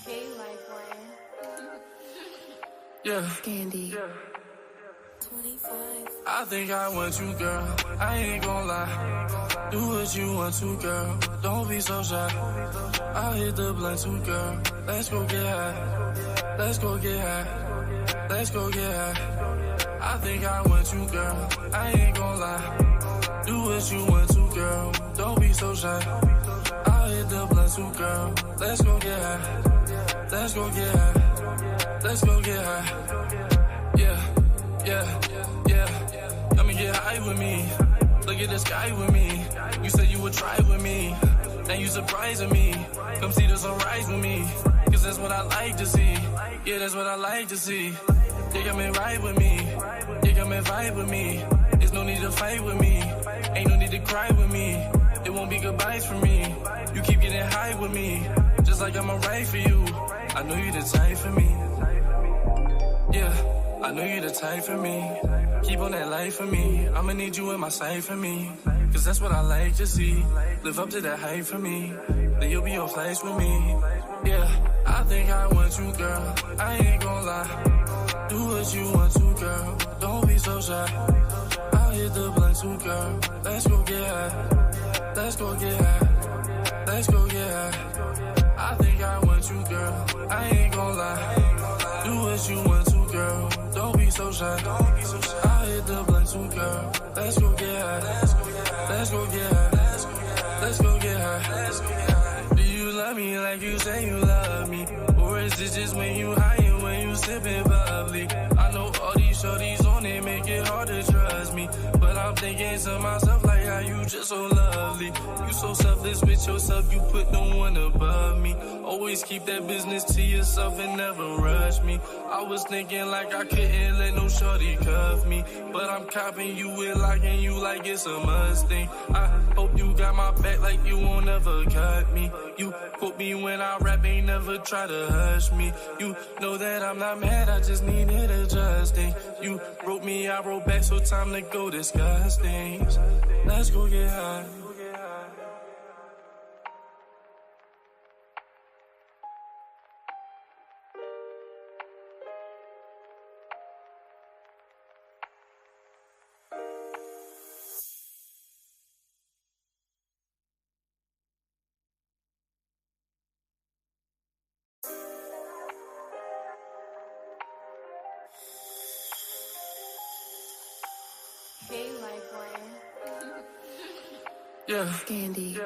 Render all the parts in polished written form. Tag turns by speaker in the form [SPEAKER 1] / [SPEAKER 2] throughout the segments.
[SPEAKER 1] Hey, Lifeway.
[SPEAKER 2] Yeah.
[SPEAKER 3] Candy.
[SPEAKER 1] 25.
[SPEAKER 2] I think I want you, girl. I ain't gon' lie. Do what you want to, girl. Don't be so shy. I'll hit the blunt too, girl. Let's go get high. Let's go get high. Let's go get high. I think I want you, girl. I ain't gon' lie. Do what you want to, girl. Don't be so shy. I'll hit the blunt too, girl. Let's go get high. Let's go get high. Let's go get high. Yeah. Come and get high with me. Look at the sky with me. You said you would try with me. Now you surprising me. Come see the sunrise with me. Cause that's what I like to see. Yeah, that's what I like to see. You come and ride with me. You come and vibe with me. There's no need to fight with me. Ain't no need to cry with me. It won't be goodbyes for me. You keep getting high with me. Just like I'ma ride for you. I know you the type for me. Yeah, I know you the type for me. Keep on that life for me. I'ma need you in my sight for me. Cause that's what I like to see. Live up to that hype for me. Then you'll be on flights with me. Yeah, I think I want you, girl. I ain't gon' lie. Do what you want to, girl. Don't be so shy. I'll hit the blunt too, girl. Let's go get high. Let's go get high. Let's go get high. I think I want you, girl. I ain't gon' lie. Do what you want to, girl. Don't be so shy. I'll hit the blunt too, girl. Let's go get high. Let's go get high. Let's go get high. Do you love me like you say you love me? Or is it just when you high and when you sippin' bubbly? I know all these shorties on it make it hard to trust me. But I'm thinking to myself like how you just so lovely. You so selfless with yourself, you put no one above me. Always keep that business to yourself and never rush me. I was thinking like I couldn't let no shorty cuff me. But I'm copping you with locking you like it's a Mustang. I hope you got my back like you won't ever cut me. You quote me when I rap, ain't never try to hush me. You know that I'm not mad, I just needed adjusting. You wrote me, I wrote back, so time to go discuss things. Let's go get high.
[SPEAKER 1] Hey, Lifeway.
[SPEAKER 2] Yeah.
[SPEAKER 3] Candy.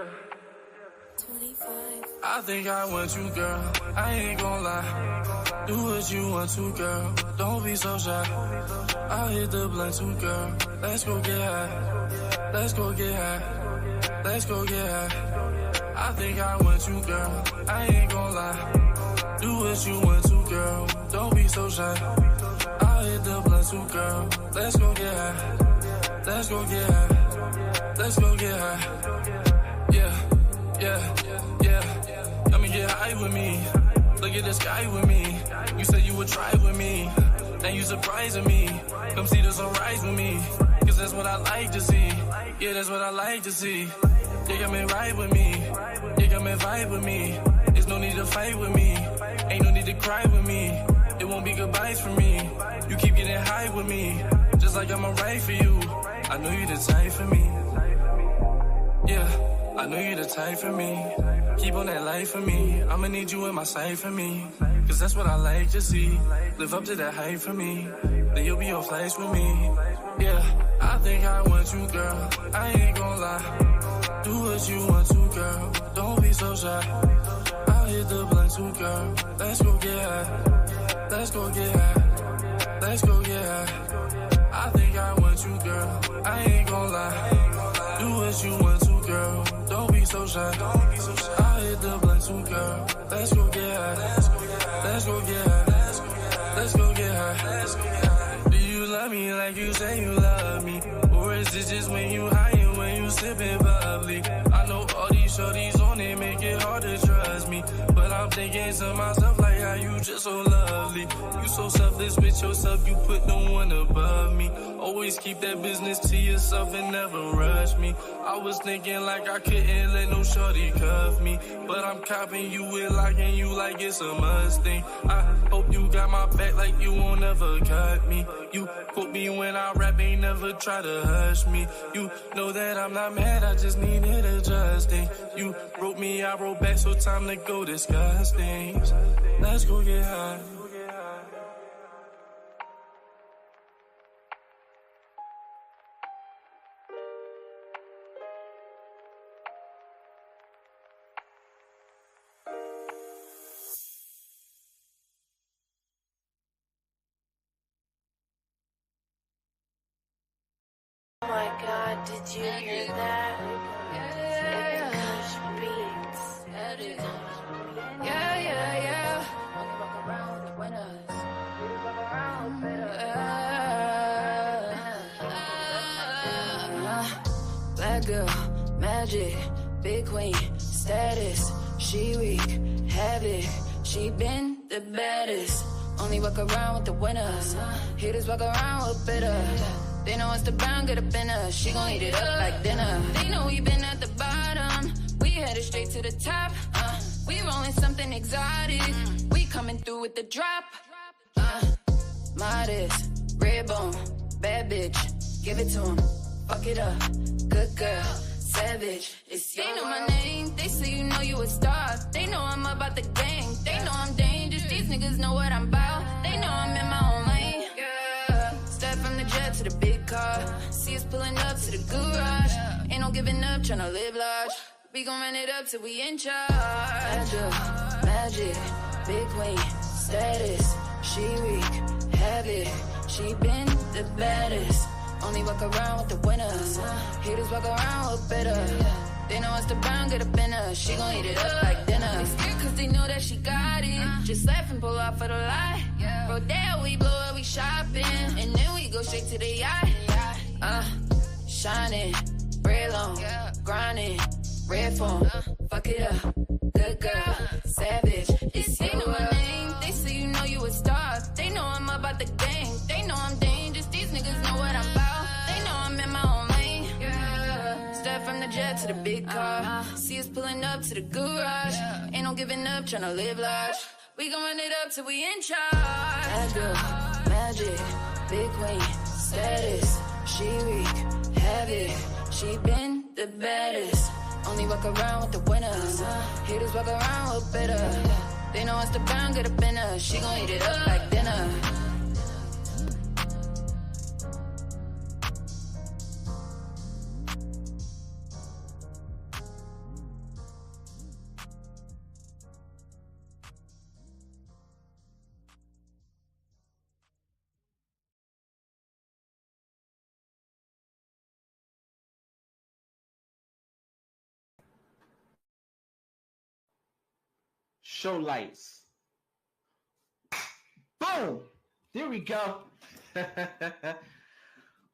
[SPEAKER 1] 25.
[SPEAKER 2] I think I want you, girl. I ain't gon' lie. Do what you want to, girl. Don't be so shy. I'll hit the blunt too, girl. Let's go get high. Let's go get high. Let's go get high. I think I want you, girl. I ain't gon' lie. Do what you want to, girl. Don't be so shy. I'll hit the blunt too, girl. Let's go get high. Let's go get high. Let's go get high. Yeah. Come and get high with me. Look at the sky with me. You said you would try with me. Now you surprising me. Come see the sunrise with me. Cause that's what I like to see. Yeah, that's what I like to see. You come and ride with me. You come and vibe with me. There's no need to fight with me. Ain't no need to cry with me. It won't be goodbyes for me. You keep getting high with me. Just like I'ma ride for you. I know you the type for me. Yeah, I know you the type for me. Keep on that life for me. I'ma need you in my sight for me. Cause that's what I like to see. Live up to that hype for me. Then you'll be on flights with me. Yeah, I think I want you, girl. I ain't gon' lie. Do what you want to, girl. Don't be so shy. I'll hit the blunt too, girl. Let's go get high. Let's go get high. Let's go get high. I think I want you, girl. I ain't gon' lie. Do what you want to, girl. Don't be so shy. I'll hit the blunt too, girl. Let's go get high. Let's go get high. Let's go get high. Do you love me like you say you love me? Or is it just when you high and when you sippin' bubbly? I know all these shorties on it make it hard to trust me. But I'm thinking to myself like how you just so lovely. You so selfless with yourself, you put no one above me. Always keep that business to yourself and never rush me. I was thinking like I couldn't let no shorty cuff me, but I'm copping you with locking you like it's a Mustang. I hope you got my back like you won't ever cut me. You quote me when I rap, ain't never try to hush me. You know that I'm not mad, I just needed adjusting. You wrote me, I wrote back, so time to go discuss things. Let's go get high.
[SPEAKER 1] Oh my God, did you hear that? Yeah. Kush beats.
[SPEAKER 3] Yeah, yeah, yeah. Only walk around with the winners. Black girl, magic, big queen, status. She weak, havoc. She been the baddest. Only walk around with the winners. Haters walk around with bitter. They know it's the brown, get up in her. She gon' eat it up like dinner. They know we been at the bottom. We headed straight to the top. We rolling something exotic. We coming through with the drop. Modest, red bone, bad bitch. Give it to him. Fuck it up. Good girl, savage. It's your They know my name. They say you know you a star. They know I'm about the gang. They know I'm dangerous. These niggas know what I'm about. They know I'm in my own lane. Step from the jet to the big car. See us pulling up to the garage. Ain't no giving up, tryna live large. We gon' run it up till we in charge. Magic, big queen, status. She weak, havoc. She been the baddest. Only walk around with the winners. Haters walk around with bitter. They know it's the brown, get up in her. She gon' eat it up like dinner. They scared cause they know that she got it. Just laugh and pull off for the lie. Rodeo, we blow it, we shopping. And then we go straight to the yacht. Shining, red long, grinding, red phone. Fuck it up, good girl, savage. It's they know my name, they say you know you a star. They know I'm about the game, they know I'm dangerous. These niggas know what I'm about. They know I'm in my own lane. Step from the jet to the big car. See us pulling up to the garage. Ain't no giving up, tryna live large. We gon' run it up till we in charge. Bad girl, magic, big queen, status. She weak, havoc. She been the baddest. Only walk around with the winners. Haters walk around with bitter. They know it's the brown, get up in her. She gon' eat it up like dinner.
[SPEAKER 4] Show lights. Boom! There we go.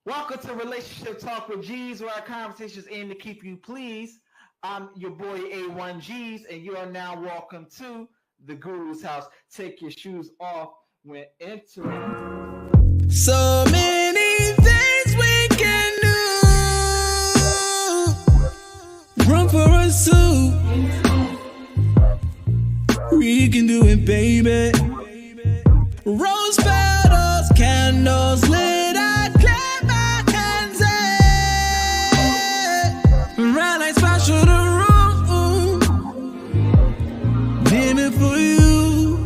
[SPEAKER 4] Welcome to Relationship Talk with G's, where our conversations aim to keep you pleased. I'm your boy A1G's, and you are now welcome to the Guru's house. Take your shoes off when entering.
[SPEAKER 5] So many things we can do. Run for us too. We can do it, baby. Rose petals, candles lit, I clap my hands in. Red lights flash through the room. Dim it for you.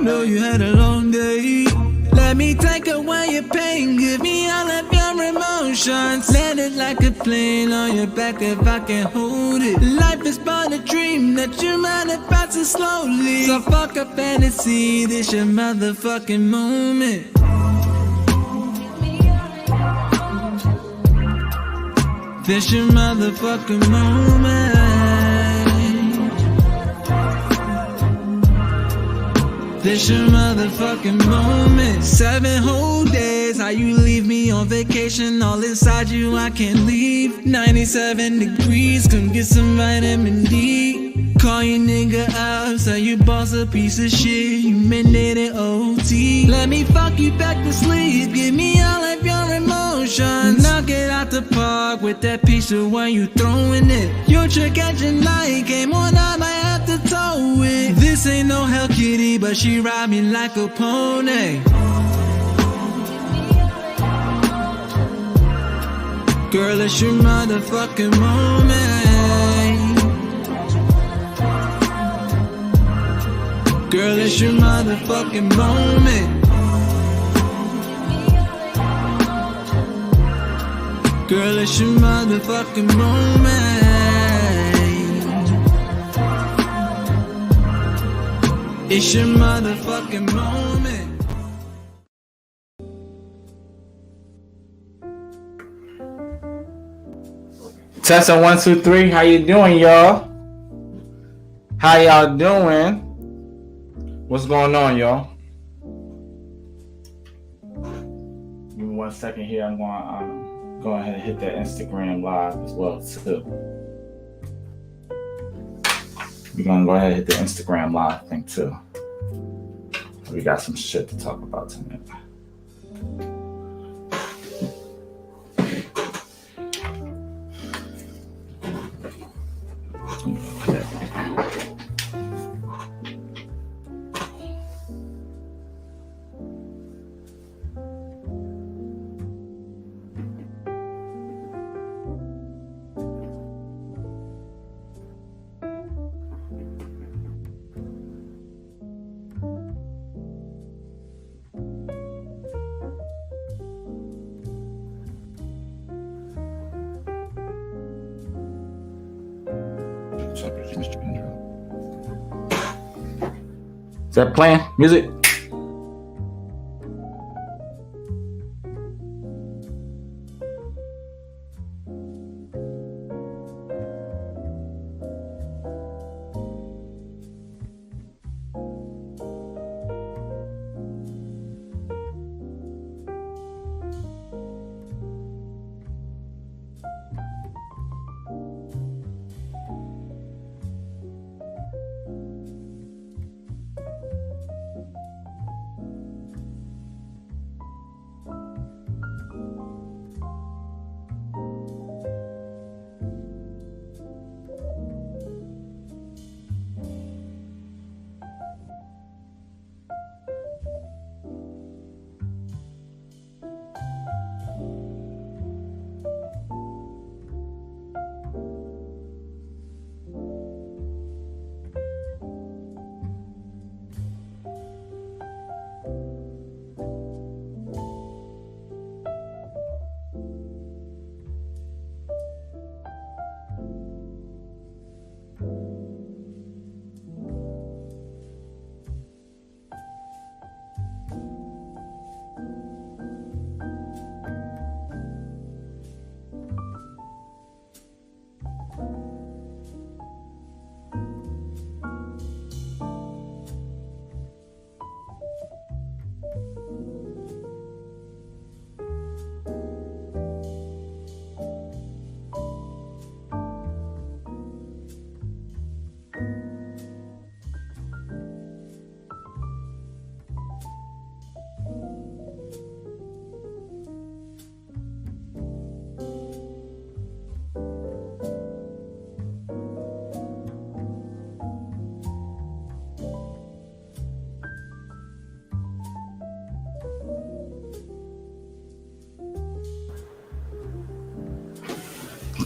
[SPEAKER 5] Know you had a long day. Let me take away your pain. Give me all of your emotions. Land it like a plane on your back if I can hold it. Life is but a dream that you manifest slowly. So fuck a fantasy, this your motherfucking moment. This your motherfucking moment. This your motherfucking moment. 7 whole days, how you leave me on vacation. All inside you, I can't leave. 97 degrees, come get some vitamin D. Call your nigga up, say you boss a piece of shit. You mandated OT. Let me fuck you back to sleep. Give me all of your emotions. Knock it out the park with that piece of when you throwing it. Your trick at your night came on, I might have to tow it. This ain't no Hell Kitty, but she ride me like a pony. Girl, it's your motherfucking moment. Girl, it's your motherfucking moment. Girl, it's your motherfucking moment. It's your motherfucking moment.
[SPEAKER 4] Testing 1, 2, 3. How you doing, y'all? How y'all doing? What's going on, y'all? Give me 1 second here. I'm going to go ahead and hit that Instagram live as well too. We're gonna go ahead and hit the Instagram live thing too. We got some shit to talk about tonight. Is that playing music?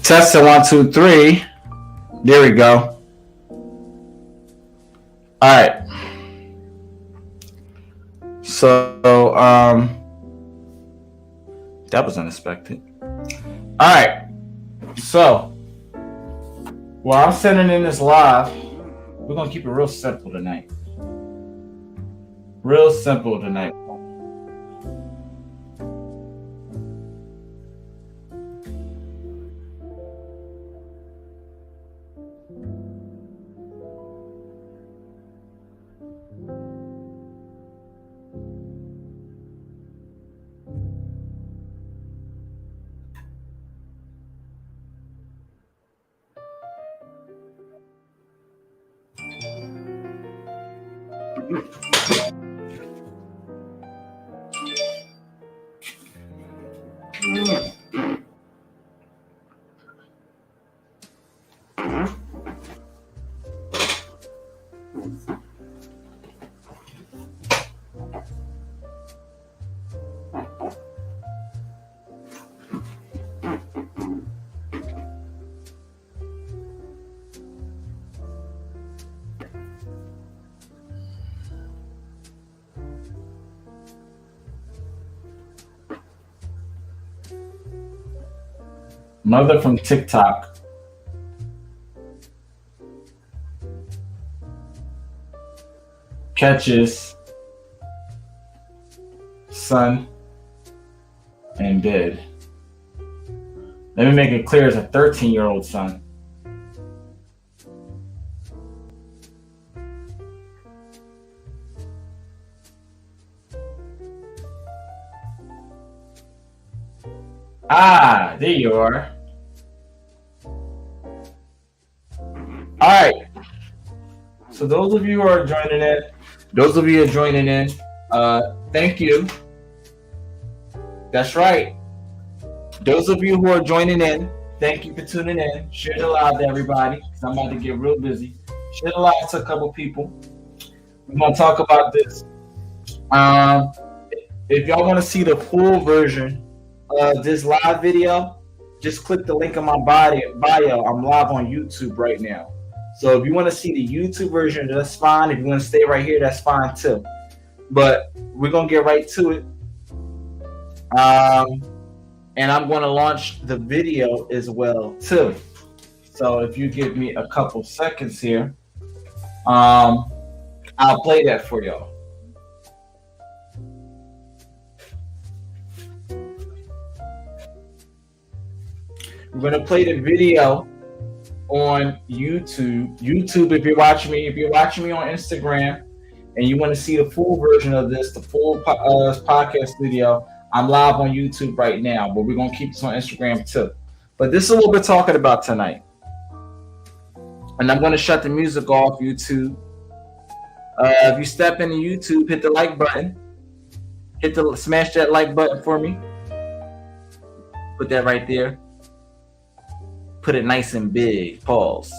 [SPEAKER 4] Testing 1, 2, 3. There we go. All right. So, that was unexpected. All right. So, while I'm sending in this live, we're gonna keep it real simple tonight. Real simple tonight.
[SPEAKER 6] Mother from TikTok. Catches son in bed. Let me make it clear, it's a 13-year-old son. Ah, there you are. All right. So those of you who are joining in, thank you. That's right. Those of you who are joining in, thank you for tuning in. Share the live to everybody, because I'm about to get real busy. Share the live to a couple people. We're going to talk about this. If y'all want to see the full version of this live video, just click the link in my bio. I'm live on YouTube right now. So if you want to see the YouTube version, that's fine. If you want to stay right here, that's fine too. But we're going to get right to it. And I'm going to launch the video as well too. So if you give me a couple seconds here, I'll play that for y'all. We're going to play the video on YouTube. YouTube, if you're watching me on Instagram and you want to see the full version of this, the full podcast video, I'm live on YouTube right now, but we're going to keep this on Instagram too. But this is what we're talking about tonight. And I'm going to shut the music off YouTube. If you step into YouTube, hit the like button. Smash that like button for me. Put that right there. Put it nice and big. Pause.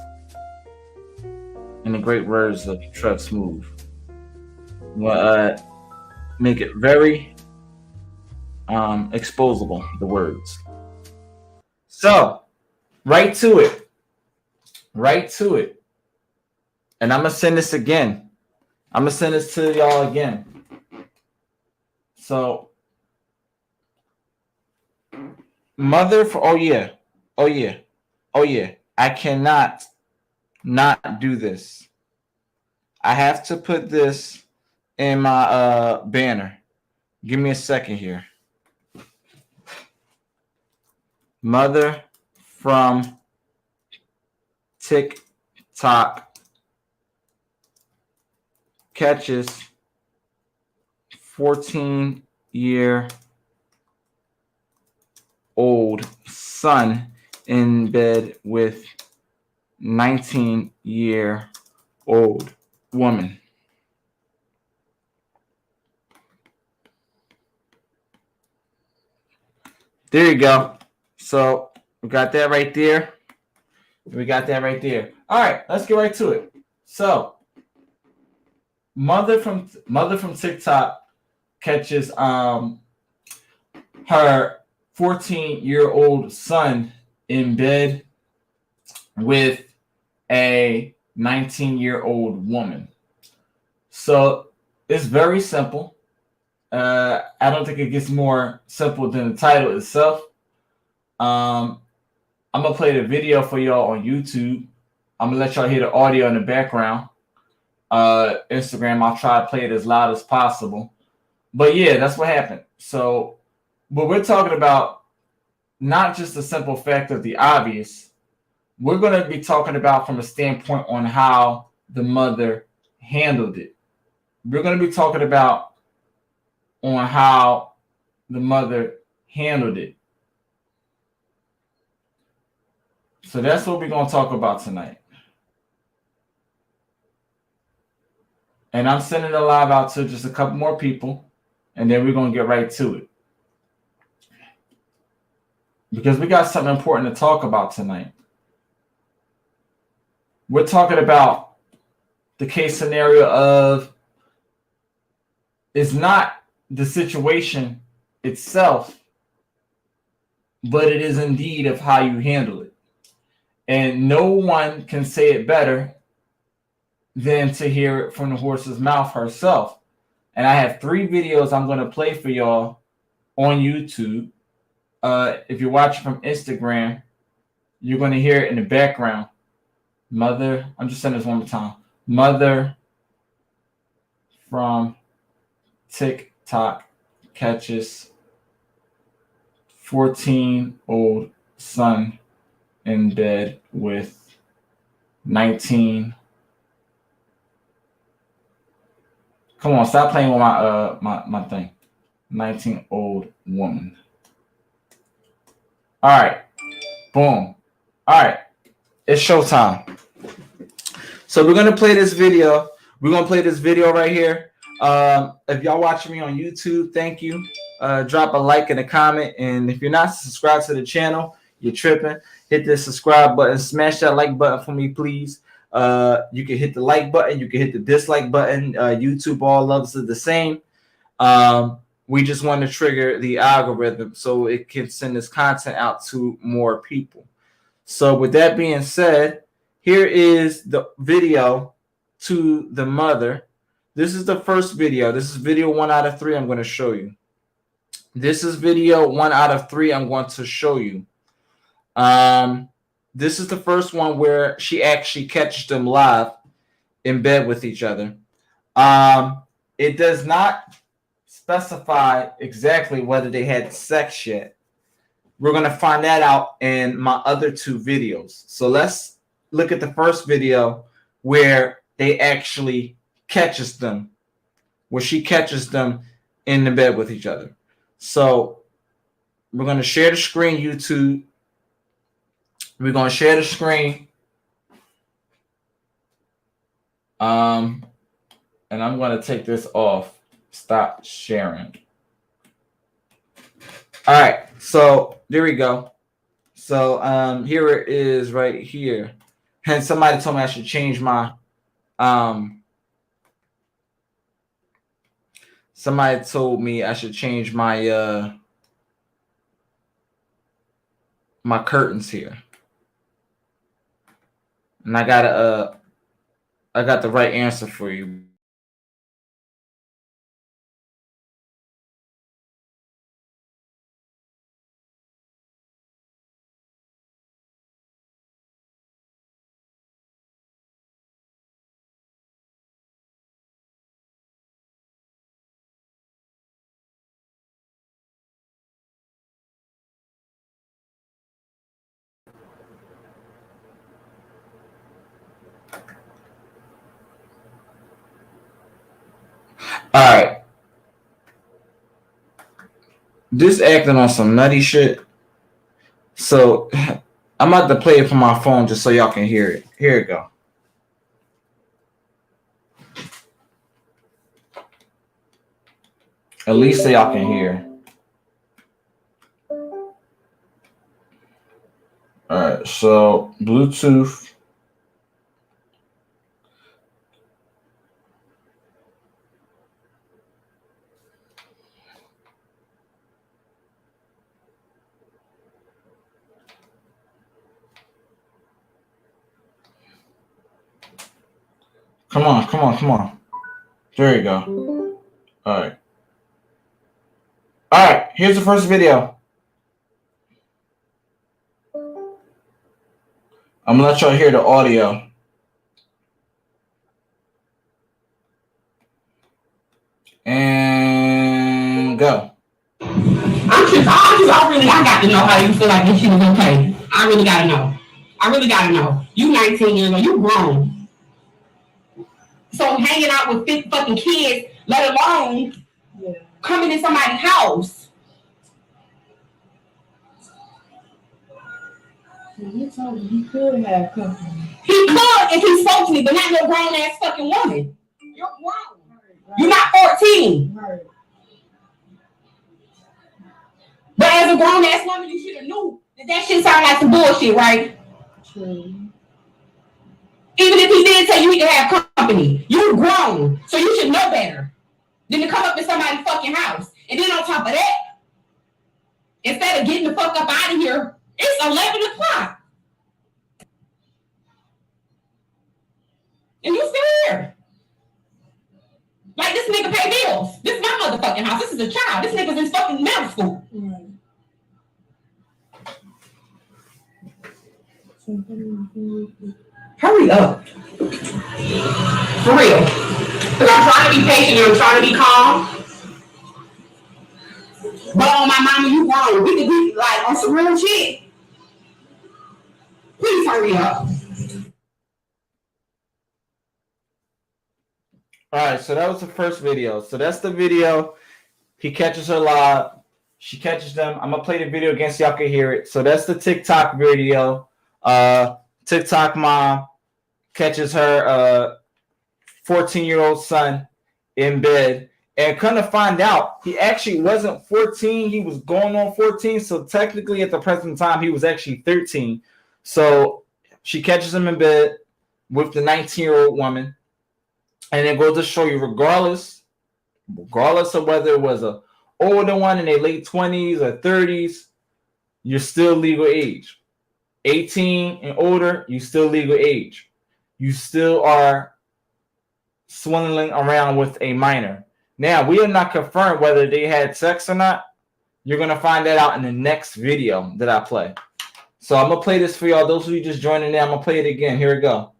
[SPEAKER 6] In the great words of Trev Smooth. Make it very exposable, the words. So, right to it. And I'm going to send this again. I'm going to send this to y'all again. So, mother for, oh yeah. I cannot not do this. I have to put this in my banner. Give me a second here. Mother from TikTok catches 14-year-old son in bed with 19-year-old woman. There you go. So we got that right there. All right, let's get right to it. So mother from TikTok catches her 14-year-old son in bed with a 19-year-old woman. So it's very simple. I don't think it gets more simple than the title itself. I'm gonna play the video for y'all on YouTube. I'm gonna let y'all hear the audio in the background. Instagram, I'll try to play it as loud as possible. But yeah, that's what happened. So, but we're talking about not just the simple fact of the obvious. We're going to be talking about from a standpoint on how the mother handled it. We're going to be talking about on how the mother handled it. So that's what we're going to talk about tonight. And I'm sending the live out to just a couple more people, and then we're going to get right to it. Because we got something important to talk about tonight. We're talking about the case scenario of it's not the situation itself, but it is indeed of how you handle it. And no one can say it better than to hear it from the horse's mouth herself. And I have 3 videos I'm going to play for y'all on YouTube. If you're watching from Instagram, you're going to hear it in the background. Mother, I'm just saying this one more time. Mother from TikTok catches 14-year-old son in bed with 19. Come on, stop playing with my thing. 19-year-old woman. All right. Boom. All right. It's showtime. So we're going to play this video. We're going to play this video right here. If y'all watching me on YouTube, thank you. Drop a like and a comment. And if you're not subscribed to the channel, you're tripping. Hit the subscribe button. Smash that like button for me, please. You can hit the like button. You can hit the dislike button. YouTube all loves it the same. We just want to trigger the algorithm so it can send this content out to more people. So with that being said, here is the video to the mother. This is the first video. This is video 1 out of 3 I'm going to show you. This is video 1 out of 3 I'm going to show you. This is the first one where she actually catches them live in bed with each other. It does not specify exactly whether they had sex yet. We're going to find that out in my other 2 videos. So let's look at the first video where they actually catches them, where she catches them in the bed with each other. So we're going to share the screen, YouTube. We're going to share the screen. And I'm going to take this off. Stop sharing. All right. So there we go. So here it is right here. And somebody told me I should change my somebody told me I should change my my curtains here. And I got the right answer for you. All right. This acting on some nutty shit. So I'm about to play it from my phone just so y'all can hear it. Here it go. At least so y'all can hear. All right. So Bluetooth. Come on. There you go. All right. Here's the first video. I'm gonna let y'all hear the audio. And go.
[SPEAKER 7] I got to know how you feel like this shit is okay. I really got to know. You 19 years old, you grown. So hanging out with 50 fucking kids, let alone coming in somebody's house.
[SPEAKER 8] He told me he could have company.
[SPEAKER 7] He could if he spoke to me, but not no grown ass fucking woman. You're grown. You're not 14. But as a grown ass woman, you should have knew that shit sounded like some bullshit, right? True. Even if he did tell you he could have company, you're grown, so you should know better than to come up in somebody's fucking house. And then on top of that, instead of getting the fuck up out of here, it's 11 o'clock. And you still here. Like, this nigga pay bills. This is my motherfucking house. This is a child. This nigga's in fucking middle school. Hurry up. For real. Because I'm trying to be patient and I'm trying to be calm. But on my mama, you grown. We could be like on some real shit. Please hurry up.
[SPEAKER 6] All right, so that was the first video. So that's the video. He catches her live. She catches them. I'm gonna play the video again so y'all can hear it. So that's the TikTok video. TikTok mom catches her 14-year-old son in bed, and come to find out, he actually wasn't 14. He was going on 14. So technically, at the present time, he was actually 13. So she catches him in bed with the 19-year-old woman. And it goes to show you, regardless of whether it was an older one in their late 20s or 30s, you're still legal age. 18 and older, you still legal age. You still are swindling around with a minor. Now, we are not confirmed whether they had sex or not. You're going to find that out in the next video that I play. So I'm going to play this for y'all. Those of you just joining in, I'm going to play it again. Here we go.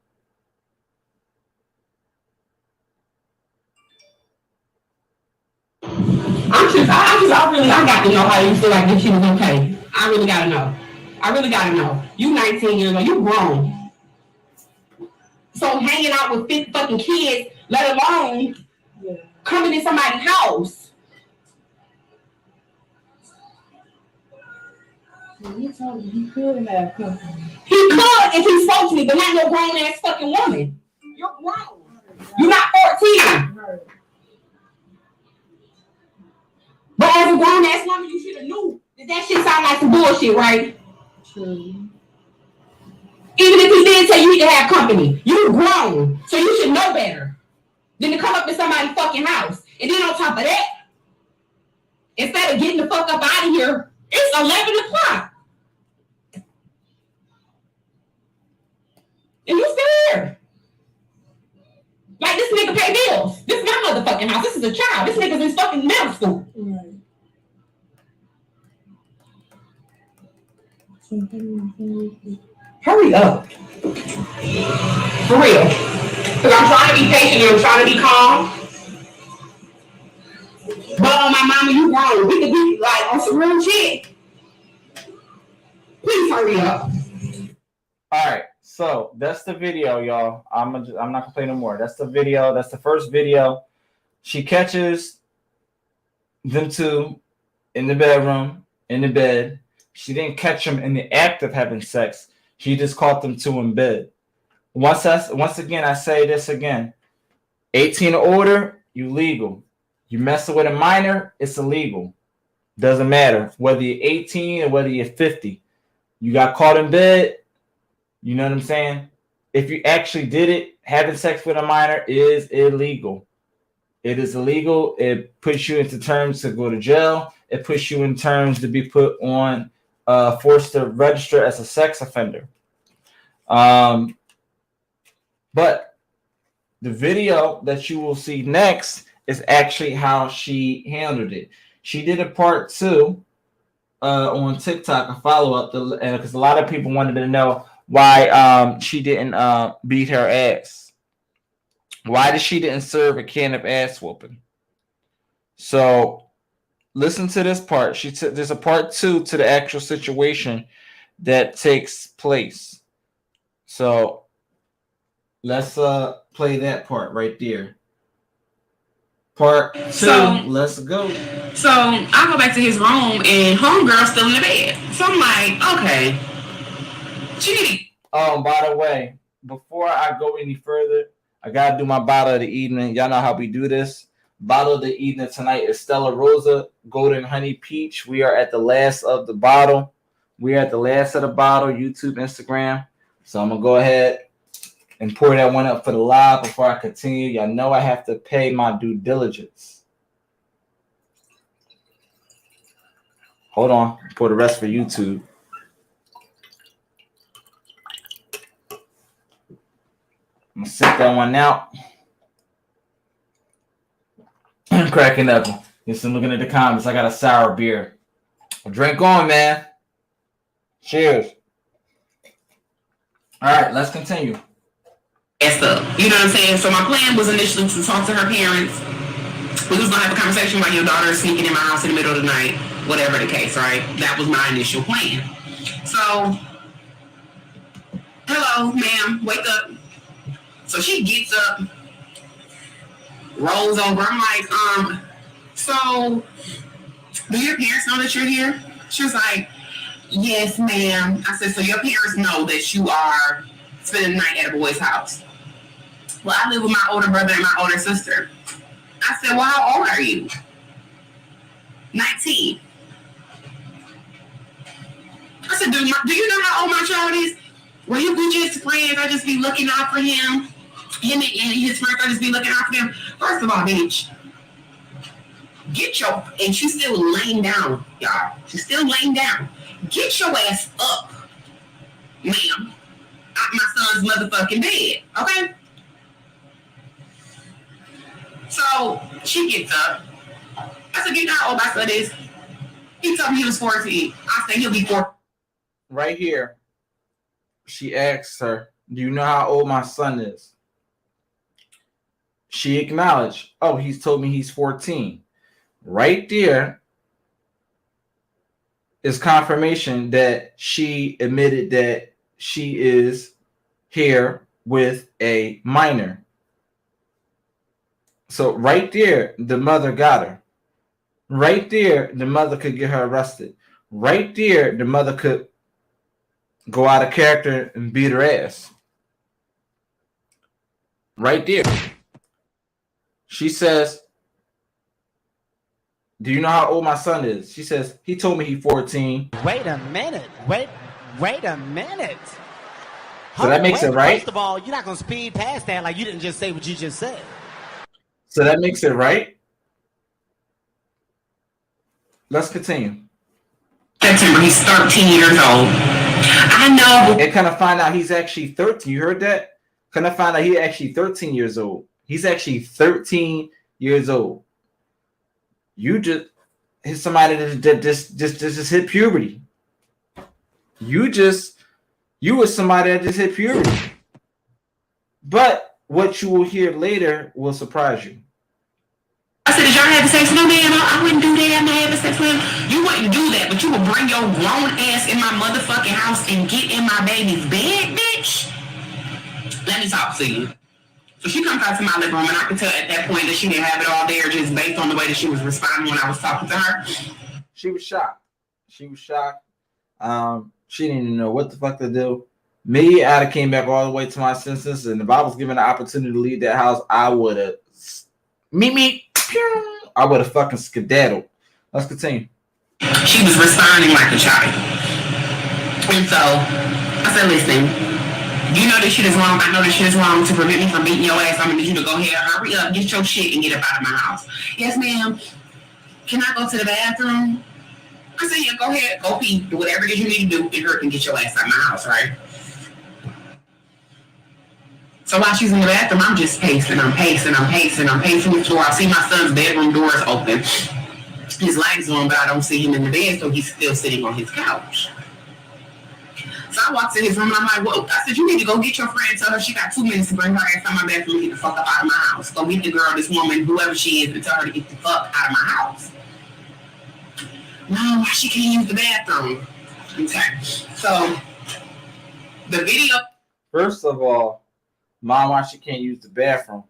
[SPEAKER 7] I got to know how you feel like this shit is okay. I really got to know. You 19 years old. You grown. So hanging out with 50 fucking kids, let alone coming in somebody's house.
[SPEAKER 8] You told me he could have company.
[SPEAKER 7] He could if he spoke to me, but not no grown ass fucking woman. You're grown. You're not 14.
[SPEAKER 8] Right.
[SPEAKER 7] But as a grown ass woman, you should have knew that shit sounded like some bullshit, right?
[SPEAKER 8] True.
[SPEAKER 7] Even if he did tell you he could have company, you're grown, so you should know better than to come up in somebody's fucking house. And then on top of that, instead of getting the fuck up out of here, it's 11 o'clock. And you still here. Like, this nigga pay bills. This is my motherfucking house. This is a child. This nigga's in fucking middle school.
[SPEAKER 8] Right.
[SPEAKER 7] Hurry up. For real. Because I'm trying to be patient and I'm trying to be calm. But on my mama, you grown. We could be like on some real shit. Please hurry up.
[SPEAKER 6] All right. So that's the video, y'all. I'm not gonna play no more. That's the video. That's the first video. She catches them two in the bedroom, in the bed. She didn't catch them in the act of having sex. She just caught them two in bed. Once again, I say this again. 18 or older, you legal. You messing with a minor, it's illegal. Doesn't matter whether you're 18 or whether you're 50. You got caught in bed. You know what I'm saying? If you actually did it, having sex with a minor is illegal. It is illegal. It puts you into terms to go to jail. It puts you in terms to be put on, forced to register as a sex offender. But the video that you will see next is actually how she handled it. She did a part 2 on TikTok, a follow-up, because a lot of people wanted to know why she didn't beat her ass. Why did she didn't serve a can of ass whooping? So listen to this part. There's a part 2 to the actual situation that takes place. So let's play that part right there. Part 2.
[SPEAKER 7] So,
[SPEAKER 6] let's go.
[SPEAKER 7] So I go back to his room and homegirl's still in the bed. So I'm like, okay. Gee.
[SPEAKER 6] By the way, before I go any further, I gotta do my bottle of the evening. Y'all know how we do this. Bottle of the evening tonight is Stella Rosa Golden Honey Peach. We are at the last of the bottle. We are at the last of the bottle, YouTube, Instagram. So I'm gonna go ahead and pour that one up for the live before I continue. Y'all know I have to pay my due diligence. Hold on, pour the rest for YouTube. I'm gonna sit that one out. I'm cracking up. Yes, I'm looking at the comments. I got a sour beer. Drink on, man. Cheers. All right, let's continue.
[SPEAKER 7] Up. You know what I'm saying? So my plan was initially to talk to her parents. We was gonna have a conversation about your daughter sneaking in my house in the middle of the night, whatever the case, right? That was my initial plan. So, hello, ma'am, wake up. So she gets up, rolls over. I'm like, so do your parents know that you're here? She was like, yes, ma'am. I said, so your parents know that you are spending the night at a boy's house? Well, I live with my older brother and my older sister. I said, well, how old are you? 19. I said, do you know how old my child is? Well, we just friends. I just be looking out for him. Him and his friends, I just be looking out for them. First of all, bitch, and she's still laying down, y'all. She's still laying down. Get your ass up, ma'am. My son's motherfucking dead, okay? So she gets up. I said, you know how old my son is? He told me he was 14. I said, he'll be 14.
[SPEAKER 6] Right here, she asks her, do you know how old my son is? She acknowledged, oh, he's told me he's 14. Right there is confirmation that she admitted that she is here with a minor. So right there, the mother got her. Right there, the mother could get her arrested. Right there, the mother could go out of character and beat her ass. Right there. She says, do you know how old my son is? She says, he told me he's 14.
[SPEAKER 9] Wait a minute. Wait a minute.
[SPEAKER 6] So that makes it right?
[SPEAKER 9] First of all, you're not going to speed past that like you didn't just say what you just said.
[SPEAKER 6] So that makes it right? Let's continue.
[SPEAKER 7] September, he's 13 years old. I know.
[SPEAKER 6] And kind of find out he's actually 13. You heard that? Kind of find out he's actually 13 years old. He's actually 13 years old. You just hit somebody that just hit puberty. You was somebody that just hit puberty. But what you will hear later will surprise you.
[SPEAKER 7] I said, did y'all have sex? No, ma'am, I wouldn't do that. I'm not having sex with him. You wouldn't do that, but you would bring your grown ass in my motherfucking house and get in my baby's bed, bitch. Let me talk to you. So she comes out to my living room, and I can tell at that point that she didn't have it all there just based on the way that she was responding when I was talking to her.
[SPEAKER 6] She was shocked. She didn't even know what the fuck to do. Me, I'd have came back all the way to my senses, and if I was given the opportunity to leave that house, I would have I would have fucking skedaddled. Let's continue.
[SPEAKER 7] She was responding like a child. And so I said, listen, you know this shit is wrong. I know this shit is wrong. To prevent me from beating your ass, I'm gonna need you to go ahead, hurry up, get your shit, and get up out of my house. Yes, ma'am. Can I go to the bathroom? I said, yeah, go ahead, go pee, do whatever it is you need to do, and get your ass out of my house, right? So while she's in the bathroom, I'm just pacing. I'm pacing the floor. I see my son's bedroom doors open. His lights on, but I don't see him in the bed, so he's still sitting on his couch. So I walked in his room, and I'm like, whoa. I said, you need to go get your friend. Tell her she got 2 minutes to bring her ass out of my bedroom and get the fuck up out of my house. Go get the girl, this woman, whoever she is, and tell her to get the fuck out of my house. No, she can't use the bathroom. Okay. So the video.
[SPEAKER 6] First of all, Mom, why she can't use the bathroom?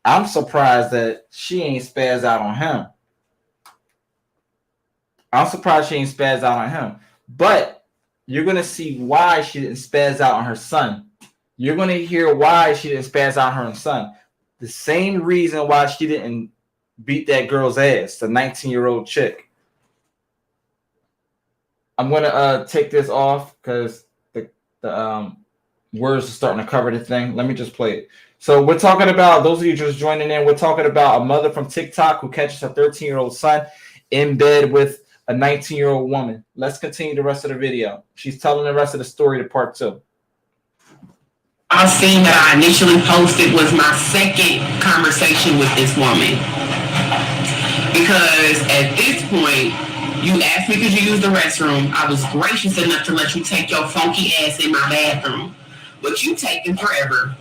[SPEAKER 6] I'm surprised that she ain't spazzed out on him. I'm surprised she ain't spazzed out on him. But you're going to see why she didn't spazz out on her son You're going to hear why she didn't spaz out her son. The same reason why she didn't beat that girl's ass, the 19-year-old chick. I'm going to take this off because the words are starting to cover the thing. Let me just play it. So we're talking about, those of you just joining in, we're talking about a mother from TikTok who catches her 13-year-old son in bed with a 19-year-old woman. Let's continue the rest of the video. She's telling the rest of the story to part 2.
[SPEAKER 7] I've seen that I initially posted was my second conversation with this woman. Because at this point, you asked me could you use the restroom. I was gracious enough to let you take your funky ass in my bathroom. But you taking forever.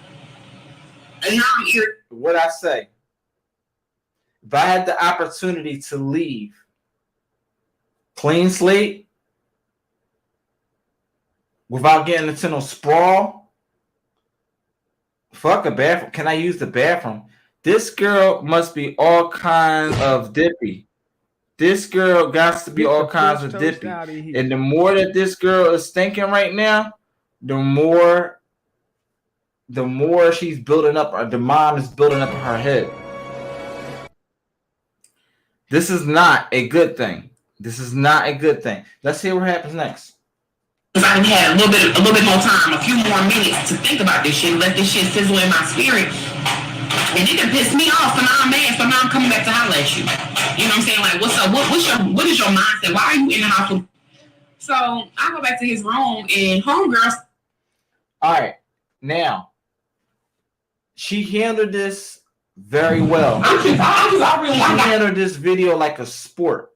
[SPEAKER 7] And now I'm here.
[SPEAKER 6] What I say, if I had the opportunity to leave clean slate without getting into no sprawl, fuck a bathroom. Can I use the bathroom? This girl must be all kinds of dippy. This girl got to be all kinds of dippy. And the more that this girl is thinking right now, the more she's building up, or the mom is building up in her head. This is not a good thing. This is not a good thing. Let's see what happens next.
[SPEAKER 7] Because I had a little bit more time, a few more minutes to think about this shit, let this shit sizzle in my spirit. And it can piss me off, and I'm mad, so now I'm coming back to holler at you. You know what I'm saying? Like, what's up? What is your mindset? Why are you in the house? So I go back to his room, and homegirls.
[SPEAKER 6] All right, now she handled this very well. She handled this video like a sport.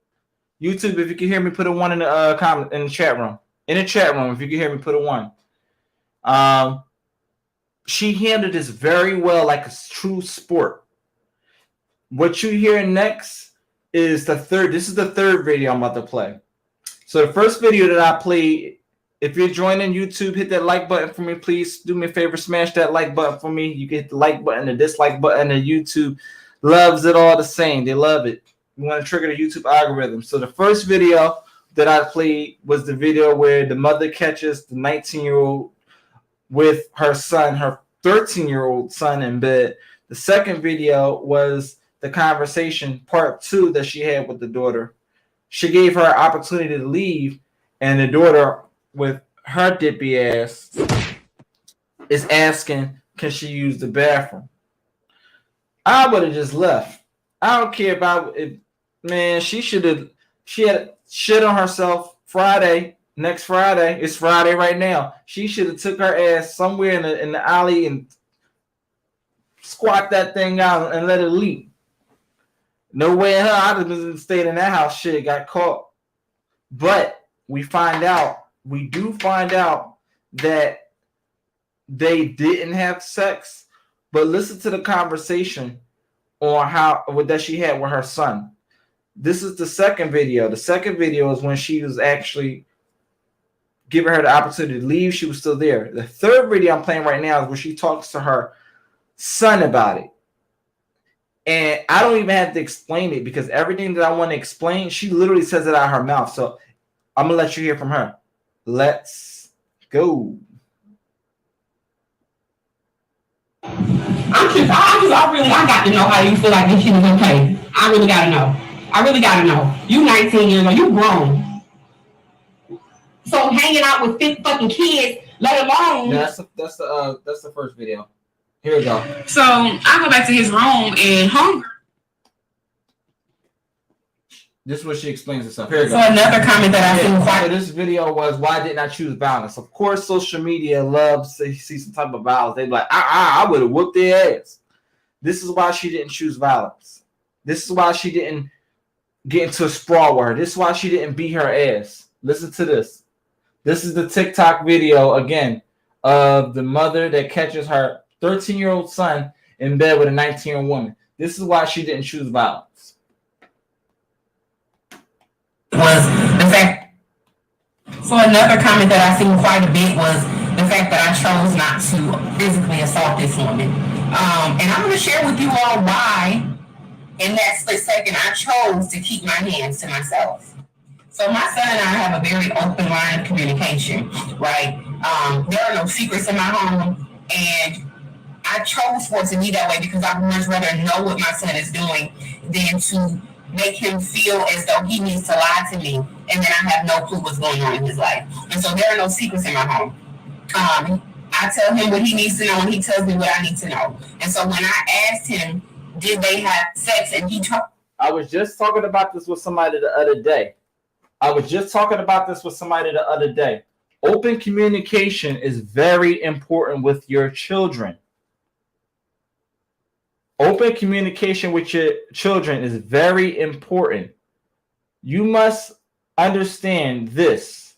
[SPEAKER 6] YouTube, if you can hear me, put a 1 in the comment in the chat room. In the chat room, if you can hear me, put a 1. She handled this very well, like a true sport. What you hear next is the third. This is the third video I'm about to play. So the first video that I played, if you're joining YouTube, hit that like button for me, please. Do me a favor, smash that like button for me. You can hit the like button, the dislike button, and YouTube loves it all the same. They love it. You want to trigger the YouTube algorithm. So the first video that I played was the video where the mother catches the 19-year-old with her son, her 13-year-old son in bed. The second video was the conversation, part 2, that she had with the daughter. She gave her an opportunity to leave, and the daughter, with her dippy ass, is asking, can she use the bathroom? I would have just left. I don't care about it. Man, she had shit on herself next Friday. It's Friday right now. She should have took her ass somewhere in the alley and squat that thing out and let it leak. No way in hell I'd have been stayed in that house. Shit, got caught. But we do find out that they didn't have sex. But listen to the conversation on that she had with her son. This is the second video. The second video is when she was actually giving her the opportunity to leave. She was still there. The third video I'm playing right now is where she talks to her son about it. And I don't even have to explain it because everything that I want to explain, she literally says it out of her mouth. So I'm going to let you hear from her. Let's go.
[SPEAKER 7] I got to know how you feel like this shit is okay. I really got to know. You 19 years old. You grown. So hanging out with 50 fucking kids, let alone.
[SPEAKER 6] That's the first video. Here we go.
[SPEAKER 7] So I go back to his room and hunger.
[SPEAKER 6] This is what she explains herself. Here we go.
[SPEAKER 7] So another comment that I seen
[SPEAKER 6] quite. This video was, why didn't I choose violence? Of course, social media loves to see some type of violence. They'd be like, I would have whooped their ass. This is why she didn't choose violence. This is why she didn't get into a sprawl with her. This is why she didn't beat her ass. Listen to this. This is the TikTok video again of the mother that catches her 13-year-old son in bed with a 19-year-old woman. This is why she didn't choose violence.
[SPEAKER 7] Was the fact. So another comment that I seen quite a bit was the fact that I chose not to physically assault this woman. And I'm going to share with you all why in that split second I chose to keep my hands to myself. So my son and I have a very open line of communication, right? There are no secrets in my home. And I chose for it to be that way because I would much rather know what my son is doing than to make him feel as though he needs to lie to me and then I have no clue what's going on in his life. And so there are no secrets in my home. I tell him what he needs to know and he tells me what I need to know. And so when I asked him, did they have sex, and he told...
[SPEAKER 6] I was just talking about this with somebody the other day. Open communication is very important with your children. Open communication with your children is very important. You must understand this.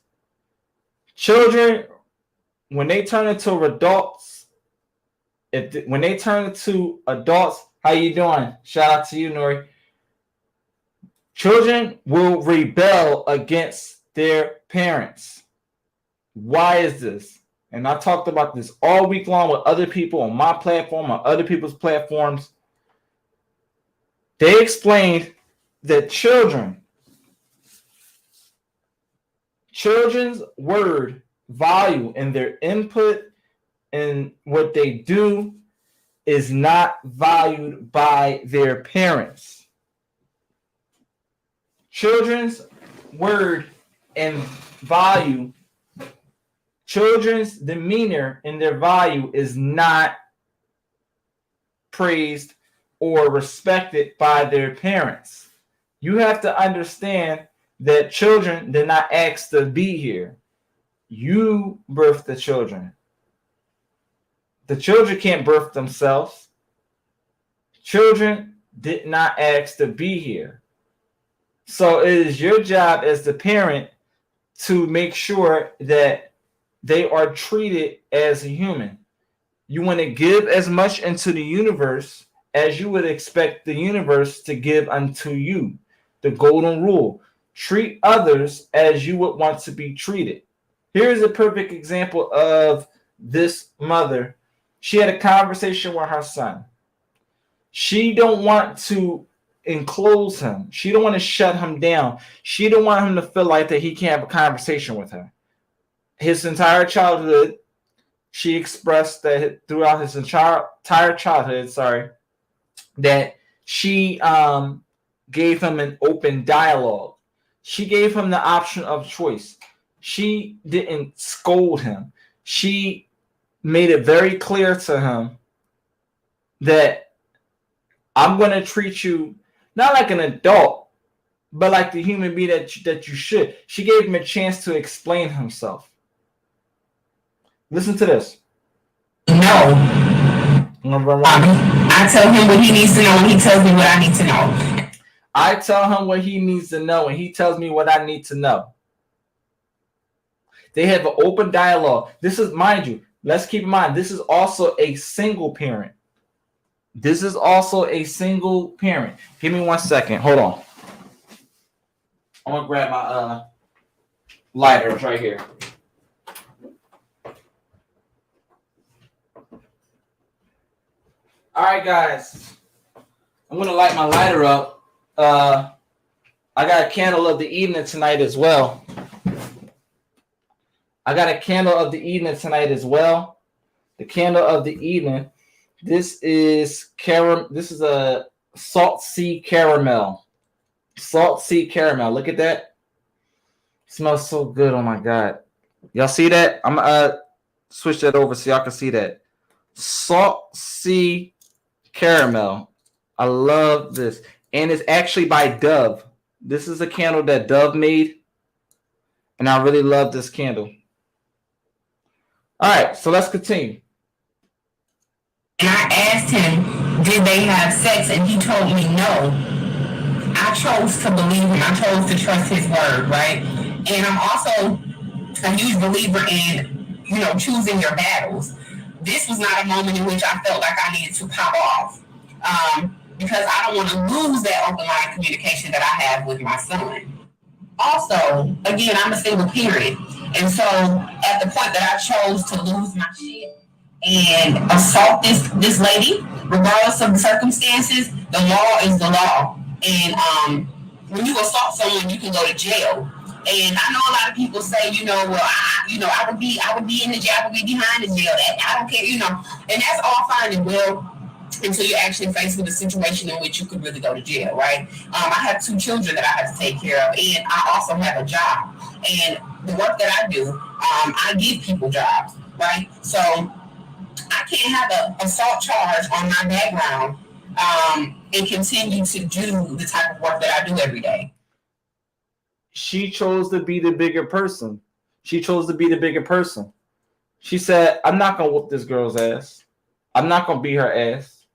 [SPEAKER 6] Children, when they turn into adults, how you doing? Shout out to you, Nori. Children will rebel against their parents. Why is this? And I talked about this all week long with other people on my platform, on other people's platforms. They explained that children's word value and their input and what they do is not valued by their parents. Children's word and value, children's demeanor and their value is not praised or respected by their parents. You have to understand that children did not ask to be here. You birthed the children. The children can't birth themselves. Children did not ask to be here. So it is your job as the parent to make sure that they are treated as a human. You want to give as much into the universe as you would expect the universe to give unto you. The golden rule. Treat others as you would want to be treated. Here's a perfect example of this mother. She had a conversation with her son. She don't want to enclose him. She don't want to shut him down. She don't want him to feel like that he can't have a conversation with her. His entire childhood, she expressed that throughout his entire childhood, that she gave him an open dialogue. She gave him the option of choice. She didn't scold him. She made it very clear to him that I'm going to treat you not like an adult, but like the human being that you should. She gave him a chance to explain himself. Listen to this.
[SPEAKER 7] No. I tell him what he needs to know and he tells me what I need to know.
[SPEAKER 6] I tell him what he needs to know and he tells me what I need to know. They have an open dialogue. This is, mind you, let's keep in mind, this is also a single parent. Give me 1 second. Hold on. I'm going to grab my lighters right here. All right, guys. I'm going to light my lighter up. I got a candle of the evening tonight as well. The candle of the evening. This is a salt sea caramel. Look at that. It smells so good. Oh my God. Y'all see that? I'm gonna switch that over so y'all can see that. Salt sea caramel. I love this. And it's actually by Dove. This is a candle that Dove made. And I really love this candle. All right, so let's continue.
[SPEAKER 7] And I asked him, did they have sex? And he told me no. I chose to believe him. I chose to trust his word, right? And I'm also a huge believer in, choosing your battles. This was not a moment in which I felt like I needed to pop off. Because I don't want to lose that open line of communication that I have with my son. Also, again, I'm a single parent. And so at the point that I chose to lose my shit and assault this lady, regardless of the circumstances, the law is the law. And when you assault someone, you can go to jail. And I know a lot of people say, you know, well, I would be in the jail, I would be behind the jail. I don't care, you know, and that's all fine and well until you're actually faced with a situation in which you could really go to jail, right? I have 2 children that I have to take care of, and I also have a job. And the work that I do, I give people jobs, right? So I can't have an assault charge on my background and continue to do the type of work that I do every day.
[SPEAKER 6] She chose to be the bigger person. She chose to be the bigger person. She said, I'm not going to whoop this girl's ass. I'm not going to beat her ass.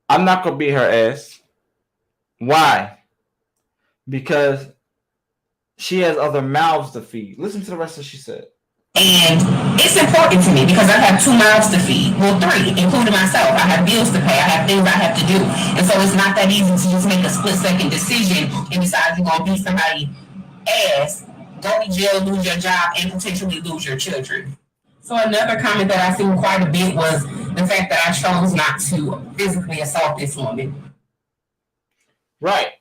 [SPEAKER 6] I'm not going to beat her ass. Why? Because she has other mouths to feed. Listen to the rest of what she said.
[SPEAKER 7] And it's important to me because I have 2 mouths to feed. Well, 3, including myself. I have bills to pay. I have things I have to do. And so it's not that easy to just make a split-second decision and decide you're going to beat somebody's ass, go to jail, lose your job, and potentially lose your children. So another comment that I seen quite a bit was the fact that I chose not to physically assault this woman.
[SPEAKER 6] Right.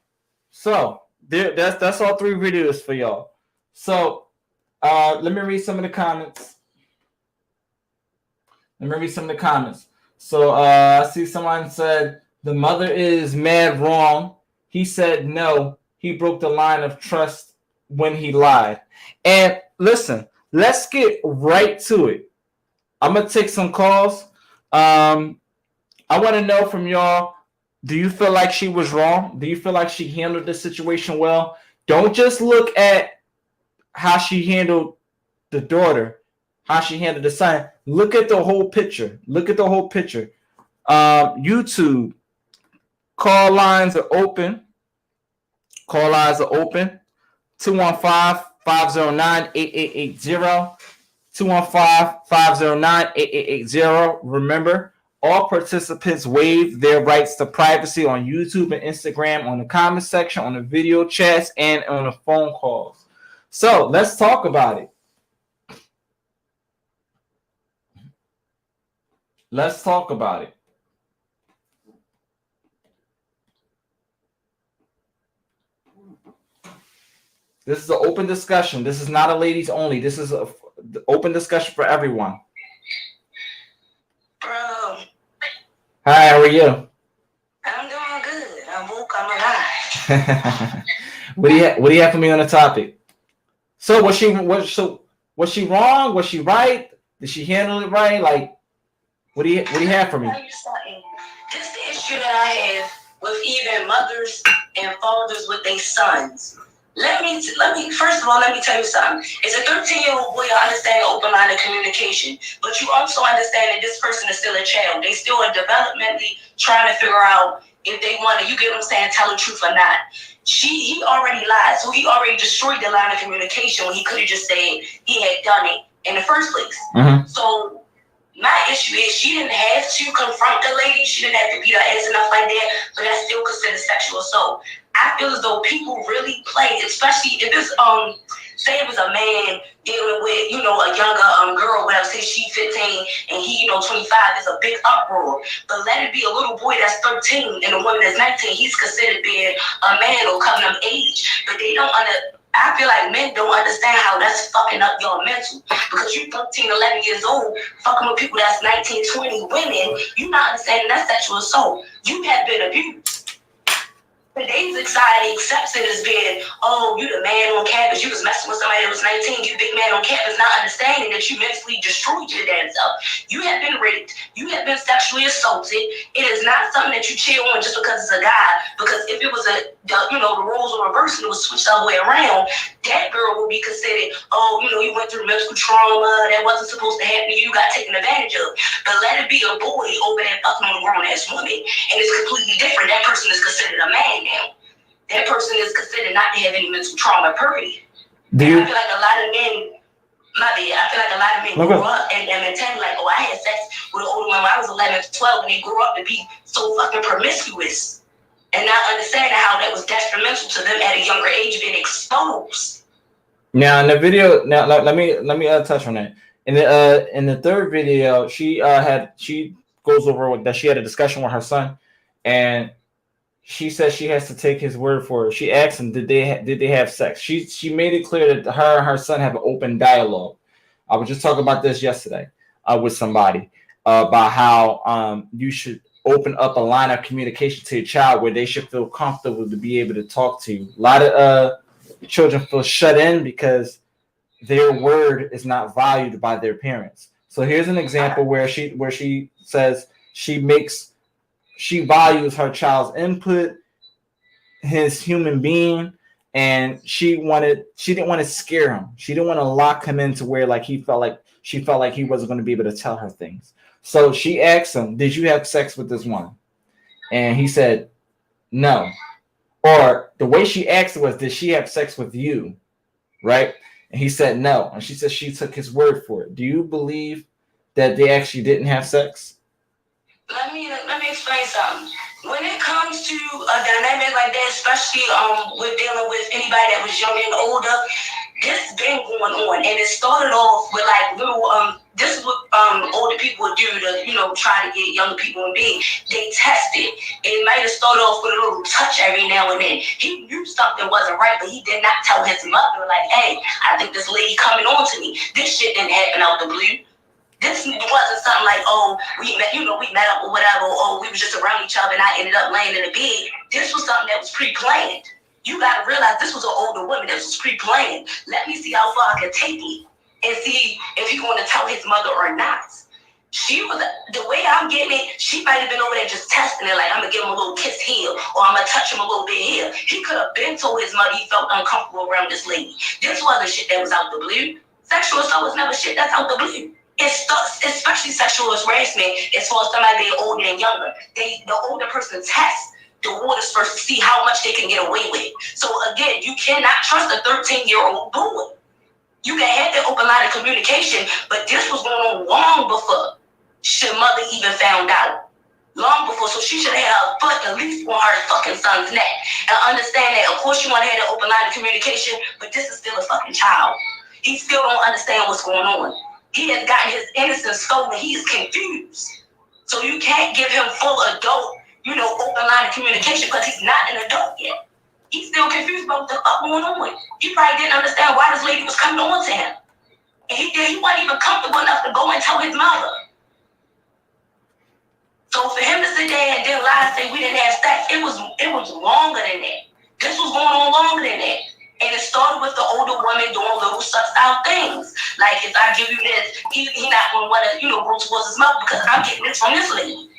[SPEAKER 6] So that's all 3 videos for y'all. So let me read some of the comments. So I see someone said the mother is mad wrong. He said no. He broke the line of trust when he lied. And listen, let's get right to it. I'm gonna take some calls. I want to know from y'all. Do you feel like she was wrong? Do you feel like she handled the situation well? Don't just look at how she handled the daughter, how she handled the son. Look at the whole picture. YouTube, call lines are open. 215-509-8880. 215-509-8880. Remember, all participants waive their rights to privacy on YouTube and Instagram, on the comment section, on the video chats, and on the phone calls. So let's talk about it. This is an open discussion. This is not a ladies only. This is an open discussion for everyone.
[SPEAKER 10] Bro.
[SPEAKER 6] Hi, how are you?
[SPEAKER 10] I'm doing good. I'm alive.
[SPEAKER 6] What do you have for me on the topic? So was she wrong? Was she right? Did she handle it right? Like, what do you have for me?
[SPEAKER 10] Just the issue that I have with even mothers and fathers with their sons. Let me first of all, let me tell you something. As a 13-year-old boy, I understand the open line of communication, but you also understand that this person is still a child. They still are developmentally trying to figure out if they want to, you get what I'm saying, tell the truth or not. He already lied, so he already destroyed the line of communication when he could have just said he had done it in the first place.
[SPEAKER 6] Mm-hmm.
[SPEAKER 10] So my issue is she didn't have to confront the lady. She didn't have to beat her ass enough like that, but that's still considered sexual assault. I feel as though people really play, especially if it's say it was a man dealing with, you know, a younger girl, whatever, say she's 15 and he, 25, is a big uproar. But let it be a little boy that's 13 and a woman that's 19, he's considered being a man or coming of age. But they don't I feel like men don't understand how that's fucking up your mental. Because you 13, 11 years old, fucking with people that's 19, 20, women, you're not understanding that's sexual assault. You have been abused. Today's society accepts it as being, oh, you the man on campus, you was messing with somebody that was 19, you big man on campus, not understanding that you mentally destroyed your damn self. You have been raped, you have been sexually assaulted. It is not something that you chill on just because it's a guy, because if it was the roles were reversed and it was switched all the way around, that girl would be considered, oh, you went through mental trauma, that wasn't supposed to happen to you, got taken advantage of. But let it be a boy over there fucking on a grown-ass woman, and it's completely different. That person is considered a man now. That person is considered not to have any mental trauma, period. I feel like a lot of men, grew up and mentality like, oh, I had sex with an older woman when I was 11, 12, and they grew up to be so fucking promiscuous and not understanding how that was detrimental to them at a younger age, being exposed.
[SPEAKER 6] Now in the video, let me touch on that. In the third video, she goes over that she had a discussion with her son, and she says she has to take his word for it. She asked him, did they have sex? She made it clear that her and her son have an open dialogue. I was just talking about this yesterday with somebody about how you should open up a line of communication to your child where they should feel comfortable to be able to talk to you. A lot of children feel shut in because their word is not valued by their parents. So here's an example where she says she values her child's input, his human being, and she didn't want to scare him. She didn't want to lock him into where like she felt like he wasn't going to be able to tell her things. So she asked him, did you have sex with this woman? And he said, no. Or the way she asked it was, did she have sex with you? Right? And he said no. And she said she took his word for it. Do you believe that they actually didn't have sex?
[SPEAKER 10] Let me explain something. When it comes to a dynamic like that, especially with dealing with anybody that was young and older, this been going on, and it started off with like little this is what older people would do to try to get younger people in bed. They test it. It might have started off with a little touch every now and then. He knew something wasn't right, but he did not tell his mother like, hey, I think this lady coming on to me. This shit didn't happen out the blue. This wasn't something like, oh, we met up or whatever, or we was just around each other and I ended up laying in the bed. This was something that was pre-planned. You gotta realize this was an older woman. This was pre-planned. Let me see how far I can take it and see if he's going to tell his mother or not. She was, the way I'm getting it, she might have been over there just testing it, like I'm gonna give him a little kiss here, or I'm gonna touch him a little bit here. He could have been told his mother he felt uncomfortable around this lady. This wasn't shit that was out the blue. Sexual assault was never shit that's out the blue. It's especially sexual harassment as far as somebody being older and younger. The older person tests the waters first to see how much they can get away with. So again, you cannot trust a 13-year-old boy. You can have that open line of communication, but this was going on long before your mother even found out. Long before, so she should have had her foot at least on her fucking son's neck. And understand that, of course, you want to have that open line of communication, but this is still a fucking child. He still don't understand what's going on. He has gotten his innocence stolen. He is confused. So you can't give him full adult, open line of communication because he's not an adult yet. He's still confused about what the fuck going on. He probably didn't understand why this lady was coming on to him. And he wasn't even comfortable enough to go and tell his mother. So for him to sit there and then lie and say we didn't have sex, it was longer than that. This was going on longer than that. And it started with the older woman doing little such-style things. Like, if I give you this, he not going to want to, go towards his mouth because I'm getting this from this lady.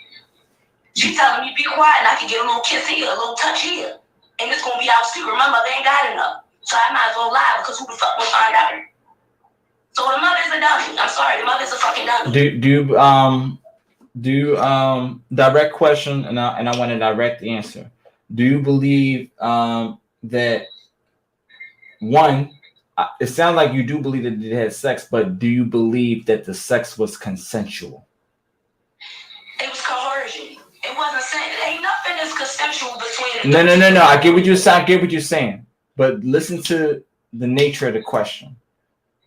[SPEAKER 10] She telling me, be quiet, and I can get a little kiss here, a little touch here. And it's going to be out secret. My mother ain't got enough. So I might as well lie because who the fuck will find out? So the mother is a dummy. I'm sorry, the mother is a fucking dummy.
[SPEAKER 6] Do direct question, and I want a direct answer. Do you believe that, one, it sounds like you do believe that they had sex, but do you believe that the sex was consensual?
[SPEAKER 10] It was coercion. It wasn't saying ain't nothing that's consensual between.
[SPEAKER 6] No. I get what you're saying, but listen to the nature of the question.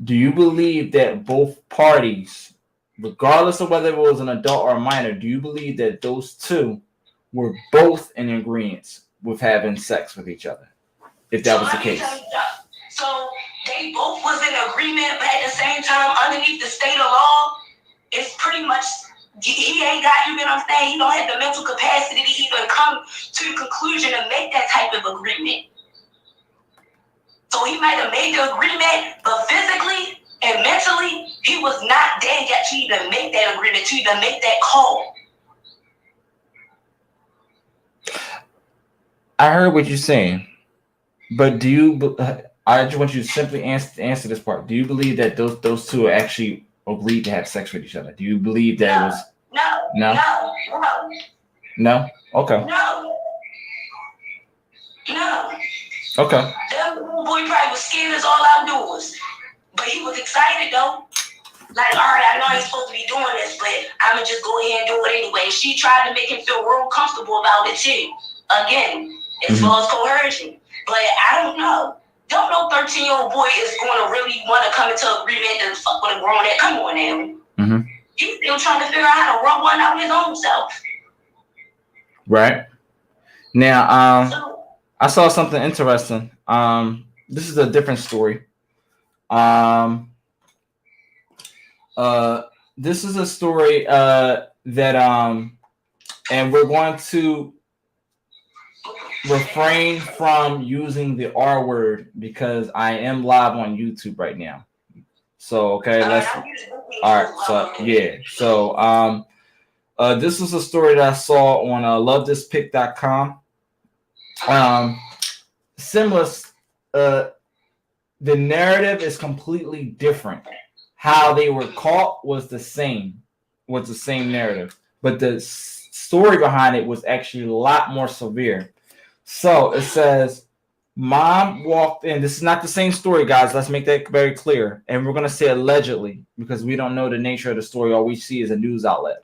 [SPEAKER 6] Do you believe that both parties, regardless of whether it was an adult or a minor, do you believe that those two were both in agreement with having sex with each other? If that was the case.
[SPEAKER 10] So they both was in agreement, but at the same time, underneath the state of law, it's pretty much he ain't got, you know what I'm saying? He don't have the mental capacity to even come to the conclusion to make that type of agreement. So he might have made the agreement, but physically and mentally, he was not there yet to even make that agreement, to even make that call.
[SPEAKER 6] I heard what you're saying, but do you? I just want you to simply answer this part. Do you believe that those two actually agreed to have sex with each other? Do you believe that it was? No. Okay.
[SPEAKER 10] No.
[SPEAKER 6] Okay.
[SPEAKER 10] That little boy probably was scared as all outdoors, but he was excited though. Like, all right, I know I ain't supposed to be doing this, but I'ma just go ahead and do it anyway. She tried to make him feel real comfortable about it too. Again, as far as coercion, but I don't know. Don't no 13-year-old boy is going to really want to come into agreement and fuck with a grown man. Come on now. He's still trying to figure out how to rub one out his own self.
[SPEAKER 6] Right. Now,
[SPEAKER 10] So,
[SPEAKER 6] I saw something interesting. This is a different story. Um, this is a story that and we're going to refrain from using the R word because I am live on YouTube right now. So let's all right. So yeah. So this was a story that I saw on lovethispic.com. Similar, the narrative is completely different. How they were caught was the same narrative, but the story behind it was actually a lot more severe. So it says, mom walked in. This is not the same story, guys. Let's make that very clear. And we're going to say allegedly because we don't know the nature of the story. All we see is a news outlet.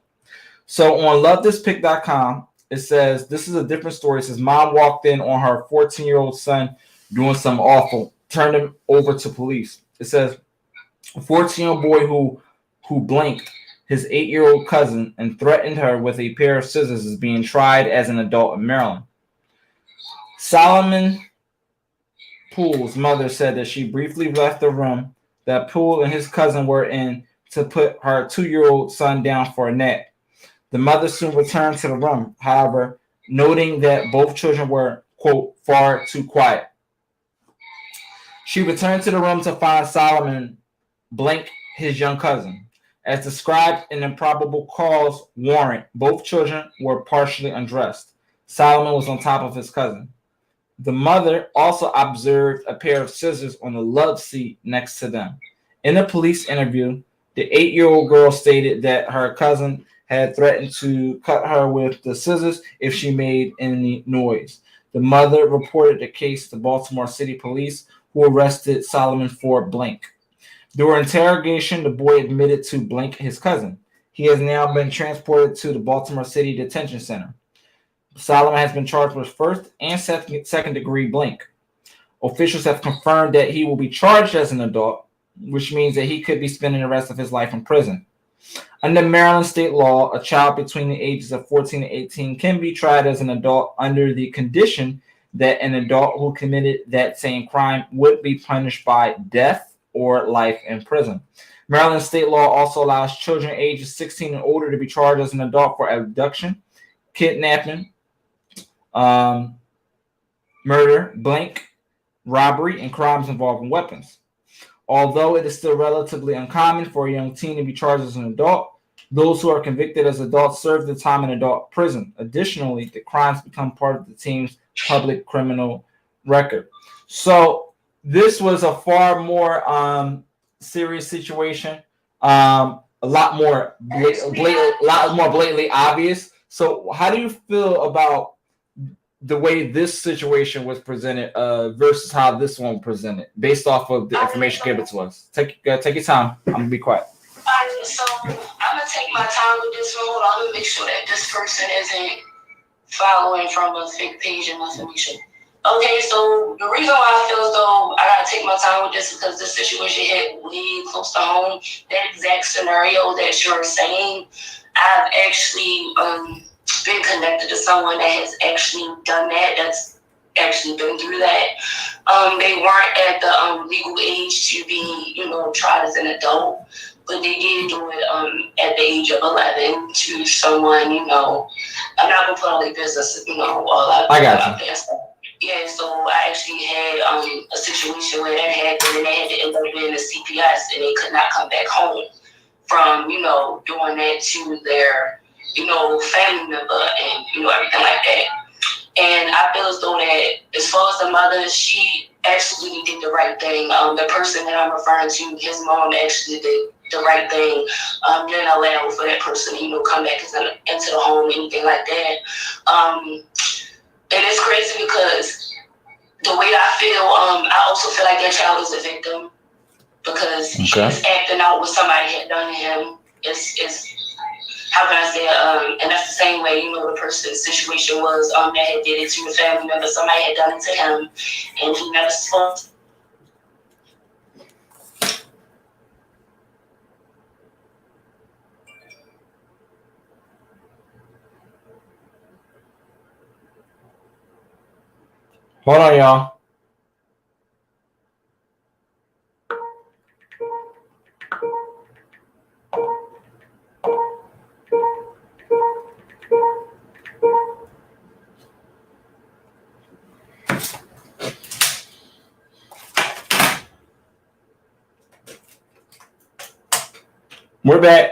[SPEAKER 6] So on lovethispic.com, it says, this is a different story. It says, mom walked in on her 14-year-old son doing something awful, turned him over to police. It says, a 14-year-old boy who blanked his 8-year-old cousin and threatened her with a pair of scissors is being tried as an adult in Maryland. Solomon Poole's mother said that she briefly left the room that Poole and his cousin were in to put her 2-year-old son down for a nap. The mother soon returned to the room, however, noting that both children were, quote, far too quiet. She returned to the room to find Solomon blank his young cousin. As described in the probable cause warrant, both children were partially undressed. Solomon was on top of his cousin. The mother also observed a pair of scissors on the love seat next to them. In a police interview, the 8-year-old girl stated that her cousin had threatened to cut her with the scissors if she made any noise. The mother reported the case to Baltimore City Police, who arrested Solomon for blank. During interrogation, the boy admitted to blank his cousin. He has now been transported to the Baltimore City Detention Center. Solomon has been charged with first and second degree blank. Officials have confirmed that he will be charged as an adult, which means that he could be spending the rest of his life in prison. Under Maryland state law, a child between the ages of 14 and 18 can be tried as an adult under the condition that an adult who committed that same crime would be punished by death or life in prison. Maryland state law also allows children ages 16 and older to be charged as an adult for abduction, kidnapping, murder, blank, robbery, and crimes involving weapons. Although it is still relatively uncommon for a young teen to be charged as an adult, those who are convicted as adults serve their time in adult prison. Additionally, the crimes become part of the teen's public criminal record. So this was a far more serious situation, a lot more blatantly obvious. So how do you feel about the way this situation was presented versus how this one presented, based off of the information given to us? Take your time. I'm gonna be quiet.
[SPEAKER 10] So I'm gonna take my time with this one. I'm gonna make sure that this person isn't following from a fake page and information. Okay, so the reason why I feel as though I gotta take my time with this is because this situation hit way close to home. That exact scenario that you're saying, I've actually been connected to someone that has actually done that, that's actually been through that. They weren't at the legal age to be, tried as an adult, but they did do it at the age of 11 to someone, I'm not gonna put all their business, all out there. Yeah, so I actually had a situation where that happened and they had to end up being a CPS and they could not come back home from, doing that to their family member and, everything like that. And I feel as though that as far as the mother, she absolutely did the right thing. The person that I'm referring to, his mom actually did the right thing. Didn't allow for that person to, come back into the home, anything like that. And it's crazy because the way I feel, I also feel like that child is a victim because he's acting out what somebody had done to him. It's how can I say it? And that's the same way, the person's situation was that had did it to a family member. Somebody had done it to him, and he never spoke.
[SPEAKER 6] Hold on, y'all. We're back.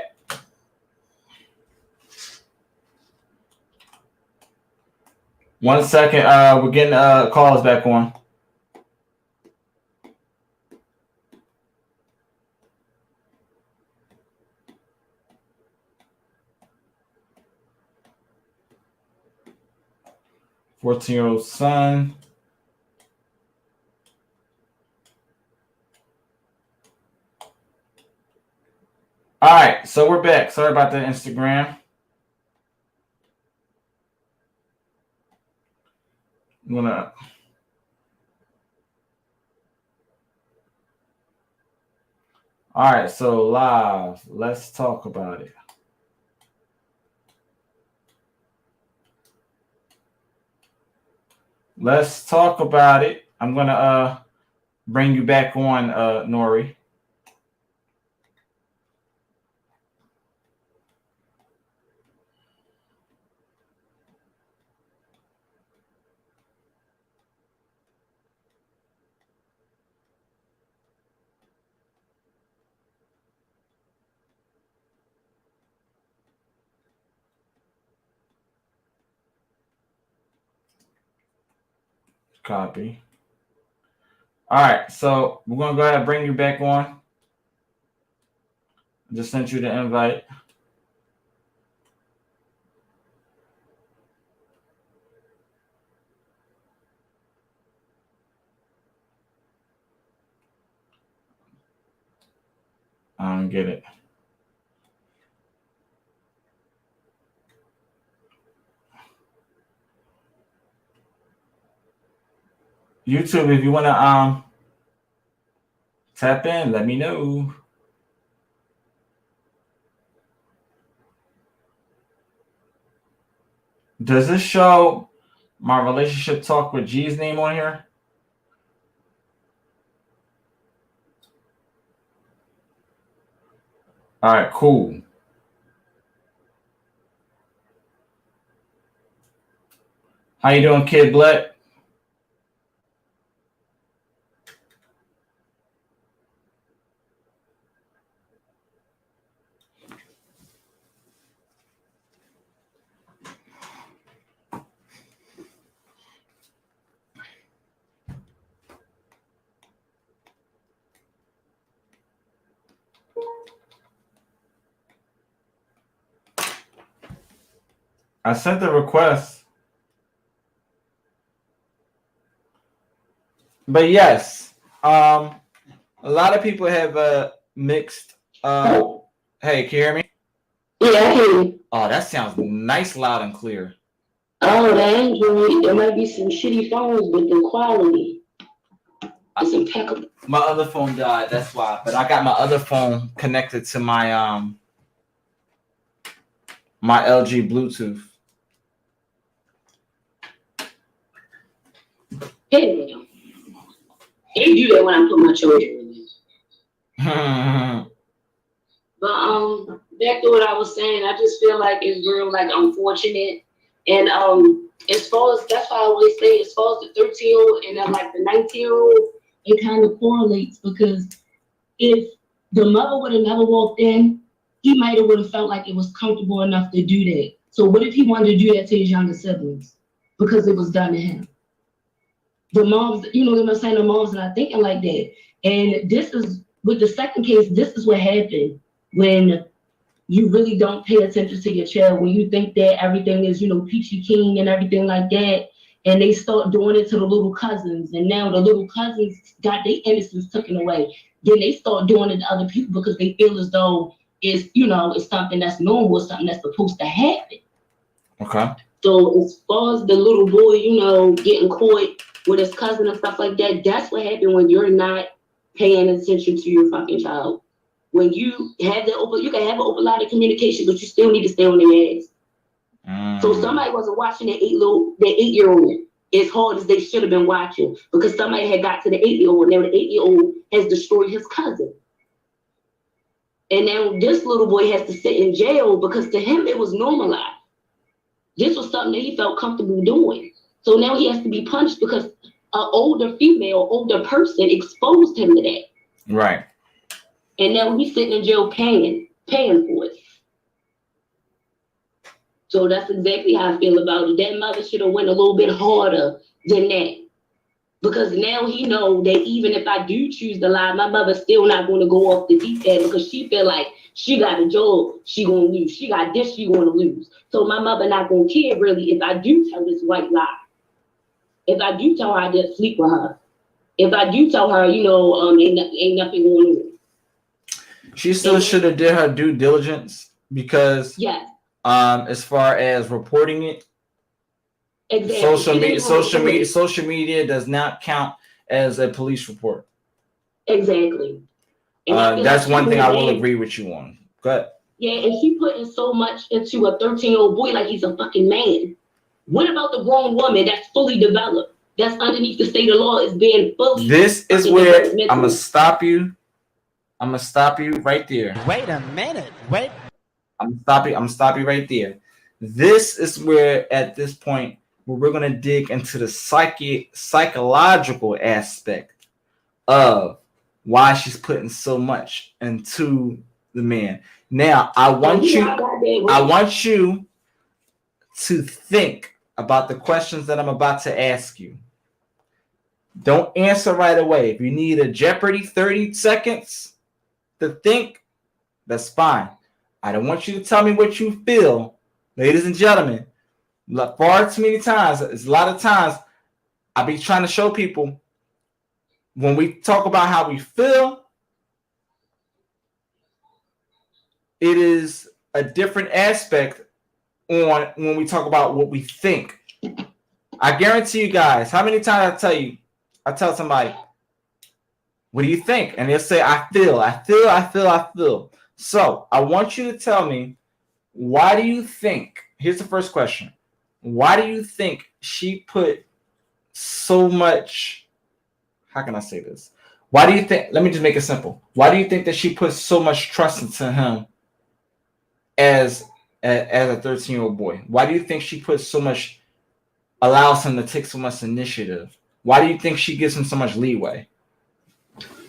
[SPEAKER 6] One second. We're getting calls back on. Fourteen-year-old son. All right, so we're back. Sorry about the Instagram. I'm gonna. All right, so live. Let's talk about it. Let's talk about it. I'm gonna bring you back on, Nori. Copy. All right, so we're gonna go ahead and bring you back on. Just sent you the invite. I don't get it. YouTube, if you want to tap in, let me know. Does this show my relationship talk with G's name on here? All right, cool. How you doing, Kid Black? I sent the request. But yes, a lot of people have mixed. Hey, can you hear me?
[SPEAKER 11] Yeah, I hear you.
[SPEAKER 6] Oh, that sounds nice, loud and clear.
[SPEAKER 11] Oh, the Android, there might be some shitty phones, but the quality is impeccable.
[SPEAKER 6] My other phone died, that's why. But I got my other phone connected to my my LG Bluetooth.
[SPEAKER 11] Hey, they do that when I put my children in there. But back to what I was saying, I just feel like it's real like unfortunate. And as far as that's why I always say, as far as the 13-year-old and then like the 19-year-old, it kind of correlates because if the mother would have never walked in, he might have would have felt like it was comfortable enough to do that. So what if he wanted to do that to his younger siblings because it was done to him? The moms, you know what I'm saying? The moms are not thinking like that. And this is with the second case. This is what happened when you really don't pay attention to your child, when you think that everything is, you know, peachy keen and everything like that, and they start doing it to the little cousins, and now the little cousins got their innocence taken away. Then they start doing it to other people because they feel as though it's, you know, it's something that's normal, something that's supposed to happen.
[SPEAKER 6] Okay.
[SPEAKER 11] So as far as the little boy, you know, getting caught with his cousin and stuff like that, that's what happened when you're not paying attention to your fucking child. When you have that open, you can have an open line of communication, but you still need to stay on their ass. So somebody wasn't watching that 8-year-old. as hard as they should have been watching because somebody had got to the 8-year-old and now the 8-year-old has destroyed his cousin. And now this little boy has to sit in jail because to him it was normalized. This was something that he felt comfortable doing. So now he has to be punished because an older female, older person exposed him to that.
[SPEAKER 6] Right.
[SPEAKER 11] And now he's sitting in jail paying for it. So that's exactly how I feel about it. That mother should have went a little bit harder than that. Because now he know that even if I do choose to lie, my mother's still not going to go off the deep end because she feel like she got a job, she going to lose. She got this, she going to lose. So my mother not going to care really if I do tell this white lie. If I do tell her I didn't sleep with her. If I do tell her, you know, ain't nothing going on.
[SPEAKER 6] She still should have did her due diligence because
[SPEAKER 11] yes.
[SPEAKER 6] As far as reporting it,
[SPEAKER 11] exactly.
[SPEAKER 6] Social media does not count as a police report.
[SPEAKER 11] Exactly.
[SPEAKER 6] That's one thing I will agree with you on. Go ahead.
[SPEAKER 11] Yeah, and she putting so much into a 13-year-old boy like he's a fucking man. What about the grown woman that's fully developed? That's underneath the state of law is being fully.
[SPEAKER 6] This is where I'm gonna stop you. I'm gonna stop you right there.
[SPEAKER 9] Wait a minute. Wait.
[SPEAKER 6] I'm gonna stop you right there. This is where, at this point, where we're gonna dig into the psychological aspect of why she's putting so much into the man. Now, I want you to think about the questions that I'm about to ask you. Don't answer right away. If you need a Jeopardy 30 seconds to think, that's fine. I don't want you to tell me what you feel, ladies and gentlemen. Far too many times, it's a lot of times I be trying to show people when we talk about how we feel, it is a different aspect on when we talk about what we think. I guarantee you guys, how many times I tell somebody, what do you think? And they'll say, I feel. So I want you to tell me, why do you think, here's the first question. Why do you think she put so much, how can I say this? Why do you think, let me just make it simple. Why do you think that she put so much trust into him as a 13-year-old boy? Why do you think she puts so much, allows him to take so much initiative? Why do you think she gives him so much leeway?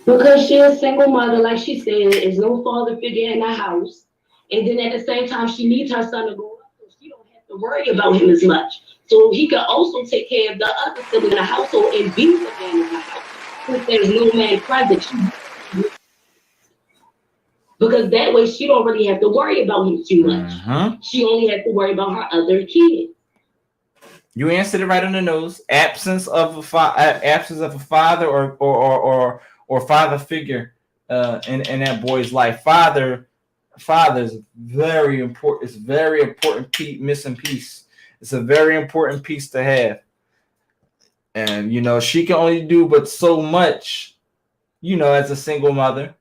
[SPEAKER 11] Because she's a single mother, like she said, there's no father figure in the house. And then at the same time, she needs her son to grow up, so she don't have to worry about him as much. So he can also take care of the other sibling in the household and be the man in the house. Since there's no man present. Because that way she don't really have to worry about him too much. She only has to worry about her other kids.
[SPEAKER 6] You answered it right on the nose. Absence of a father or father figure in that boy's life. Father is very important. It's a very important missing piece. It's a very important piece to have. And you know, she can only do but so much, you know, as a single mother.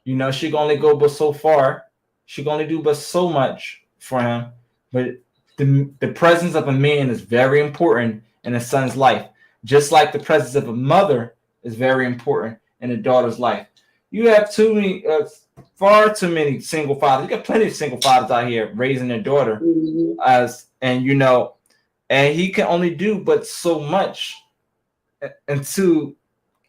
[SPEAKER 6] You know, she can only go but so far. She can only do but so much for him. But the presence of a man is very important in a son's life. Just like the presence of a mother is very important in a daughter's life. You have far too many single fathers. You got plenty of single fathers out here raising their daughter, and he can only do but so much into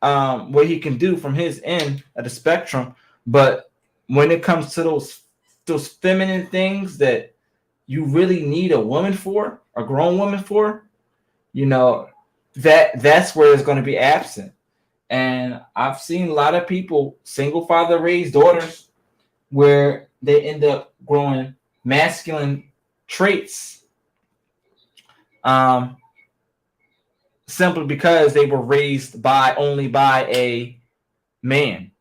[SPEAKER 6] what he can do from his end of the spectrum. But when it comes to those feminine things that you really need a woman for, a grown woman for, you know, that's where it's going to be absent. And I've seen a lot of people, single father raised daughters, where they end up growing masculine traits simply because they were raised only by a man.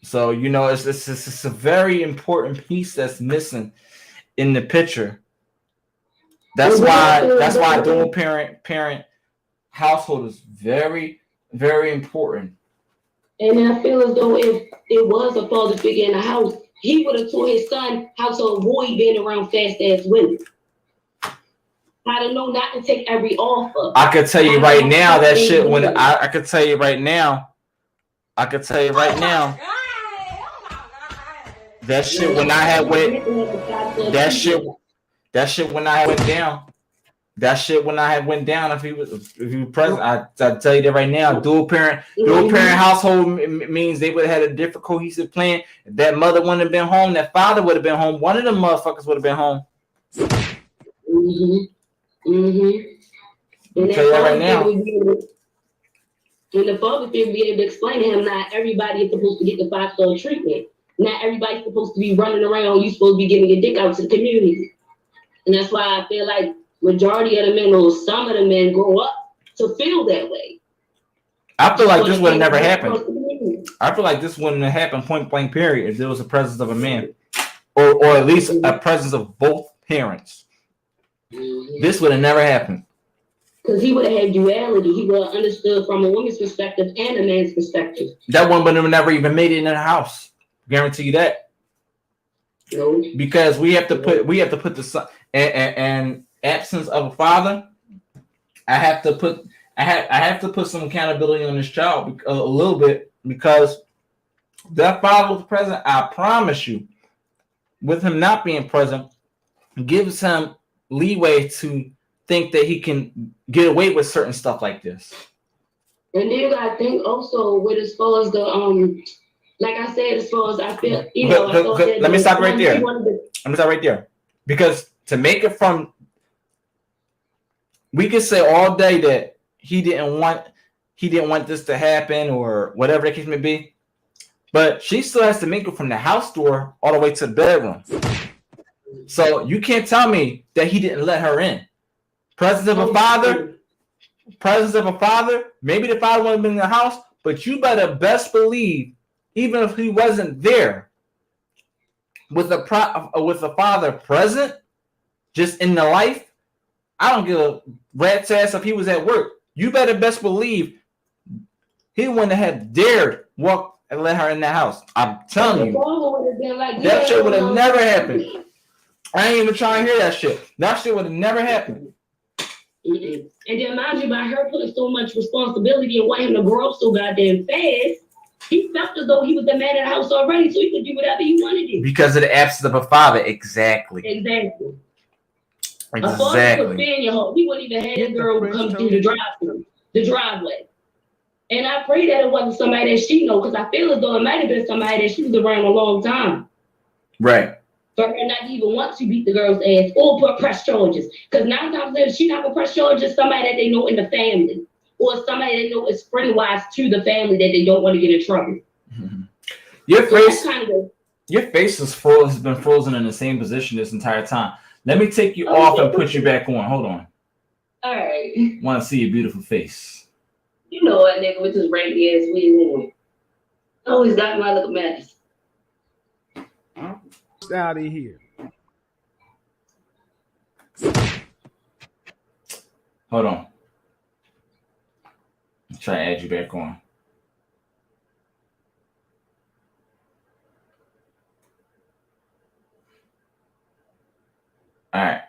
[SPEAKER 6] So, you know, it's a very important piece that's missing in the picture. That's why dual parent household is very, very important.
[SPEAKER 11] And then I feel as though if it was a father figure in the house, he would have taught his son how to avoid being around fast ass women. how to know not to take every offer.
[SPEAKER 6] I could tell you right now that shit when I could tell you right now. I could tell you right now. That shit when I had went that shit when I went down. That shit when I had went down, if he was present, I tell you that right now. Dual parent household means they would have had a different cohesive plan. If that mother wouldn't have been home, that father would have been home. One of them motherfuckers would have been home.
[SPEAKER 11] And
[SPEAKER 6] tell you that right now.
[SPEAKER 11] And the father will be able to explain to him, not everybody is supposed to get the 5-star treatment. Not everybody's supposed to be running around. You're supposed to be giving your dick out to the community. And that's why I feel like majority of the men or some of the men grow up to feel that way.
[SPEAKER 6] I feel like this would have never happened. I feel like this wouldn't have happened point blank period if there was a presence of a man. Or at least a presence of both parents. This would have never happened.
[SPEAKER 11] Because he would have had duality. He would have understood from a woman's perspective and a man's perspective.
[SPEAKER 6] That one would have never even made it in the house. Guarantee you that.
[SPEAKER 11] No.
[SPEAKER 6] Because we have to put the son and absence of a father. I have to put some accountability on this child a little bit, because that father was present. I promise you, with him not being present, gives him leeway to think that he can get away with certain stuff like this.
[SPEAKER 11] And then I think also with as far as the like I said, as far as I feel,
[SPEAKER 6] let me stop right there. Let me stop right there, because to make it from, we could say all day that he didn't want this to happen or whatever the case may be, but she still has to make it from the house door all the way to the bedroom. So you can't tell me that he didn't let her in. Presence of a father. Maybe the father wouldn't have been in the house, but you better best believe, even if he wasn't there, with a father present, just in the life, I don't give a rat's ass if he was at work. You better best believe he wouldn't have dared walk and let her in the house. I'm telling you, that shit would have never happened. I ain't even trying to hear that shit. That shit would have never happened.
[SPEAKER 11] And then mind you, by her putting so much responsibility and wanting him to grow up so goddamn fast, he felt as though he was the man in the house already, so he could do whatever he wanted to do.
[SPEAKER 6] Because of the absence of a father, exactly.
[SPEAKER 11] A father would stay in your home. He wouldn't even have a girl come through the driveway. And I pray that it wasn't somebody that she know, because I feel as though it might have been somebody that she was around a long time.
[SPEAKER 6] Right.
[SPEAKER 11] For her not even want to beat the girl's ass or press charges. Because 9 times out of 10, she not gonna press charges somebody that they know in the family, or somebody they know is friend-wise to the family that they don't want to get in trouble.
[SPEAKER 6] Mm-hmm. Your face has been frozen in the same position this entire time. Let me take you off and put you back on. Hold on.
[SPEAKER 11] All right.
[SPEAKER 6] Want to see your beautiful face.
[SPEAKER 11] You know what, nigga, with this raggedy ass wig on. Always got my little mess.
[SPEAKER 12] Out of here.
[SPEAKER 6] Hold on. Let's try to add you back on. All right.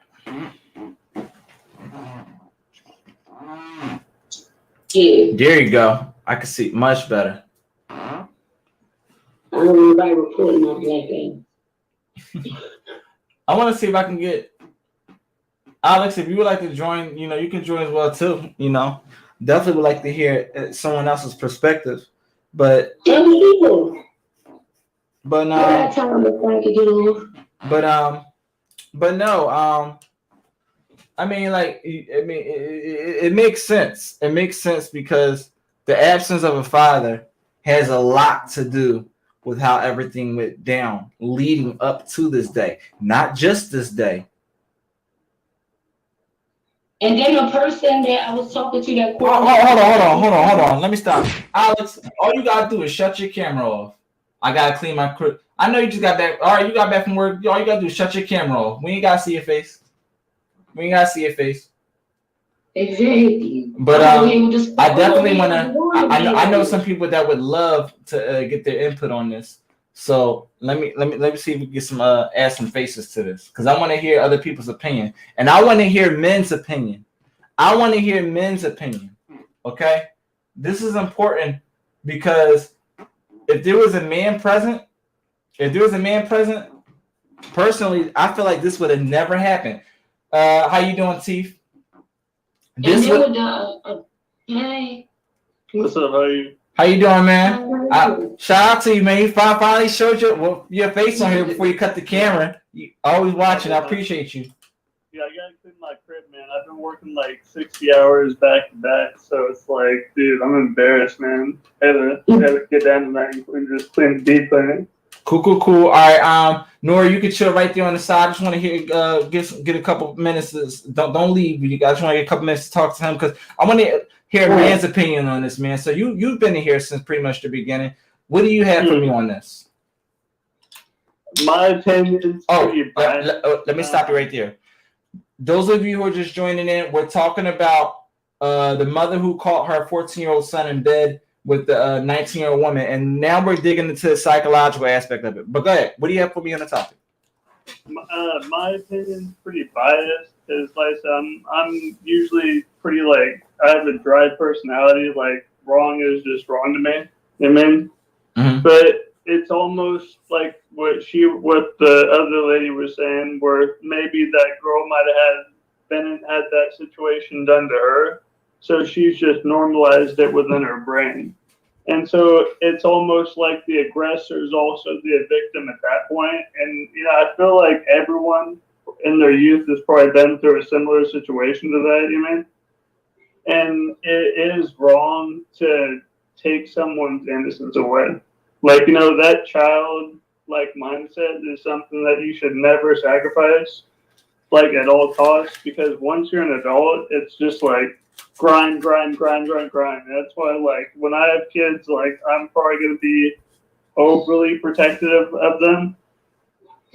[SPEAKER 11] Yeah.
[SPEAKER 6] There you go. I can see much better.
[SPEAKER 11] I don't know anybody reporting on black ass.
[SPEAKER 6] I want to see if I can get Alex. If you would like to join, you can join as well too. Definitely would like to hear someone else's perspective. But no. I mean, it makes sense. It makes sense because the absence of a father has a lot to do with how everything went down leading up to this day, not just this day.
[SPEAKER 11] And then the person that I was talking to that
[SPEAKER 6] hold on. Let me stop. Alex, all you gotta do is shut your camera off. I gotta clean my crib. I know you just got back. All right, you got back from work. All you gotta do is shut your camera off. We ain't gotta see your face.
[SPEAKER 11] Exactly.
[SPEAKER 6] But I definitely wanna. I know some people that would love to get their input on this. So let me see if we can get some add some faces to this, because I want to hear other people's opinion, and I want to hear men's opinion. Okay, this is important because if there was a man present, personally, I feel like this would have never happened. How you doing, Teeth?
[SPEAKER 11] Hey.
[SPEAKER 12] What's up?
[SPEAKER 6] How you doing, man? Shout out to you, man. You finally showed your face on here before you cut the camera. You always watching. I appreciate you.
[SPEAKER 12] Yeah, I gotta clean my crib, man. I've been working like 60 hours back to back, so it's like, dude, I'm embarrassed, man. I had to get down tonight and just clean the deep cleaning.
[SPEAKER 6] Cool. All right, Nora, you can chill right there on the side. I just want to hear, get a couple minutes. Don't leave. You guys want to get a couple minutes to talk to him because I want to hear a man's opinion on this, man. So you've been in here since pretty much the beginning. What do you have for me on this?
[SPEAKER 12] My opinion is pretty bad.
[SPEAKER 6] Let me stop you right there. Those of you who are just joining in, we're talking about the mother who caught her 14-year-old son in bed with the 19-year-old woman, and now we're digging into the psychological aspect of it. But go ahead. What do you have for me on the topic?
[SPEAKER 12] My opinion's pretty biased because, like, I'm usually pretty like I have a dry personality. Like, wrong is just wrong to me. You know what I mean?
[SPEAKER 6] Mm-hmm.
[SPEAKER 12] But it's almost like what the other lady was saying, where maybe that girl might have had that situation done to her. So she's just normalized it within her brain. And so it's almost like the aggressor is also the victim at that point. And, I feel like everyone in their youth has probably been through a similar situation to that, you mean? And it is wrong to take someone's innocence away. Like, that child-like mindset is something that you should never sacrifice, like, at all costs, because once you're an adult, it's just like, grind. That's why, like, when I have kids, like, I'm probably going to be overly protective of them.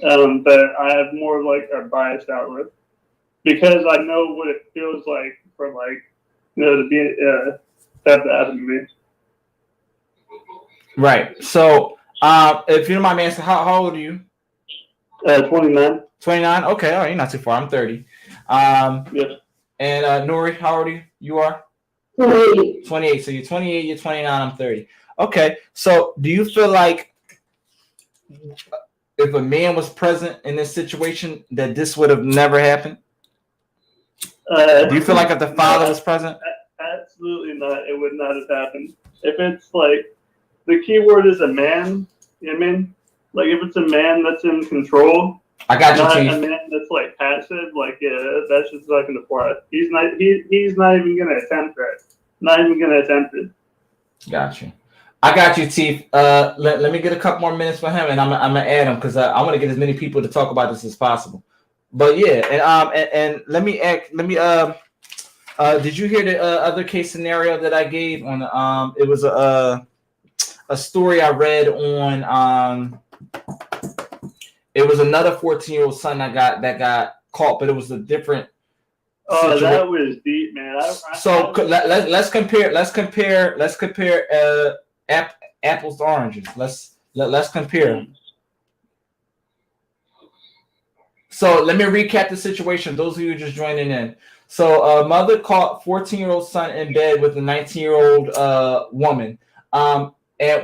[SPEAKER 12] But I have more like a biased outlook because I know what it feels like for, like, to be have that happen to me.
[SPEAKER 6] Right. So, if you don't mind me asking, how old are you?
[SPEAKER 12] 29.
[SPEAKER 6] 29. Okay. All right. You're not too far. I'm 30.
[SPEAKER 12] Yeah.
[SPEAKER 6] And Nori, how old are you? You are
[SPEAKER 11] 28.
[SPEAKER 6] 28. So you're 28, you're 29, I'm 30. Okay. So do you feel like if a man was present in this situation that this would have never happened? Do you feel like if the father was present?
[SPEAKER 12] Absolutely not. It would not have happened. If it's like the key word is a man, you know what I mean? Like if it's a man that's in control.
[SPEAKER 6] I got you, Chief.
[SPEAKER 12] A man that's like passive, like that's just not gonna apply. He's not even gonna attempt that. Not even gonna attempt it.
[SPEAKER 6] Got you. I got you, Chief. Let me get a couple more minutes for him, and I'm gonna add him because I want to get as many people to talk about this as possible. But yeah, and let me did you hear the other case scenario that I gave on it was a story I read on it was another 14-year-old son that got caught, but it was a different
[SPEAKER 12] situation. That was deep, man.
[SPEAKER 6] Let's compare apples to oranges. Let's compare. So let me recap the situation. Those of you just joining in. So a mother caught 14-year-old son in bed with a 19-year-old woman. And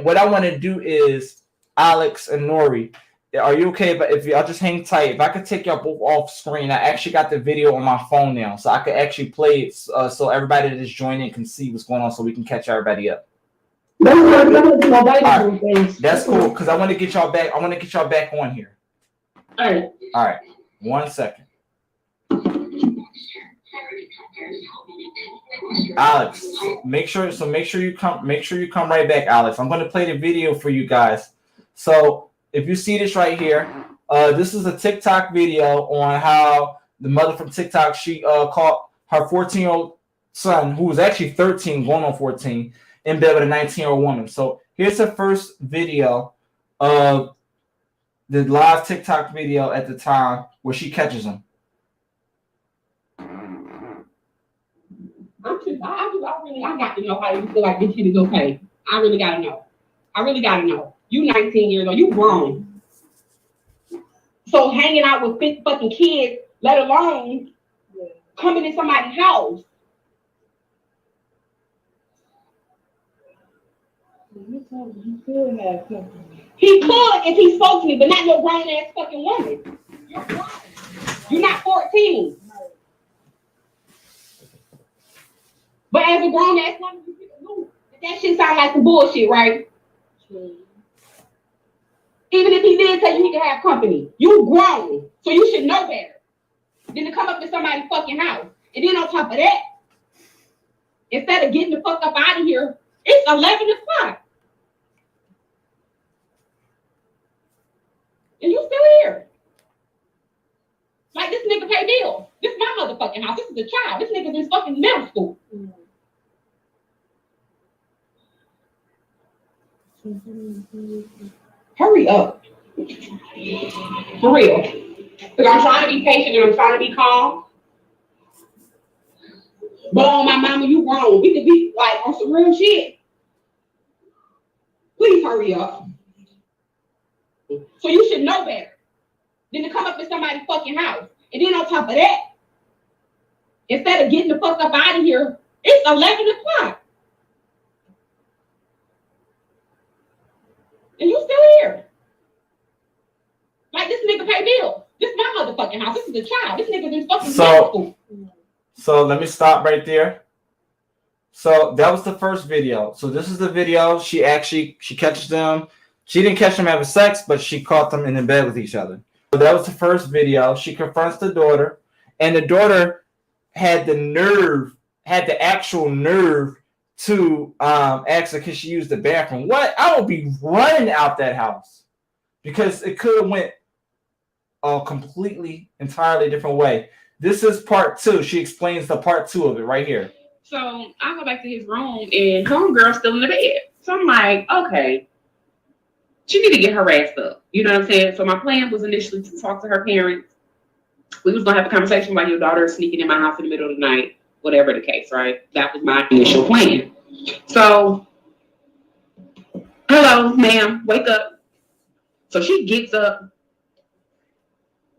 [SPEAKER 6] what I want to do is, Alex and Nori, are you okay? But if y'all just hang tight, if I could take y'all both off screen, I actually got the video on my phone now, so I could actually play it so everybody that is joining can see what's going on, so we can catch everybody up. Right. That's cool because I want to get y'all back. I want to get y'all back on here.
[SPEAKER 11] All
[SPEAKER 6] right. 1 second. Alex, make sure you come right back, Alex. I'm going to play the video for you guys. So if you see this right here, this is a TikTok video on how the mother from TikTok, she caught her 14-year-old son, who was actually 13, going on 14, in bed with a 19-year-old woman. So here's the first video of the live TikTok video at the time where she catches him.
[SPEAKER 7] I got to know how you feel like this shit is okay. I really got to know. You 19 years old. You grown. So hanging out with 50 fucking kids, let alone coming in somebody's house.
[SPEAKER 8] He could have company.
[SPEAKER 7] He could if he spoke to me, but not your grown ass fucking woman. You're grown. You're not 14. But as a grown ass woman, you know, that shit sound like some bullshit, right?
[SPEAKER 8] True.
[SPEAKER 7] Even if he did say you need to have company, you grown, so you should know better than to come up to somebody's fucking house. And then on top of that, instead of getting the fuck up out of here, it's 11 o'clock. And you still here. Like this nigga pay bills. This is my motherfucking house. This is a child. This nigga's in fucking middle school. Hurry up. For real. Because I'm trying to be patient and I'm trying to be calm. But on my mama, you wrong. We could be like on some real shit. Please hurry up. So you should know better than to come up to somebody's fucking house. And then on top of that, instead of getting the fuck up out of here, it's 11 o'clock. And you still here. Like this nigga pay bills. This is my motherfucking house. This is a child. This nigga's in fucking middle school.
[SPEAKER 6] So let me stop right there. So that was the first video. So this is the video. She catches them. She didn't catch them having sex, but she caught them in the bed with each other. So that was the first video. She confronts the daughter, and the daughter had the actual nerve to ask her, can she use the bathroom? What? I would be running out that house because it could have went a completely, entirely different way. This is part 2. She explains the part 2 of it right here.
[SPEAKER 7] So I go back to his room and homegirl's still in the bed. So I'm like, okay, she need to get her ass up. You know what I'm saying? So my plan was initially to talk to her parents. We was gonna have a conversation about your daughter sneaking in my house in the middle of the night, whatever the case, right? That was my initial plan. So, hello, ma'am, wake up. So she gets up,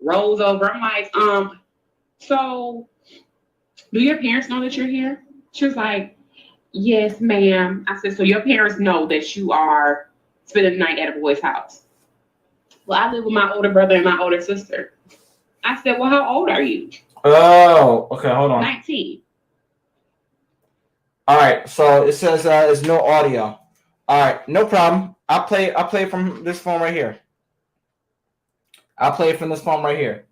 [SPEAKER 7] rolls over. I'm like, so do your parents know that you're here? She was like, yes, ma'am. I said, so your parents know that you are spending the night at a boy's house? Well, I live with my older brother and my older sister. I said, well, how old are you?
[SPEAKER 6] Oh, okay, hold on.
[SPEAKER 7] 19.
[SPEAKER 6] All right, so it says there's no audio. All right, no problem. I'll play from this phone right here. I'll play from this phone right here.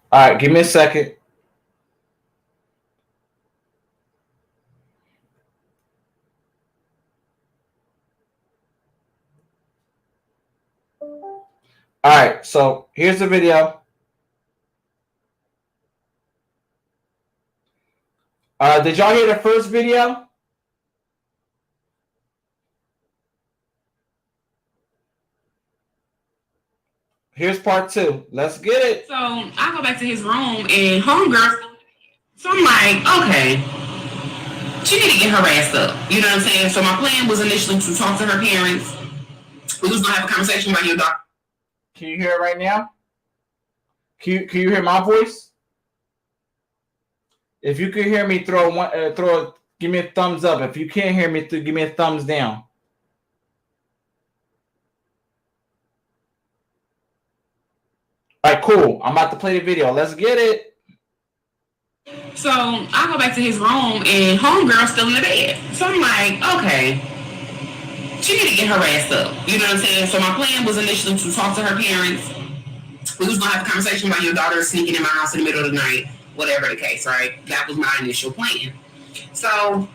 [SPEAKER 6] All right, give me a second. All right, so here's the video. Did y'all hear the first video? Here's part 2. Let's get it.
[SPEAKER 7] So I go back to his room and homegirl. So I'm like, okay, she need to get her ass up. You know what I'm saying? So my plan was initially to talk to her parents. We was gonna have a conversation about your daughter.
[SPEAKER 6] Can you hear it right now? Can you hear my voice? If you can hear me, give me a thumbs up. If you can't hear me, give me a thumbs down. All right, cool. I'm about to play the video. Let's get it.
[SPEAKER 7] So I go back to his room and homegirl's still in the bed. So I'm like, okay, she need to get her ass up. You know what I'm saying? So my plan was initially to talk to her parents. We was gonna have a conversation about your daughter sneaking in my house in the middle of the night, whatever the case, right? That was my initial plan. So,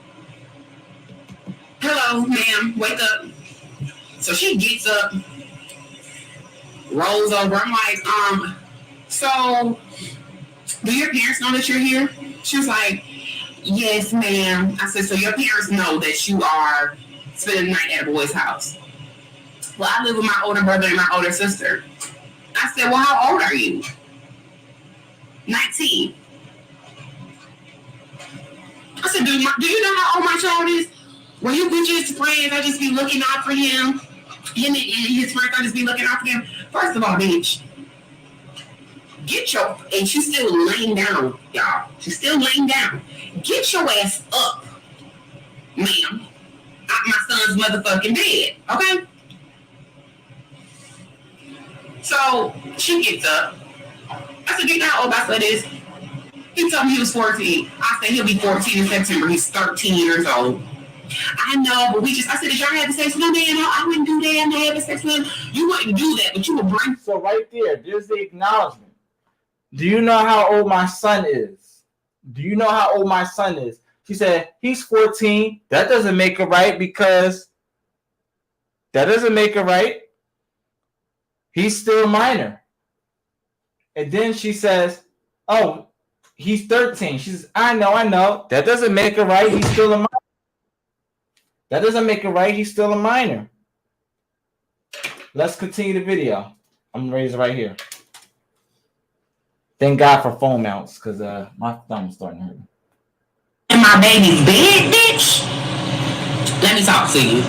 [SPEAKER 7] hello, ma'am, wake up. So she gets up, rolls over. I'm like, so do your parents know that you're here? She was like, yes, ma'am. I said, so your parents know that you are spending the night at a boy's house? Well, I live with my older brother and my older sister. I said, well, how old are you? 19. I said, do you know how old my child is? Well, you just friends. I just be looking out for him. Him and his friends, I just be looking out for them. First of all, bitch, and she's still laying down, y'all. She's still laying down. Get your ass up, ma'am. My son's motherfucking bed, okay? So she gets up. I said, "Do you know how old my son is?" He told me he was 14. I said, he'll be 14 in September. He's 13 years old. I know, but I said, did y'all have sex with him? No, I wouldn't do that. I'm not having sex with him. You wouldn't do that, but you would bring.
[SPEAKER 6] So right there's the acknowledgement. Do you know how old my son is? Do you know how old my son is? She said, he's 14. That doesn't make it right because he's still a minor. And then she says, oh, he's 13. She says, I know. That doesn't make it right. He's still a minor. That doesn't make it right. He's still a minor. Let's continue the video. I'm going to raise it right here. Thank God for phone mounts because my thumb's starting to hurt.
[SPEAKER 7] In my baby's bed, bitch. Let me talk to you.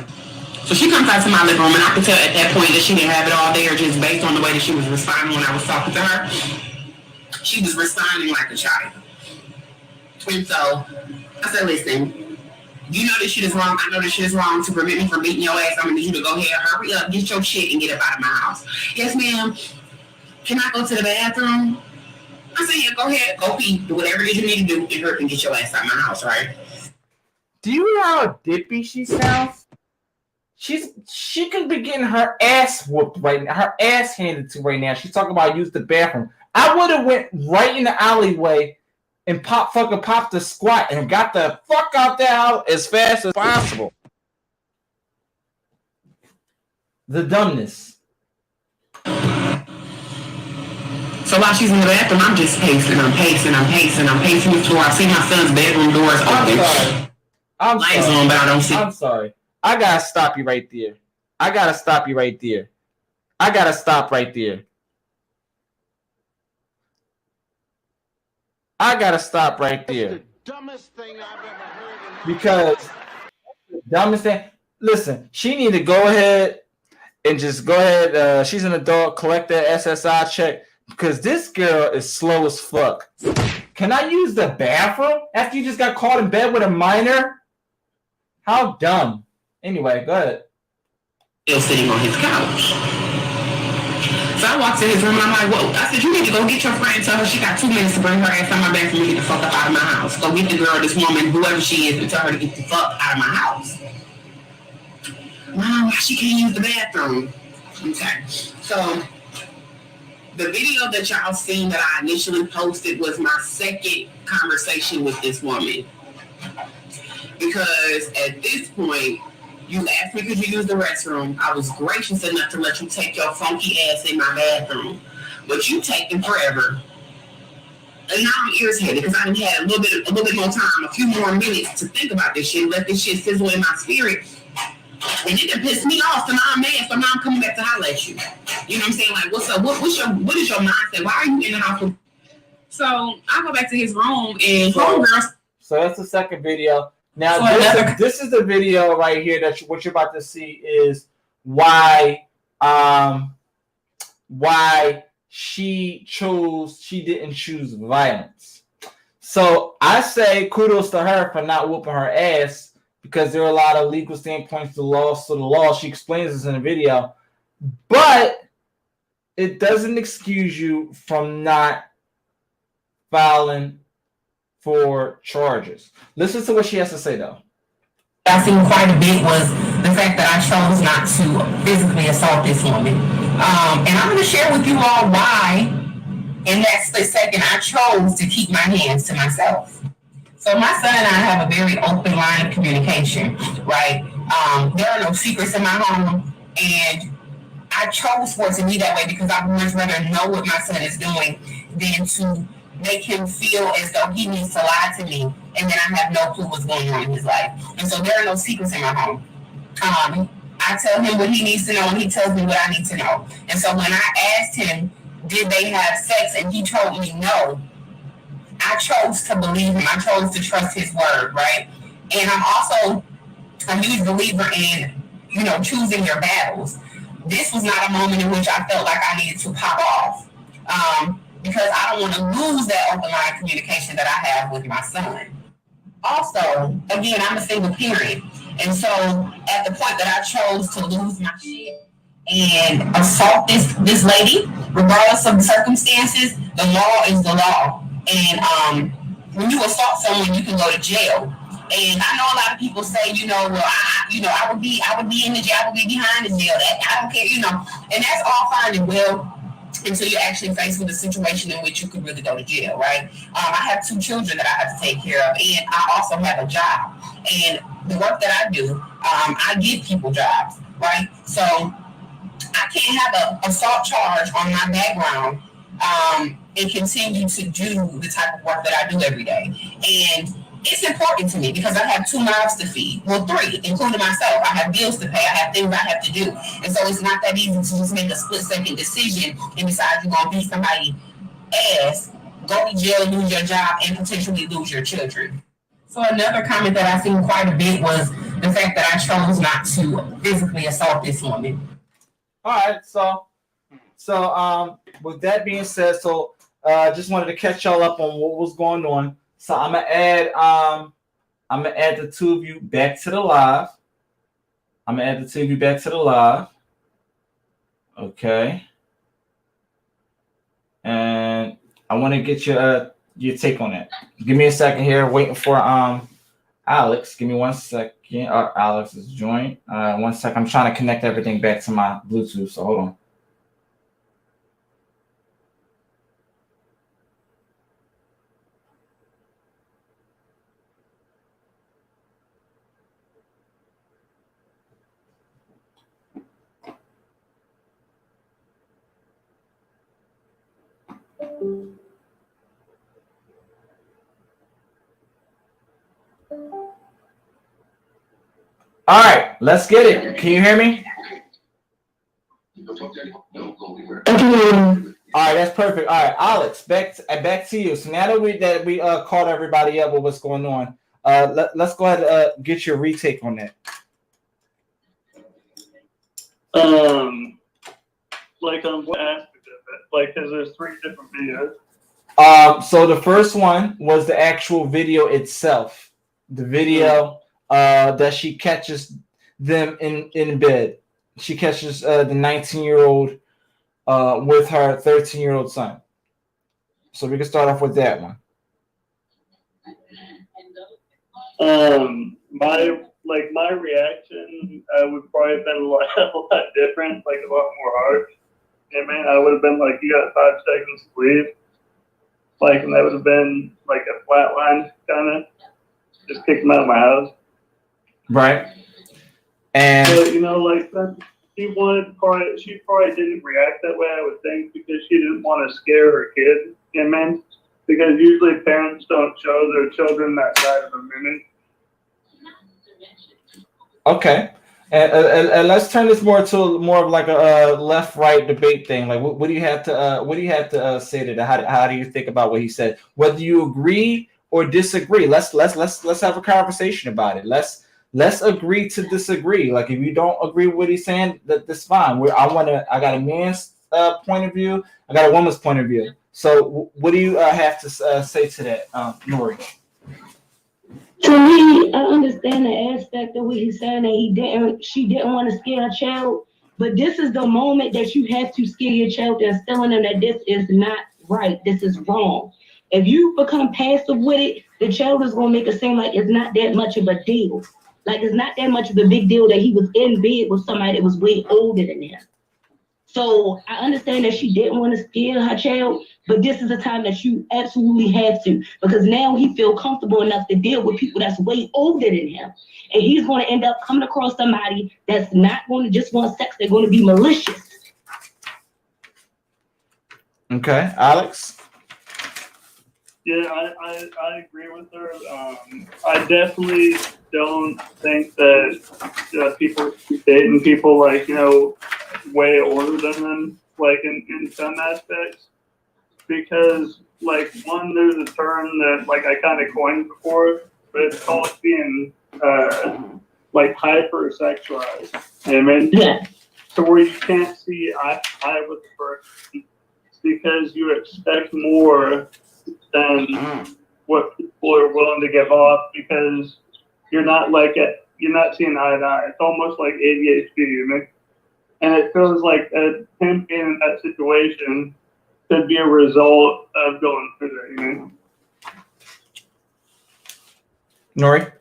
[SPEAKER 7] So she comes out to my living room, and I could tell at that point that she didn't have it all there just based on the way that she was responding when I was talking to her. She was responding like a child. And so I said, listen, you know this shit is wrong. I know this shit is wrong. To prevent me from beating your ass, I'm going to need you to go ahead, hurry up, get your shit, and get up out of my house. Yes, ma'am. Can I go to the bathroom? I said, yeah, go ahead, go pee, do whatever it is you need to do, get her and get your ass out of my house, right?
[SPEAKER 6] Do you know how dippy she sounds? She could be getting her ass whooped right now, her ass handed to right now. She's talking about use the bathroom. I would have went right in the alleyway and popped the squat and got the fuck out there out as fast as possible. The dumbness.
[SPEAKER 7] So while she's in the bathroom, I'm just pacing the floor. I see my son's bedroom doors open. Lights on, but I don't see.
[SPEAKER 6] I'm sorry. I gotta stop you right there. I gotta stop right there.
[SPEAKER 9] The dumbest thing I've ever heard.
[SPEAKER 6] Because the dumbest thing. Listen, she need to go ahead and just go ahead. She's an adult. Collect that SSI check. Because this girl is slow as fuck. Can I use the bathroom after you just got caught in bed with a minor? How dumb. Anyway, go ahead.
[SPEAKER 7] Still sitting on his couch. So I walked in his room and I'm like, whoa. I said, you need to go get your friend. Tell her she got 2 minutes to bring her ass out of my bathroom and get the fuck up out of my house. Go get the girl, this woman, whoever she is, and tell her to get the fuck out of my house. Mom, why she can't use the bathroom? Okay. So the video that y'all seen that I initially posted was my second conversation with this woman. Because at this point, you asked me could you use the restroom. I was gracious enough to let you take your funky ass in my bathroom. But you taking forever. And now I'm irritated because I done had a little bit more time, a few more minutes to think about this shit, let this shit sizzle in my spirit. And it done pissed me off, so now I'm mad, so now I'm coming back to holler at you. You know what I'm saying? Like, what's up? What is your mindset? Why are you in the house? So I go back to his room and homegirls.
[SPEAKER 6] So that's the second video. Now this is the video right here that what you're about to see is why she didn't choose violence. So I say kudos to her for not whooping her ass. Because there are a lot of legal standpoints to the law. So the law, she explains this in the video. But it doesn't excuse you from not filing for charges. Listen to what she has to say, though.
[SPEAKER 7] I seen quite a bit was the fact that I chose not to physically assault this woman. And I'm going to share with you all why, in that split second, I chose to keep my hands to myself. So my son and I have a very open line of communication, right? There are no secrets in my home, and I chose for it to be that way because I would much rather know what my son is doing than to make him feel as though he needs to lie to me, and then I have no clue what's going on in his life. And so there are no secrets in my home. I tell him what he needs to know, and he tells me what I need to know. And so when I asked him, did they have sex, and he told me no, I chose to believe him. I chose to trust his word, right? And I'm also a huge believer in, you know, choosing your battles. This was not a moment in which I felt like I needed to pop off, because I don't want to lose that open line of communication that I have with my son. Also, again, I'm a single parent, and so at the point that I chose to lose my shit and assault this lady, regardless of the circumstances, the law is the law. And when you assault someone, you can go to jail. And I know a lot of people say, you know, well, I would be in the jail, I would be behind the jail. I don't care, you know, and that's all fine and well until you're actually faced with a situation in which you could really go to jail, right? I have 2 children that I have to take care of, and I also have a job. And the work that I do, I give people jobs, right? So I can't have an assault charge on my background and continue to do the type of work that I do every day. And it's important to me because I have 2 mouths to feed. Well, 3, including myself. I have bills to pay. I have things I have to do. And so it's not that easy to just make a split-second decision and decide you're going to beat somebody's ass, go to jail, lose your job, and potentially lose your children. So another comment that I seen quite a bit was the fact that I chose not to physically assault this woman.
[SPEAKER 6] All right. So with that being said, just wanted to catch y'all up on what was going on. So I'm gonna add the 2 of you back to the live. Okay. And I want to get your take on that. Give me a second here. Waiting for Alex. Give me 1 second. Alex is joined. 1 second. I'm trying to connect everything back to my Bluetooth. So hold on. All right, let's get it. Can you hear me? All right, that's perfect. All right, Alex, back to you. So now that we caught everybody up with what's going on, let's go ahead and get your retake on that.
[SPEAKER 12] Like on what aspect of it? Like, because there's 3 different videos.
[SPEAKER 6] So the first one was the actual video itself. The video that she catches them in bed. She catches the 19-year-old with her 13-year-old son. So we can start off with that one.
[SPEAKER 12] My reaction would probably have been a lot different, like a lot more harsh. Yeah, man, I would have been like, you got 5 seconds to leave. Like, and that would have been like a flat line, kind of. Just kick him out of my house.
[SPEAKER 6] Right. And
[SPEAKER 12] so, you know, like she probably didn't react that way, I would think, because she didn't want to scare her kid. You know what I mean? Because usually parents don't show their children that side of the minute.
[SPEAKER 6] Okay. And let's turn this more of like a left-right debate thing. Like, what do you have to say to that? How do you think about what he said? Whether you agree or disagree, let's have a conversation about it. Let's agree to disagree. Like, if you don't agree with what he's saying, that's fine. I got a man's point of view. I got a woman's point of view. So, what do you have to say to that, Nori?
[SPEAKER 8] To me, I understand the aspect of what he's saying that she didn't want to scare a child, but this is the moment that you have to scare your child and telling them that this is not right, this is wrong. If you become passive with it, the child is gonna make it seem like it's not that much of a deal. Like, it's not that much of a big deal that he was in bed with somebody that was way older than him. So I understand that she didn't want to scare her child, but this is a time that you absolutely have to, because now he feel comfortable enough to deal with people that's way older than him. And he's going to end up coming across somebody that's not going to just want sex. They're going to be malicious.
[SPEAKER 6] Okay, Alex?
[SPEAKER 12] Yeah, I agree with her. I definitely don't think that people dating people like, you know, way older than them, like in some aspects, because like there's a term that like I kind of coined before, but it's called being like hypersexualized. I mean,
[SPEAKER 8] Yeah.
[SPEAKER 12] to where you can't see eye to eye with the person because you expect more than what people are willing to give off because you're not seeing eye to eye. It's almost like ADHD, you know? And it feels like him being in that situation could be a result of going through that, you know?
[SPEAKER 6] Nori?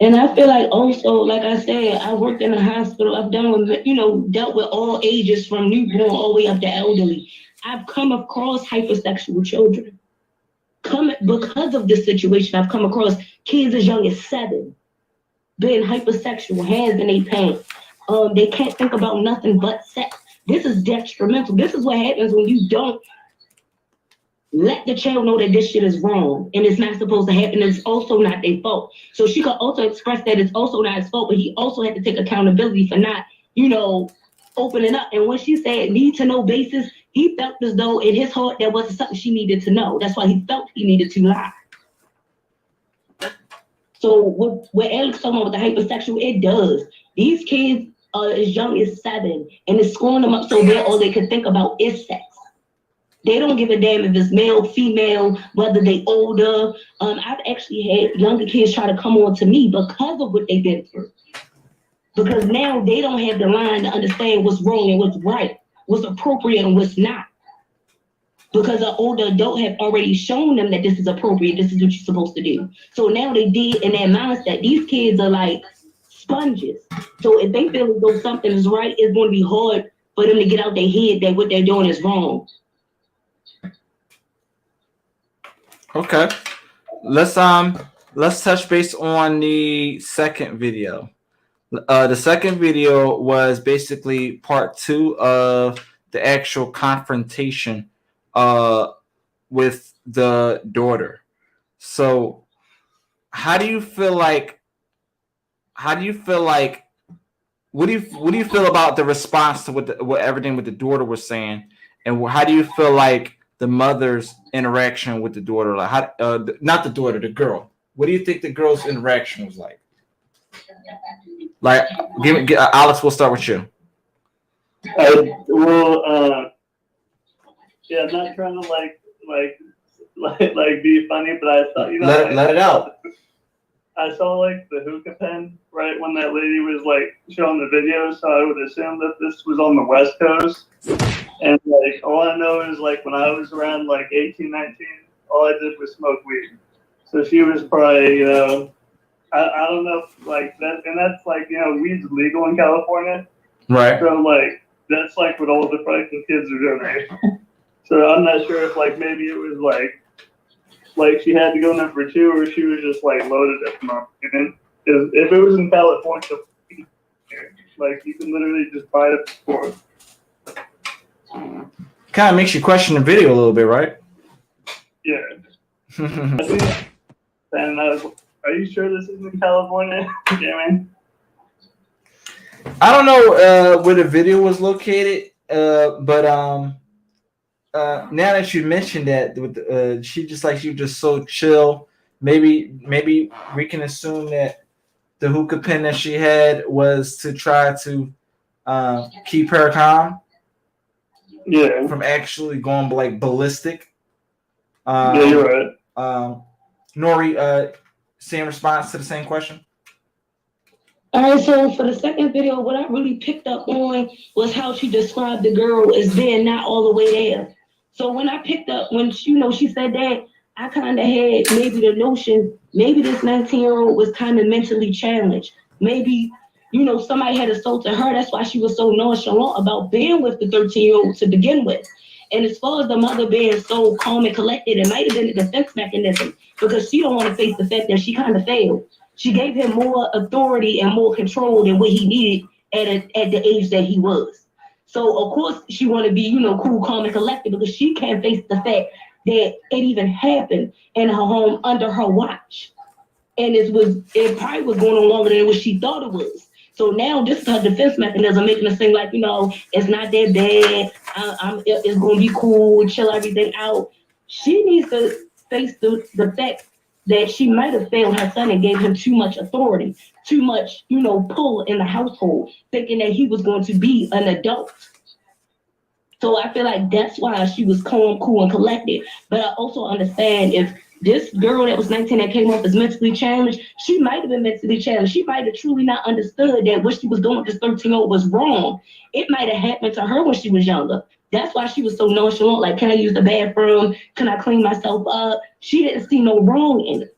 [SPEAKER 8] And I feel like also, like I said, I worked in a hospital. I've dealt with all ages from newborn all the way up to elderly. I've come across hypersexual children. Because of this situation, I've come across kids as young as 7 being hypersexual, hands in their pants. They can't think about nothing but sex. This is detrimental. This is what happens when you don't let the child know that this shit is wrong and it's not supposed to happen. It's also not their fault. So she could also express that it's also not his fault, but he also had to take accountability for not, opening up. And when she said need to know basis, he felt as though in his heart there wasn't something she needed to know. That's why he felt he needed to lie. So what Alex talking about with the hypersexual, it does. These kids are as young as 7 and it's screwing them up so bad all they can think about is sex. They don't give a damn if it's male, female, whether they older. I've actually had younger kids try to come on to me because of what they've been through. Because now they don't have the line to understand what's wrong and what's right, what's appropriate and what's not. Because an older adult have already shown them that this is appropriate, this is what you're supposed to do. So now they did in their mindset, these kids are like sponges. So if they feel as though something is right, it's going to be hard for them to get out their head that what they're doing is wrong.
[SPEAKER 6] Okay. Let's touch base on the second video. The second video was basically part 2 of the actual confrontation with the daughter. So what do you feel about the response to what everything with the daughter was saying, and how do you feel like the mother's interaction with the daughter, like not the daughter, the girl? What do you think the girl's interaction was like? Like, Alex, we'll start with you.
[SPEAKER 12] I'm not trying to like be funny, but I thought
[SPEAKER 6] let it out.
[SPEAKER 12] I saw like the hookah pen right when that lady was like showing the video, so I would assume that this was on the West Coast. And like all I know is like when I was around like 18, 19, all I did was smoke weed. So she was probably, I don't know if like that, and that's like, weed's legal in California.
[SPEAKER 6] Right.
[SPEAKER 12] So like that's like what all the fucking kids are doing right. So I'm not sure if like maybe it was like she had to go number 2 or she was just like loaded at the moment. And if it was in California, like you can literally just buy it before.
[SPEAKER 6] Kind of makes you question the video a little bit, right?
[SPEAKER 12] Yeah. And are you sure this is in California? Yeah, man.
[SPEAKER 6] I don't know where the video was located, but now that you mentioned that, with she was just so chill. Maybe we can assume that the hookah pen that she had was to try to keep her calm.
[SPEAKER 12] Yeah.
[SPEAKER 6] From actually going like ballistic.
[SPEAKER 12] Yeah, you're right.
[SPEAKER 6] Nori, same response to the same question?
[SPEAKER 8] All right, so for the second video, what I really picked up on was how she described the girl as being not all the way there. So when I picked up, when she said that, I kind of had maybe the notion, maybe this 19-year-old was kind of mentally challenged. Maybe, somebody had assaulted her. That's why she was so nonchalant about being with the 13-year-old to begin with. And as far as the mother being so calm and collected, it might have been a defense mechanism because she don't want to face the fact that she kind of failed. She gave him more authority and more control than what he needed at the age that he was. So of course she want to be, cool, calm, and collected because she can't face the fact that it even happened in her home under her watch. And it probably was going on longer than what she thought it was. So now this is her defense mechanism, making us seem like, it's not that bad. It's going to be cool, chill everything out. She needs to face the fact that she might have failed her son and gave him too much authority, too much, pull in the household, thinking that he was going to be an adult. So I feel like that's why she was calm, cool, and collected. But I also understand if this girl that was 19 that came off as mentally challenged, she might have been mentally challenged. She might have truly not understood that what she was doing with this 13-year-old was wrong. It might have happened to her when she was younger. That's why she was so nonchalant. Like, can I use the bathroom? Can I clean myself up? She didn't see no wrong in it.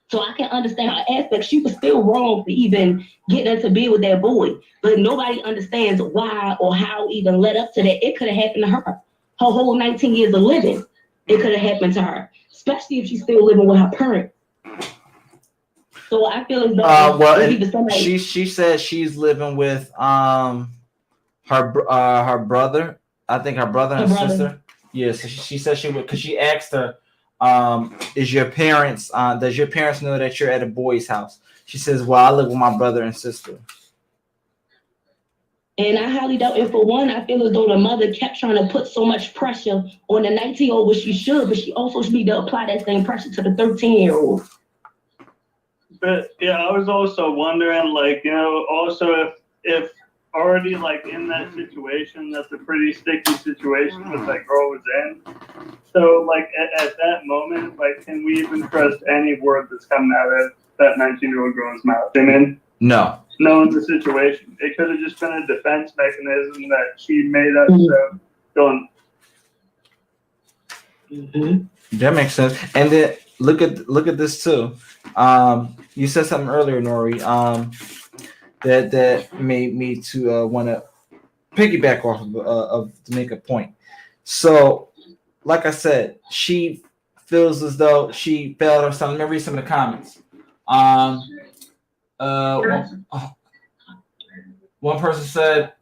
[SPEAKER 8] So I can understand her aspect. She was still wrong for even getting into bed with that boy. But nobody understands why or how even led up to that. It could have happened to her. Her whole 19 years of living, it could have happened to her. Especially if she's still living with her parents. So I feel as though
[SPEAKER 6] she said she's living with her brother. I think her brother and sister. Yes, yeah, so she said she would, because she asked her, does your parents know that you're at a boy's house? She says, well, I live with my brother and sister.
[SPEAKER 8] And I highly doubt, and for one, I feel as though the mother kept trying to put so much pressure on the 19-year-old, which she should, but she also should need to apply that same pressure to the 13-year-old.
[SPEAKER 12] But yeah, I was also wondering, also if already in that situation, that's a pretty sticky situation that that girl was in. So at that moment, can we even trust any word that's coming out of that 19-year-old girl's mouth? I mean,
[SPEAKER 6] no.
[SPEAKER 12] Knowing the situation, it could have just been a defense mechanism that she made up. So going.
[SPEAKER 6] That makes sense. And then look at this too. You said something earlier, Nori. That made me to want to piggyback off of to make a point. So, like I said, she feels as though she failed her son. Let me read some of the comments. One person said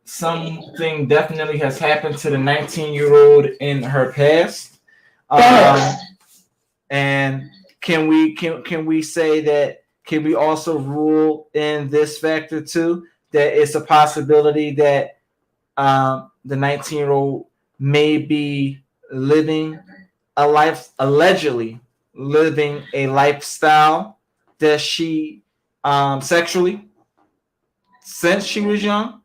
[SPEAKER 6] something definitely has happened to the 19-year-old in her past. And can we say that? Can we also rule in this factor too, that it's a possibility that the 19-year-old may be allegedly living a lifestyle that she sexually since she was young?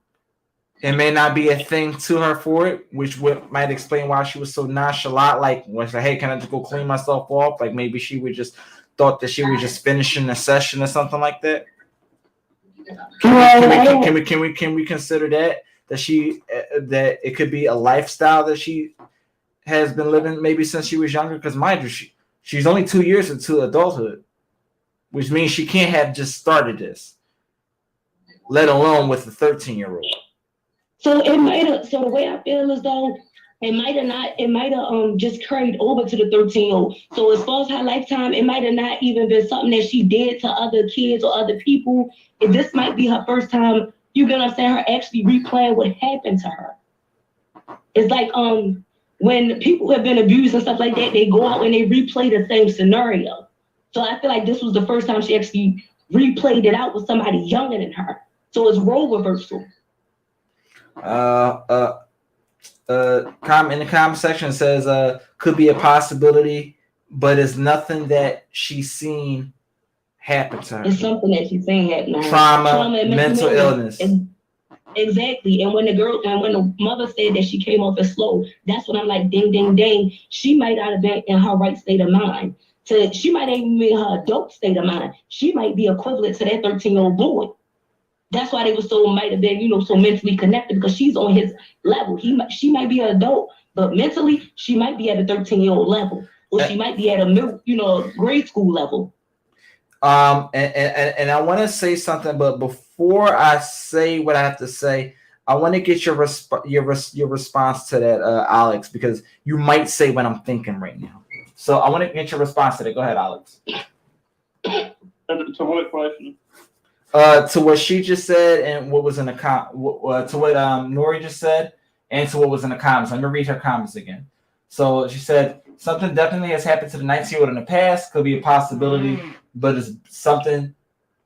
[SPEAKER 6] It may not be a thing to her for it, which might explain why she was so nonchalant. Was like, hey, can I just go clean myself off? Maybe she would just thought that she was just finishing the session or something like that. Can we consider that she that it could be a lifestyle that she has been living maybe since she was younger? Because mind you, she's only 2 years into adulthood, which means she can't have just started this, let alone with a 13-year-old.
[SPEAKER 8] So it might have. So the way I feel is though, it might have just carried over to the 13-year-old. So as far as her lifetime, it might have not even been something that she did to other kids or other people. This might be her first time, you get what I'm saying, her actually replaying what happened to her. It's like when people have been abused and stuff like that, they go out and they replay the same scenario. So I feel like this was the first time she actually replayed it out with somebody younger than her. So it's role reversal.
[SPEAKER 6] In the comment section says could be a possibility, but it's nothing that she's seen happen to her.
[SPEAKER 8] It's something that she's seen happen.
[SPEAKER 6] Trauma and mental illness.
[SPEAKER 8] Exactly. And when the mother said that she came off as slow, that's when I'm like, ding, ding, ding. She might not have been in her right state of mind. She might even be in her adult state of mind. She might be equivalent to that 13-year-old boy. That's why they might have been, so mentally connected, because she's on his level. She might be an adult, but mentally she might be at a 13-year-old level, or she might be at a middle, grade school level.
[SPEAKER 6] And I want to say something, but before I say what I have to say, I want to get your response to that, Alex, because you might say what I'm thinking right now. So I want to get your response to that. Go ahead, Alex.
[SPEAKER 12] To what question?
[SPEAKER 6] To what she just said and what was in the to what Nori just said and to what was in the comments. Let me read her comments again. So she said something definitely has happened to the 19-year-old in the past. Could be a possibility, but it's something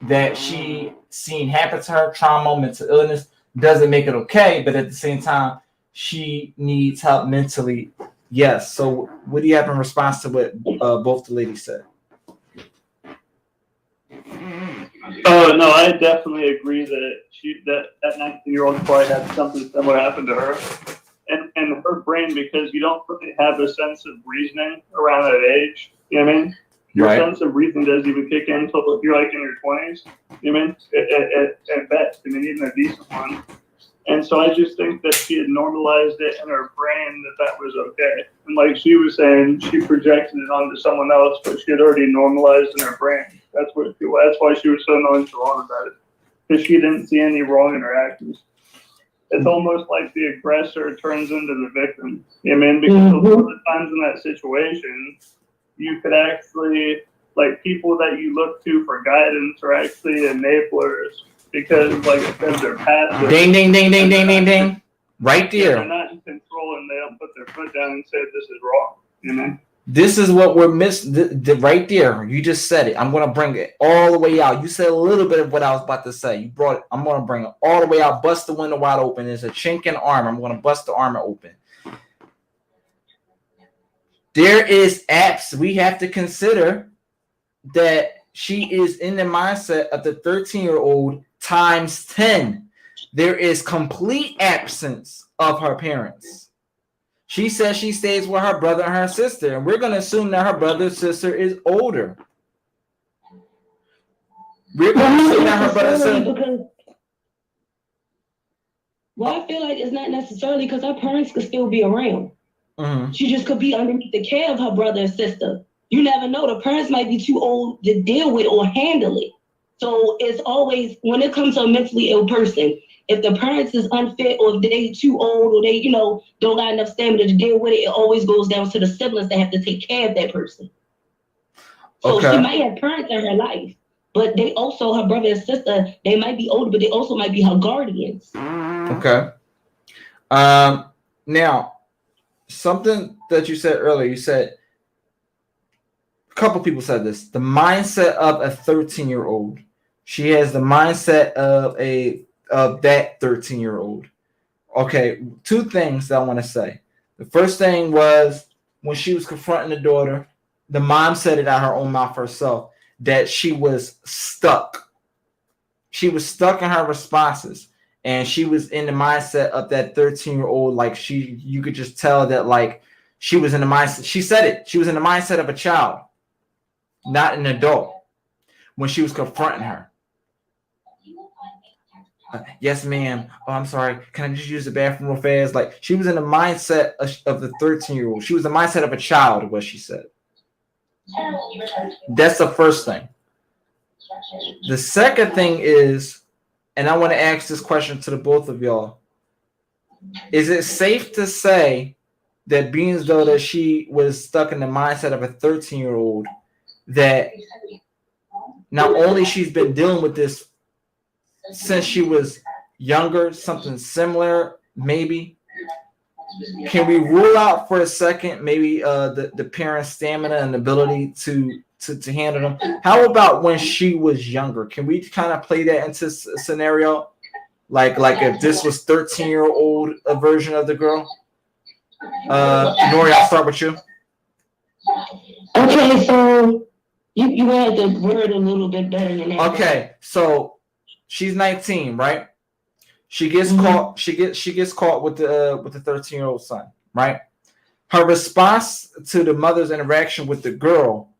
[SPEAKER 6] that she seen happen to her. Trauma, mental illness doesn't make it okay, but at the same time, she needs help mentally Yes. So what do you have in response to what both the ladies said?
[SPEAKER 12] Oh no, I definitely agree that 19-year-old probably had something similar happen to her, and her brain, because you don't really have a sense of reasoning around that age. You know what I mean? Your sense of reasoning doesn't even kick in until you're like in your 20s. You know what I mean? At best, I mean, even a decent one. And so I just think that she had normalized it in her brain that was okay. And like she was saying, she projected it onto someone else, but she had already normalized in her brain. That's why she was so nonchalant about it, because she didn't see any wrong in her actions. It's almost like the aggressor turns into the victim. You know what I mean? Because a lot of the times in that situation, you could actually, like, people that you look to for guidance are actually enablers. Because, like I said, they're passive.
[SPEAKER 6] Ding, ding, ding, ding, ding, ding, ding. Right there.
[SPEAKER 12] They're not in control, and they don't put their foot down and say this is wrong. You know.
[SPEAKER 6] This is what we're missing. Right there. You just said it. I'm gonna bring it all the way out. You said a little bit of what I was about to say. You brought it. I'm gonna bring it all the way out. Bust the window wide open. There's a chink in the armor. I'm gonna bust the armor open. There is apps we have to consider that she is in the mindset of the 13-year-old times 10. There is complete absence of her parents. She says she stays with her brother and her sister, and we're going to assume that her brother and sister is older. We're going to assume that her brother and sister...
[SPEAKER 8] Well, I feel like it's not necessarily because her parents could still be around.
[SPEAKER 6] Mm-hmm.
[SPEAKER 8] She just could be underneath the care of her brother and sister. You never know. The parents might be too old to deal with or handle it. So it's always, when it comes to a mentally ill person, if the parents is unfit or if they too old or they, you know, don't got enough stamina to deal with it, it always goes down to the siblings that have to take care of that person. So she might have parents in her life, but they also, her brother and sister, they might be older, but they also might be her guardians.
[SPEAKER 6] Okay. Now, something that you said earlier, you said, a couple people said this, the mindset of a 13-year-old. She has the mindset of that 13-year-old. Okay, two things that I want to say. The first thing was when she was confronting the daughter, the mom said it out her own mouth herself, that she was stuck. She was stuck in her responses. And she was in the mindset of that 13-year-old, like you could just tell that, like, she was in the mindset. She said it. She was in the mindset of a child, not an adult, when she was confronting her. Yes, ma'am. Oh, I'm sorry. Can I just use the bathroom real fast? Like, she was in the mindset of the 13-year-old. She was the mindset of a child, what she said. That's the first thing. The second thing is, and I want to ask this question to the both of y'all. Is it safe to say that being as though that she was stuck in the mindset of a 13-year-old, that not only she's been dealing with this since she was younger, something similar, maybe? Can we rule out for a second maybe the parents' stamina and ability to handle them? How about when she was younger? Can we kind of play that into a scenario? Like if this was 13-year-old a version of the girl? Nori, I'll start with you.
[SPEAKER 8] Okay, so you had the word a little bit better than that.
[SPEAKER 6] Okay, so she's 19, right? She gets caught. She gets caught with the 13-year-old son, right? Her response to the mother's interaction with the girl,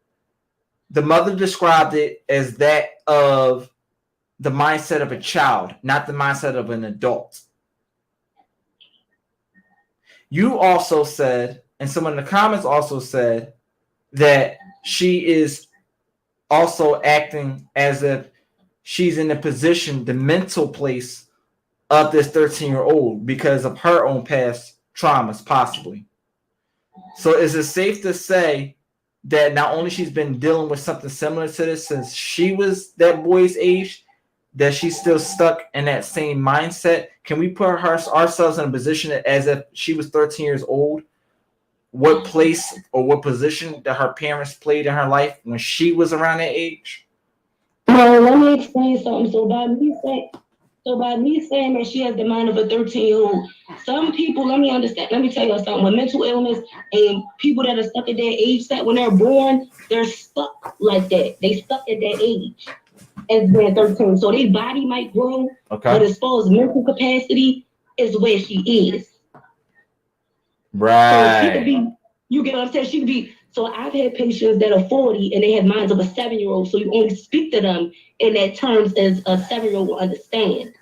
[SPEAKER 6] the mother described it as that of the mindset of a child, not the mindset of an adult. You also said, and someone in the comments also said, that she is also acting as if she's in the position, the mental place of this 13-year-old because of her own past traumas, possibly. So is it safe to say that not only she's been dealing with something similar to this since she was that boy's age, that she's still stuck in that same mindset? Can we put ourselves in a position as if she was 13 years old? What place or what position that her parents played in her life when she was around that age?
[SPEAKER 8] Well, let me explain something. So by me saying, So by me saying that she has the mind of a 13-year-old, some people, let me tell you something, with mental illness and people that are stuck at their age set when they're born, they're stuck like that. They stuck at their age as being 13. So their body might grow, but as far as mental capacity is where she is.
[SPEAKER 6] Right.
[SPEAKER 8] So she could be, you get what I'm saying? She could be, so I've had patients that are 40 and they have minds of a 7-year-old. So you only speak to them in that terms as a 7-year-old will understand.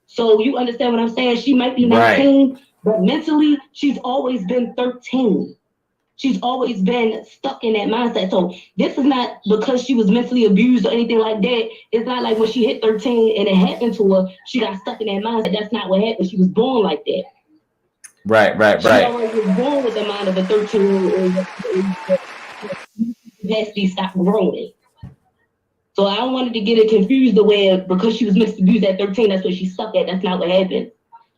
[SPEAKER 8] So you understand what I'm saying? She might be 19, but mentally, she's always been 13. She's always been stuck in that mindset. So this is not because she was mentally abused or anything like that. It's not like when she hit 13 and it happened to her, she got stuck in that mindset. That's not what happened. She was born like that.
[SPEAKER 6] Right.
[SPEAKER 8] She already was born with the mind of a 13-year-old. Capacity stopped growing. So I don't want to get it confused the way because she was mentally abused at 13, that's what she's stuck at. That's not what happened.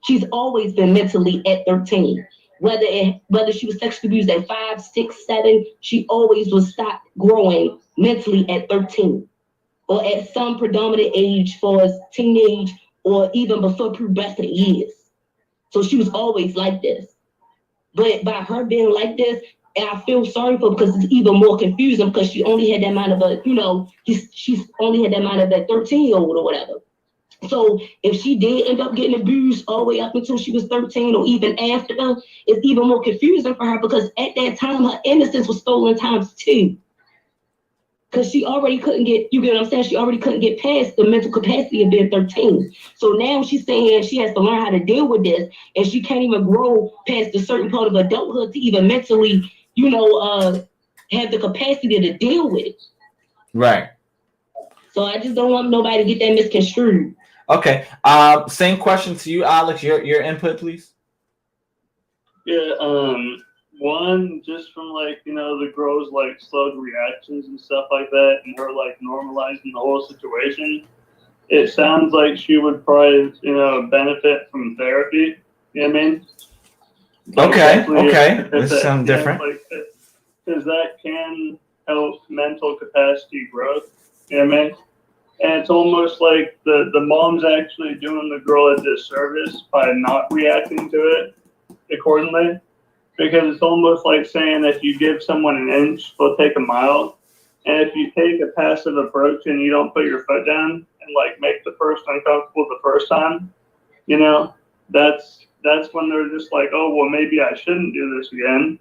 [SPEAKER 8] She's always been mentally at 13. Whether she was sexually abused at 5, 6, 7, she always was stopped growing mentally at 13 or at some predominant age for as teenage or even before pubescent years. So she was always like this. But by her being like this, and I feel sorry for her because it's even more confusing because she only had that mind of a, she's only had that mind of that 13-year-old or whatever. So if she did end up getting abused all the way up until she was 13 or even after, it's even more confusing for her because at that time, her innocence was stolen times 2. Because she already couldn't get, you get what I'm saying? She already couldn't get past the mental capacity of being 13. So now she's saying she has to learn how to deal with this and she can't even grow past a certain part of adulthood to even mentally, have the capacity to deal with it.
[SPEAKER 6] Right.
[SPEAKER 8] So I just don't want nobody to get that misconstrued.
[SPEAKER 6] Okay. Same question to you, Alex. Your input, please.
[SPEAKER 12] Yeah. One, just from the girl's slowed reactions and stuff like that, and her normalizing the whole situation. It sounds like she would probably benefit from therapy. You know what I mean?
[SPEAKER 6] Okay. This sounds different.
[SPEAKER 12] Because that can help mental capacity growth. You know what I mean? And it's almost like the mom's actually doing the girl a disservice by not reacting to it accordingly. Because it's almost like saying if you give someone an inch, they'll take a mile. And if you take a passive approach and you don't put your foot down and make the person uncomfortable the first time, that's when they're just like, oh, well, maybe I shouldn't do this again.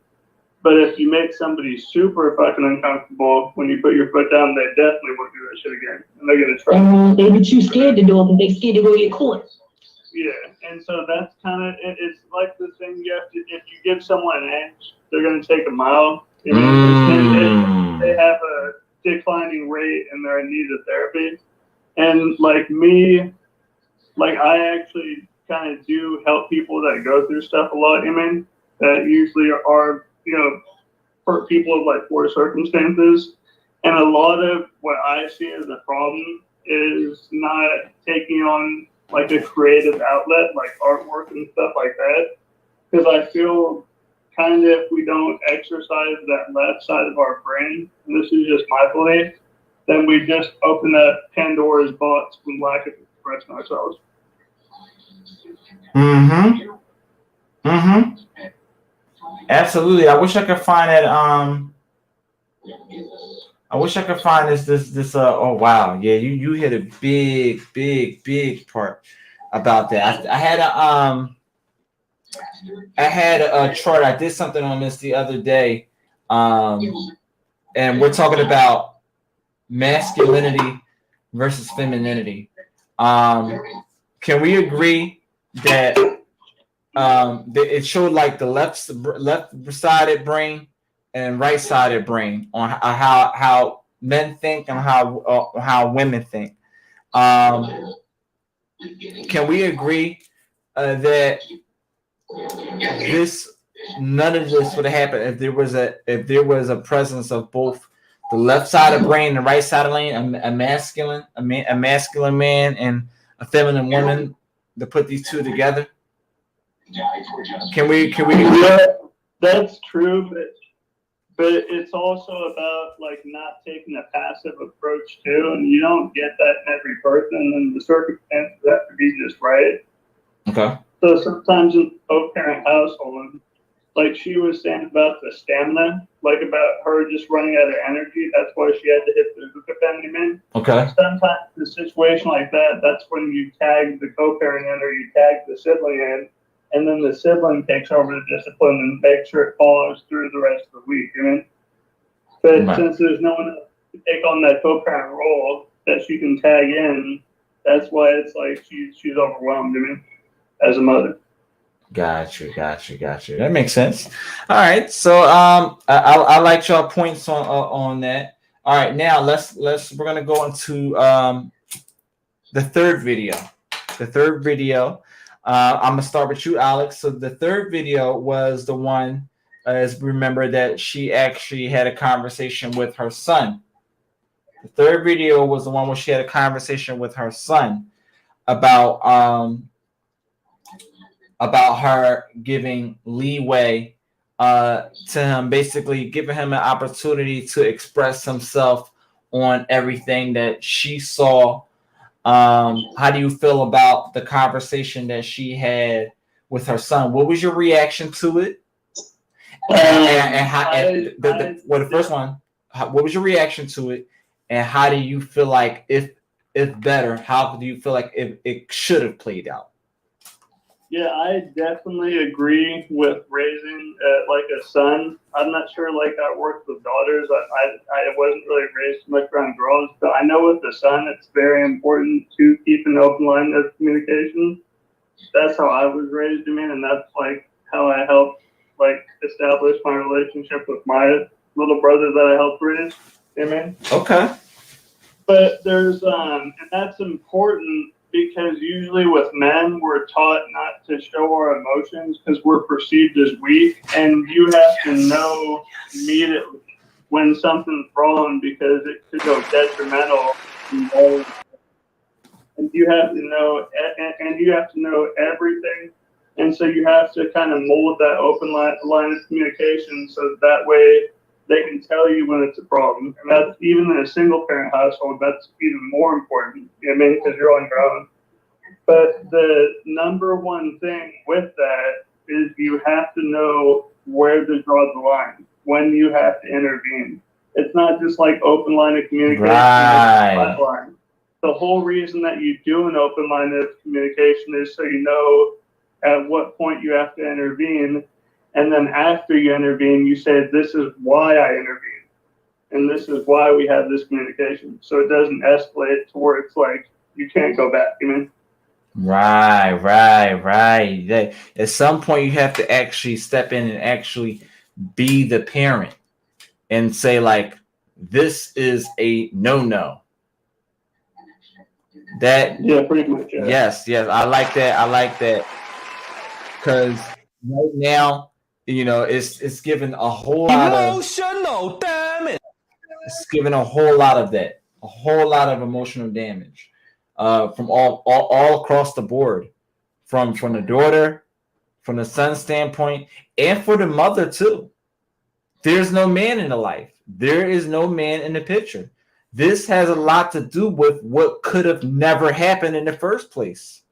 [SPEAKER 12] But if you make somebody super fucking uncomfortable when you put your foot down, they definitely won't do that shit again. And they're going to try.
[SPEAKER 8] They be too scared to do it, but they scared to go get caught.
[SPEAKER 12] Yeah, and so that's kind of, it's like the thing you have to, if you give someone an inch, they're going to take a mile. They have a declining rate and they're in need of therapy. And I actually kind of do help people that go through stuff a lot, that usually are, for people of poor circumstances. And a lot of what I see as a problem is not taking on a creative outlet like artwork and stuff like that. Because I feel kind of if we don't exercise that left side of our brain, and this is just my belief, then we just open up Pandora's box from lack of expressing ourselves.
[SPEAKER 6] Absolutely. I wish I could find that. I wish I could find this. Oh wow, yeah. You hit a big part about that. I had a chart. I did something on this the other day, and we're talking about masculinity versus femininity. Can we agree that it showed the left-sided brain and right-sided brain on how men think and how women think? Can we agree that none of this would have happened if there was a presence of both the left side of brain and right side of brain, a masculine man and a feminine woman, to put these two together? Can we?
[SPEAKER 12] Yeah, that's true, but But it's also about like not taking a passive approach too, and you don't get that in every person, and the circumstances have to be just right.
[SPEAKER 6] Okay.
[SPEAKER 12] So sometimes in co-parent household, like she was saying about the stamina, like about her just running out of energy. That's why she had to hit the hookah pendulum.
[SPEAKER 6] Okay.
[SPEAKER 12] Sometimes in a situation like that, that's when you tag the co-parent in or you tag the sibling in, and then the sibling takes over the discipline and makes sure it follows through the rest of the week. You know? But since there's no one else to take on that co-parent role that she can tag in, that's why it's like she's overwhelmed. You know, as a mother.
[SPEAKER 6] Gotcha. That makes sense. All right. So I like y'all points on that. All right, now we're gonna go into the third video. I'm gonna start with you, Alex. So the third video was the one, as remember, that she actually had a conversation with her son. The third video was the one where she had a conversation with her son about her giving leeway to him, basically giving him an opportunity to express himself on everything that she saw. How do you feel about the conversation that she had with her son? What was your reaction to it? The first one, what was your reaction to it? And how do you feel like, if better, how do you feel like it should have played out?
[SPEAKER 12] Yeah, I definitely agree with raising like a son. I'm not sure like that works with daughters. I wasn't really raised much around girls, but I know with the son, it's very important to keep an open line of communication. That's how I was raised, and that's like how I helped like establish my relationship with my little brother that I helped raise.
[SPEAKER 6] Okay.
[SPEAKER 12] But there's and that's important. Because usually with men, we're taught not to show our emotions because we're perceived as weak. And you have to know immediately when something's wrong because it could go detrimental. And you have to know, and you have to know everything. And so you have to kind of mold that open line of communication so that way they can tell you when it's a problem. And that's even in a single parent household, that's even more important, because you're on your own. But the number one thing with that is you have to know where to draw the line, when you have to intervene. It's not just like open line of communication.
[SPEAKER 6] Right.
[SPEAKER 12] Line. The whole reason that you do an open line of communication is so you know at what point you have to intervene. And then after you intervene, you say, this is why I intervened. And this is why we have this communication. So it doesn't escalate to where it's like, you can't go back,
[SPEAKER 6] Right. At some point, you have to actually step in and actually be the parent and say, like, this is a no.
[SPEAKER 12] Pretty much. Yeah.
[SPEAKER 6] Yes. I like that. Because right now, it's given a whole lot of emotional damage. It's given a whole lot of that, a whole lot of emotional damage. From all across the board, from the daughter, from the son standpoint, and for the mother too. There's no man in the life. There is no man in the picture. This has a lot to do with what could have never happened in the first place.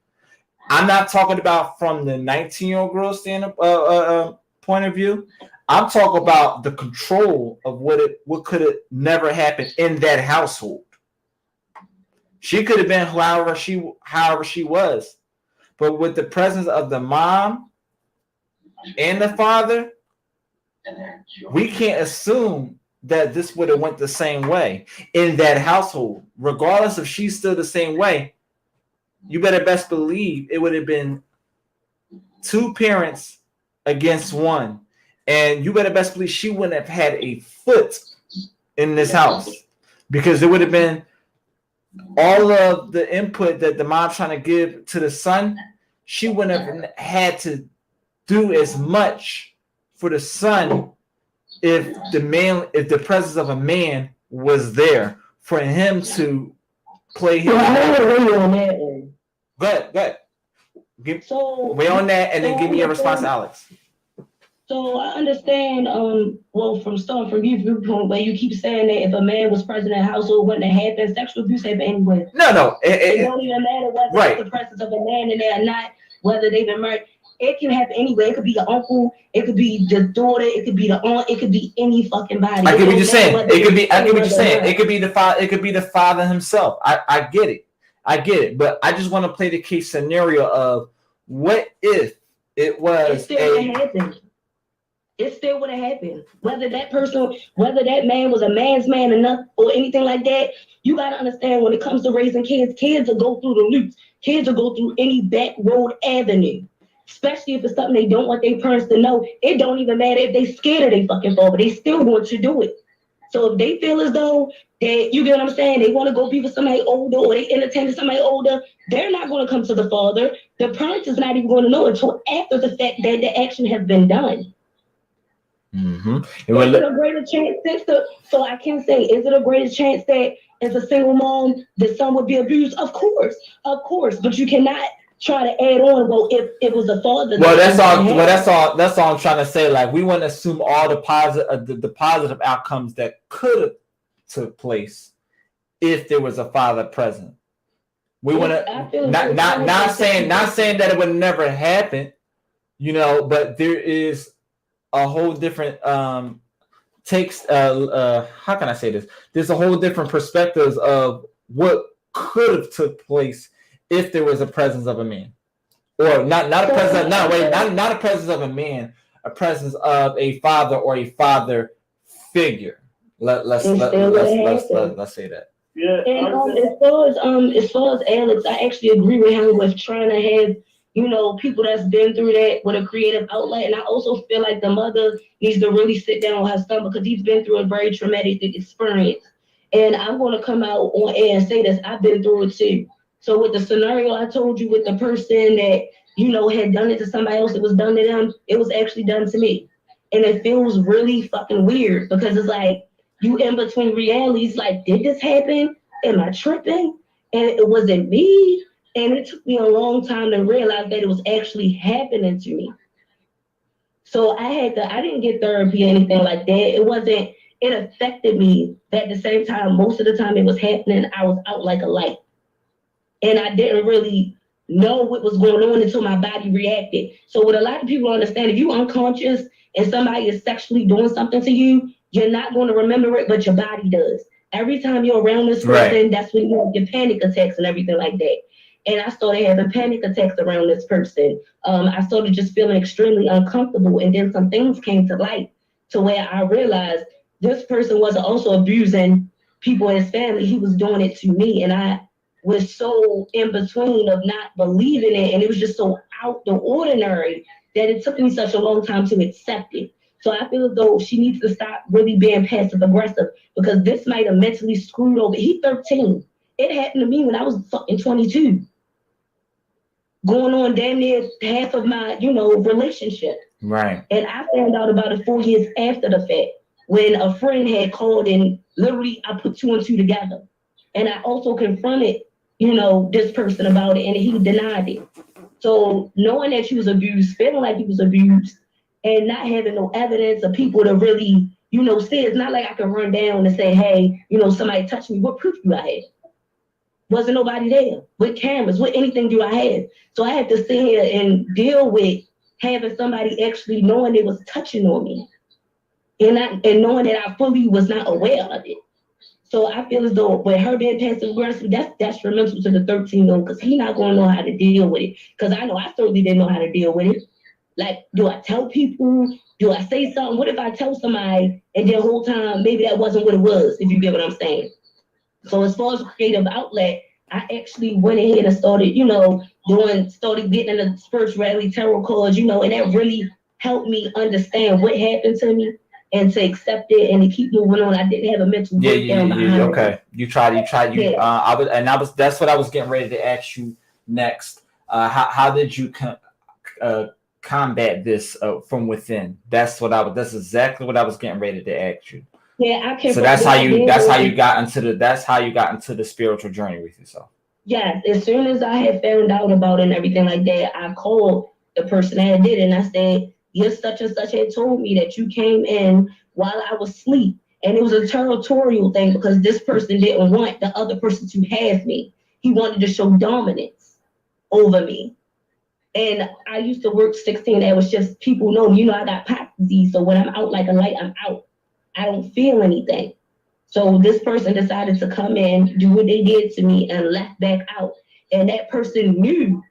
[SPEAKER 6] I'm not talking about from the 19-year-old girl point of view. I'm talking about the control of what could have never happened in that household. She could have been however she was. But with the presence of the mom and the father, we can't assume that this would have went the same way in that household. Regardless if she's still the same way, you better best believe it would have been two parents against one. And you better best believe she wouldn't have had a foot in this house because it would have been all of the input that the mom's trying to give to the son. She wouldn't have had to do as much for the son if the presence of a man was there for him to play his role. Good. Wait on that and then give me a response, Alex.
[SPEAKER 8] So So I understand, well, from your viewpoint, where you keep saying that if a man was present in the household, wouldn't have happened. Sexual abuse happened anyway.
[SPEAKER 6] No.
[SPEAKER 8] It don't even matter whether
[SPEAKER 6] right.
[SPEAKER 8] it's the presence of a man in there or not, whether they've been married. It can happen anyway. It could be your uncle, it could be the daughter, it could be the aunt, it could be any fucking body.
[SPEAKER 6] I get what you're saying. It could be. I get what you're saying. It could be the father. It could be the father himself. I get it. I get it. But I just want to play the case scenario of what if it was
[SPEAKER 8] It still would have happened. Whether that man was a man's man enough or anything like that, you gotta understand when it comes to raising kids will go through the loops. Kids will go through any back road avenue. Especially if it's something they don't want their parents to know. It don't even matter if they scared of they fucking fall, but they still want to do it. So if they feel as though that, you get what I'm saying, they want to go be with somebody older or they entertain somebody older, they're not going to come to the father. The parent is not even going to know until after the fact that the action has been done.
[SPEAKER 6] Mm-hmm.
[SPEAKER 8] Is it a greater chance so I can say, is it a greater chance that as a single mom, the son would be abused? Of course, but you cannot try to add on. Well, if it was a father.
[SPEAKER 6] Well, that's all I'm trying to say. Like, we want to assume all the positive outcomes that could have took place if there was a father present. We want to not saying that it would never happen, but there is a whole different takes. How can I say this? There's a whole different perspectives of what could have took place if there was a presence of a man, or not a presence of a man, a presence of a father or a father figure. Let's say that.
[SPEAKER 12] Yeah.
[SPEAKER 8] And as far as Alex, I actually agree with him with trying to have people that's been through that with a creative outlet. And I also feel like the mother needs to really sit down with her son because he's been through a very traumatic experience. And I'm going to come out on air and say this. I've been through it too. So with the scenario I told you with the person that, had done it to somebody else, it was done to them, it was actually done to me. And it feels really fucking weird because it's like you in between realities, like, did this happen? Am I tripping? And it wasn't me. And it took me a long time to realize that it was actually happening to me. So I didn't get therapy or anything like that. It affected me. But at the same time, most of the time it was happening, I was out like a light. And I didn't really know what was going on until my body reacted. So what a lot of people understand, if you're unconscious and somebody is sexually doing something to you, you're not going to remember it, but your body does. Every time you're around this person, that's when you have your panic attacks and everything like that. And I started having panic attacks around this person. I started just feeling extremely uncomfortable. And then some things came to light to where I realized this person was also abusing people in his family. He was doing it to me. And I was so in between of not believing it. And it was just so out the ordinary that it took me such a long time to accept it. So I feel as though she needs to stop really being passive aggressive because this might have mentally screwed over. He's 13. It happened to me when I was fucking 22. Going on damn near half of my, relationship.
[SPEAKER 6] Right.
[SPEAKER 8] And I found out about it 4 years after the fact when a friend had called and literally I put 2 and 2 together. And I also confronted, this person about it and he denied it. So knowing that she was abused, feeling like he was abused and not having no evidence of people to really, say, it's not like I can run down and say, hey, somebody touched me. What proof do I have? Wasn't nobody there. What cameras? What anything do I have? So I had to sit here and deal with having somebody actually knowing they was touching on me and knowing that I fully was not aware of it. So I feel as though with her being passive aggressive, that's detrimental to the 13-year-old because he's not going to know how to deal with it. Because I know I certainly didn't know how to deal with it. Like, do I tell people? Do I say something? What if I tell somebody and the whole time maybe that wasn't what it was, if you get what I'm saying? So as far as creative outlet, I actually went ahead and started, started getting into spirituality, tarot cards, and that really helped me understand what happened to me and to accept it and to keep moving on. I didn't have a mental breakdown behind it.
[SPEAKER 6] Okay. You tried. That's what I was getting ready to ask you next. How did you combat this from within? That's exactly what I was getting ready to ask you.
[SPEAKER 8] Yeah, I can.
[SPEAKER 6] So that's how you got into the spiritual journey with yourself.
[SPEAKER 8] Yes, as soon as I had found out about it and everything like that, I called the person that did it and I said, your such and such had told me that you came in while I was asleep. And it was a territorial thing because this person didn't want the other person to have me. He wanted to show dominance over me. And I used to work 16 hours, just people know, you know, I got Pox disease. So when I'm out like a light, I'm out. I don't feel anything. So this person decided to come in, do what they did to me, and left back out. And that person knew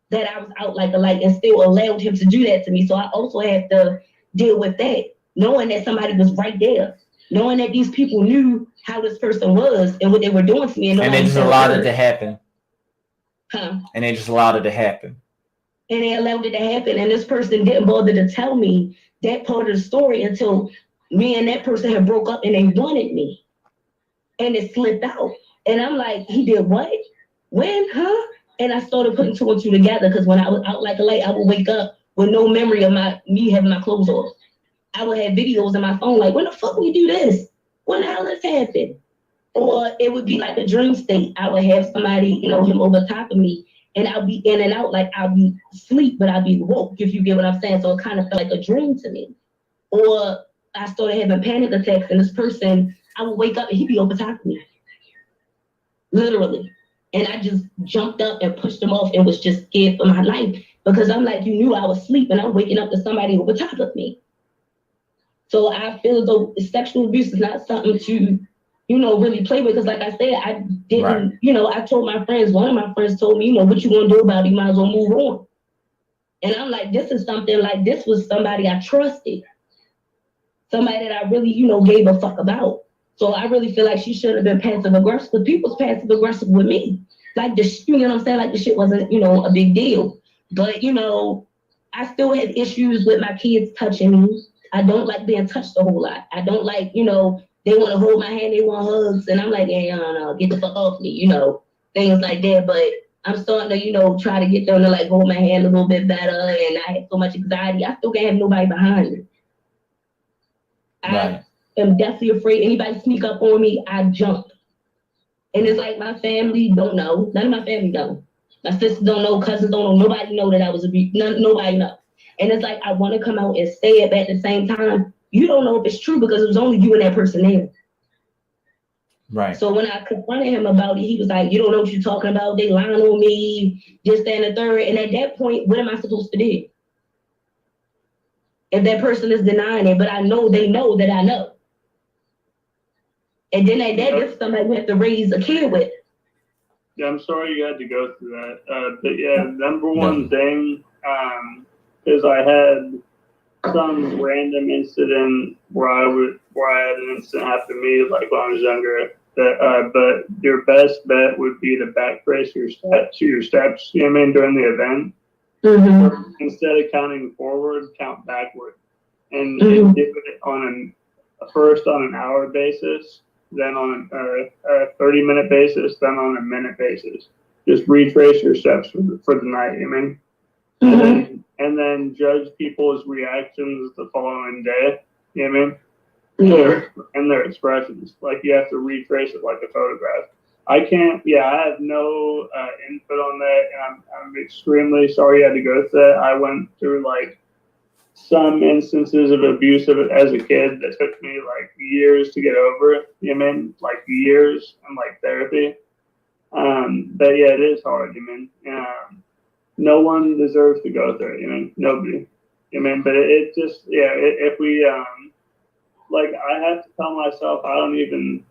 [SPEAKER 8] that I was out like a light and still allowed him to do that to me. So I also have to deal with that, knowing that somebody was right there, knowing that these people knew how this person was and what they were doing to me.
[SPEAKER 6] And they just allowed it to happen.
[SPEAKER 8] Huh?
[SPEAKER 6] And they just allowed it to happen.
[SPEAKER 8] And they allowed it to happen. And this person didn't bother to tell me that part of the story until me and that person had broke up and they wanted me. And it slipped out. And I'm like, he did what? When? Huh? And I started putting two and two together because when I was out like a light, I would wake up with no memory of me having my clothes off. I would have videos on my phone like, when the fuck we do this? When the hell this happened? Or it would be like a dream state. I would have somebody, you know, him over top of me, and I'll be in and out like I'll be asleep, but I'll be woke, if you get what I'm saying. So it kind of felt like a dream to me. Or I started having panic attacks, and this person, I would wake up and he'd be over top of me. Literally. And I just jumped up and pushed him off and was just scared for my life because I'm like, you knew I was asleep and I'm waking up to somebody over top of me. So I feel as though sexual abuse is not something to, you know, really play with. Because like I said, I didn't, you know, I told my friends, one of my friends told me, you know, what you gonna do about it? You might as well move on. And I'm like, this is something like, this was somebody I trusted. Somebody that I really, you know, gave a fuck about. So I really feel like she should have been passive aggressive, because people's passive aggressive with me. Like this, you know what I'm saying? Like the shit wasn't, you know, a big deal. But, you know, I still have issues with my kids touching me. I don't like being touched a whole lot. I don't like, you know, they want to hold my hand, they want hugs. And I'm like, hey, no, get the fuck off me, you know, things like that. But I'm starting to, you know, try to get them to like hold my hand a little bit better. And I have so much anxiety. I still can't have nobody behind me. I am definitely afraid anybody sneak up on me, I jump. And it's like my family don't know. None of my family know. My sisters don't know, cousins don't know. Nobody know that I was abused. Nobody know. And it's like I want to come out and say it, but at the same time, you don't know if it's true because it was only you and that person there.
[SPEAKER 6] Right.
[SPEAKER 8] So when I confronted him about it, he was like, you don't know what you're talking about. They lying on me, this, that, and the third. And at that point, what am I supposed to do? If that person is denying it, but I know they know that I know. And then at that, there's somebody we have to raise a kid with.
[SPEAKER 12] Yeah, I'm sorry you had to go through that. But yeah, number one thing, is I had some random incident where I had an incident happen to me like when I was younger. But your best bet would be to backtrace your steps, you know what I mean, during the event. Mm-hmm. Instead of counting forward, count backward, and do it first on an hour basis, then on a 30-minute basis, then on a minute basis. Just retrace your steps for the night, you know what I mean? And then judge people's reactions the following day, you know what I mean? Yeah. And their expressions. Like you have to retrace it like a photograph. I have no input on that, and I'm extremely sorry you had to go through that. I went through like some instances of abuse as a kid that took me like years to get over it. You know what I mean? Like years and like therapy. But yeah, it is hard. You know, no one deserves to go through it. You know, nobody. You know, but it just if we like I have to tell myself it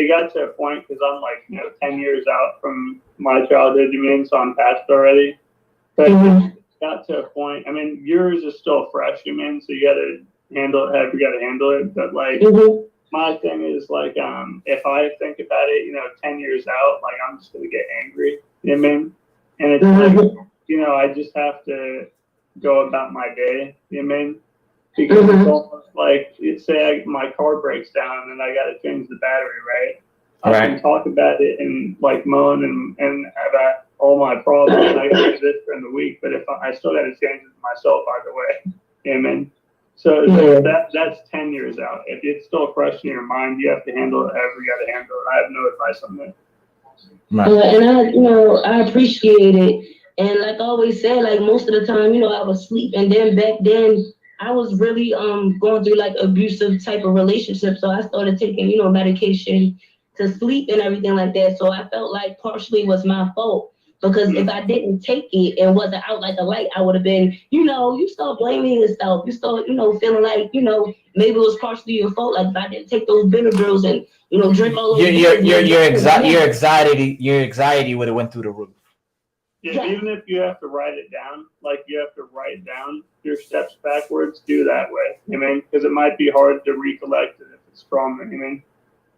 [SPEAKER 12] got to a point because I'm like, you know, 10 years out from my childhood, you mean, so I'm past already. But it got to a point, I mean, yours is still fresh, you mean, so you gotta handle it however you gotta handle it. But like my thing is like if I think about it, you know, 10 years out, like I'm just gonna get angry, you know what I mean? And it's like, you know, I just have to go about my day, you know what I mean? Because it's almost like, say my car breaks down and I got to change the battery, right? I can talk about it and like moan and about all my problems. And I got to do this during the week, but if I still got to change it myself either way, you know what I mean? So that's 10 years out. If it's still fresh in your mind, you have to handle it however you got to handle it. I have no advice on that.
[SPEAKER 8] And I appreciate it. And like I always said, like most of the time, you know, I would sleep. And then back then, I was really going through like abusive type of relationship. So I started taking, you know, medication to sleep and everything like that. So I felt like partially was my fault. Because if I didn't take it and wasn't out like a light, I would have been, you know, you start blaming yourself. You start, you know, feeling like, you know, maybe it was partially your fault. Like if I didn't take those Benadryls and, you know, drink all those.
[SPEAKER 9] Your anxiety would have went through the roof.
[SPEAKER 12] Yeah, even if you have to write it down, like you have to write down your steps backwards, do that way. I mean, because it might be hard to recollect it if it's from. I mean.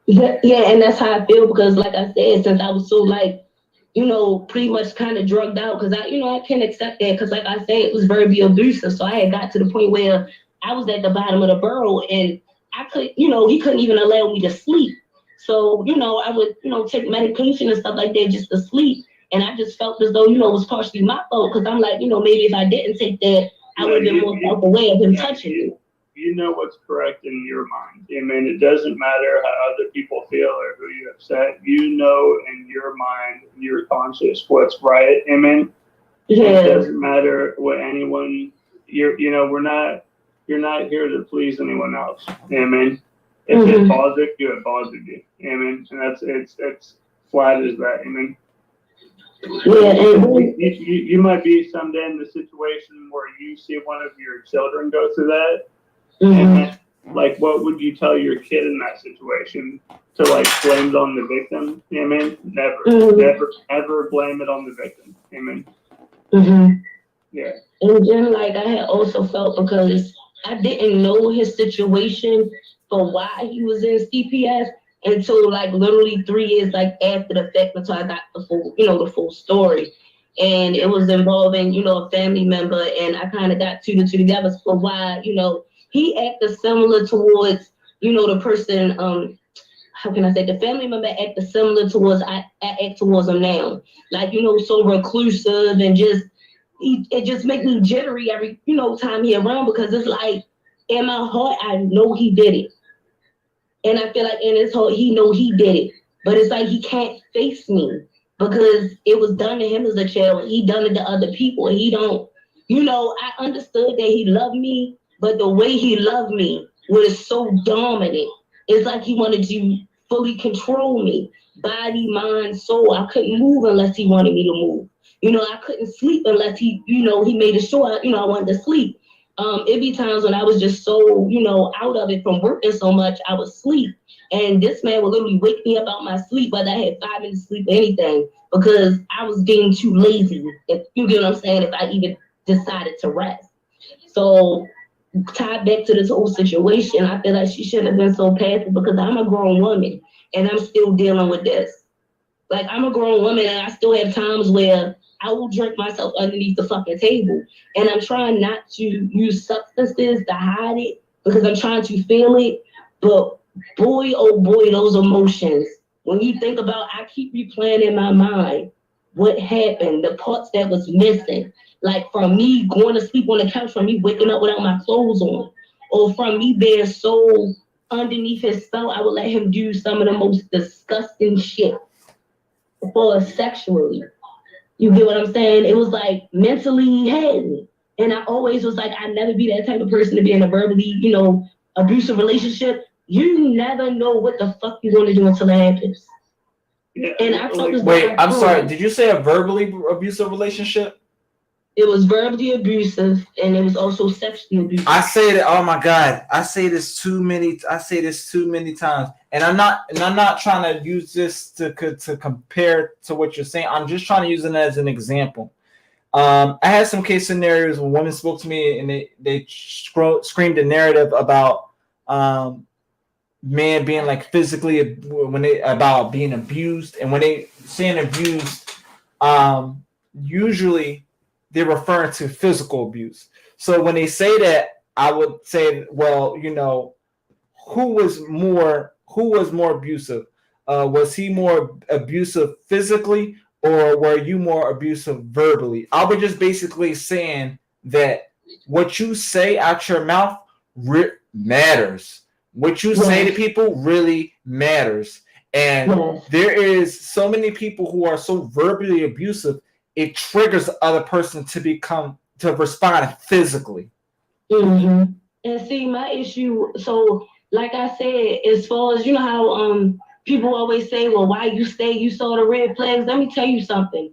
[SPEAKER 8] Yeah, and that's how I feel because, like I said, since I was so like, you know, pretty much kind of drugged out because I can't accept that because, like I said, it was verbally abusive. So I had got to the point where I was at the bottom of the barrel and I could, you know, he couldn't even allow me to sleep. So, you know, I would, you know, take medication and stuff like that just to sleep. And I just felt as though, you know, it was partially my fault because I'm like, you know, maybe if I didn't take that, I would have been more self-aware of him touching me.
[SPEAKER 12] You know what's correct in your mind. I mean, it doesn't matter how other people feel or who you upset. You know in your mind, you're conscious what's right. I mean, It doesn't matter what anyone. You're not here to please anyone else. I mean, if it bothered you, it bothered you. I mean, and it's flat as that. I mean. You might be someday in the situation where you see one of your children go through that. And like, what would you tell your kid in that situation? To like blame it on the victim? I mean, never, ever blame it on the victim. I mean, yeah.
[SPEAKER 8] And then, like, I had also felt because I didn't know his situation for why he was in CPS until like literally 3 years like after the fact until I got the full, you know, the full story. And it was involving, you know, a family member, and I kind of got two together for why, you know, he acted similar towards, you know, the person, how can I say, the family member acted similar towards, I act towards him now. Like, you know, so reclusive and just, it just makes me jittery every, you know, time he around because it's like, in my heart, I know he did it. And I feel like in his heart, he know he did it. But it's like he can't face me because it was done to him as a child and he done it to other people. And he don't, you know, I understood that he loved me, but the way he loved me was so dominant. It's like he wanted to fully control me, body, mind, soul. I couldn't move unless he wanted me to move. You know, I couldn't sleep unless he, you know, he made it sure, you know, I wanted to sleep. It'd be times when I was just so, you know, out of it from working so much, I would sleep. And this man would literally wake me up out my sleep, whether I had 5 minutes sleep or anything, because I was being too lazy, if you get what I'm saying, if I even decided to rest. So tied back to this whole situation, I feel like she shouldn't have been so passive because I'm a grown woman and I'm still dealing with this. Like, I'm a grown woman and I still have times where I will drink myself underneath the fucking table. And I'm trying not to use substances to hide it because I'm trying to feel it. But boy, oh boy, those emotions. When you think about, I keep replaying in my mind what happened, the parts that was missing. Like from me going to sleep on the couch, from me waking up without my clothes on, or from me being so underneath his spell, I would let him do some of the most disgusting shit for us sexually. You get what I'm saying? It was like mentally he had me. And I always was like, I'd never be that type of person to be in a verbally, you know, abusive relationship. You never know what the fuck you're going to do until it happens.
[SPEAKER 12] Yeah.
[SPEAKER 8] And I felt this.
[SPEAKER 6] Wait, I'm sorry. Did you say a verbally abusive relationship?
[SPEAKER 8] It was verbally abusive and it was also sexually abusive.
[SPEAKER 9] I say that. Oh my God, I say this too many times, and I'm not trying to use this to compare to what you're saying. I'm just trying to use it as an example. I had some case scenarios when women spoke to me and they screamed a narrative about men being like physically about being abused, and when they saying abused, usually they're referring to physical abuse. So when they say that, I would say, well, you know, who was more abusive? Was he more abusive physically, or were you more abusive verbally? I was just basically saying that what you say out your mouth matters. What you say to people really matters. And there is so many people who are so verbally abusive, it triggers the other person to respond physically.
[SPEAKER 8] Mm-hmm. And see, my issue, so like I said, as far as you know how people always say, well, why you stay? You saw the red flags. Let me tell you something.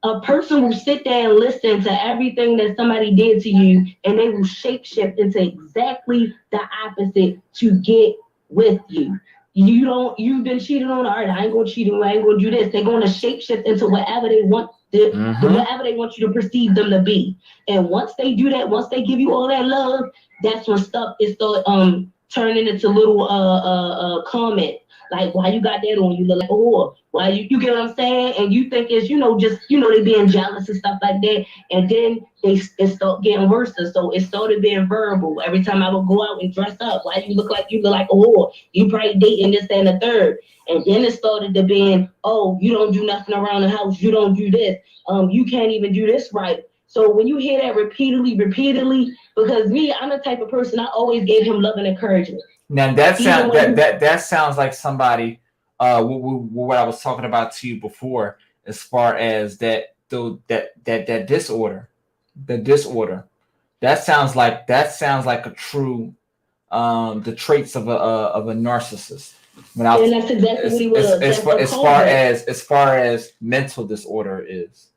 [SPEAKER 8] A person will sit there and listen to everything that somebody did to you, and they will shapeshift into exactly the opposite to get with you. You've been cheated on. All right, I ain't gonna cheat on you. I ain't gonna do this. They're gonna shapeshift into whatever they want whatever they want you to perceive them to be. And once they do that, once they give you all that love, that's when stuff is start turning into little comment. Like, why you got that on? You look like a whore. Why you get what I'm saying? And you think it's, just, they being jealous and stuff like that. And then it start getting worse. So it started being verbal. Every time I would go out and dress up, why you look like a whore? You probably dating this, that, and the third. And then it started to being, oh, you don't do nothing around the house. You don't do this. You can't even do this right. So when you hear that repeatedly, because me, I'm the type of person, I always gave him love and encouragement.
[SPEAKER 6] Now that sounds like somebody what I was talking about to you before, as far as that disorder, that sounds like a true the traits of a narcissist.
[SPEAKER 8] And that's exactly what he was.
[SPEAKER 6] As far as mental disorder is,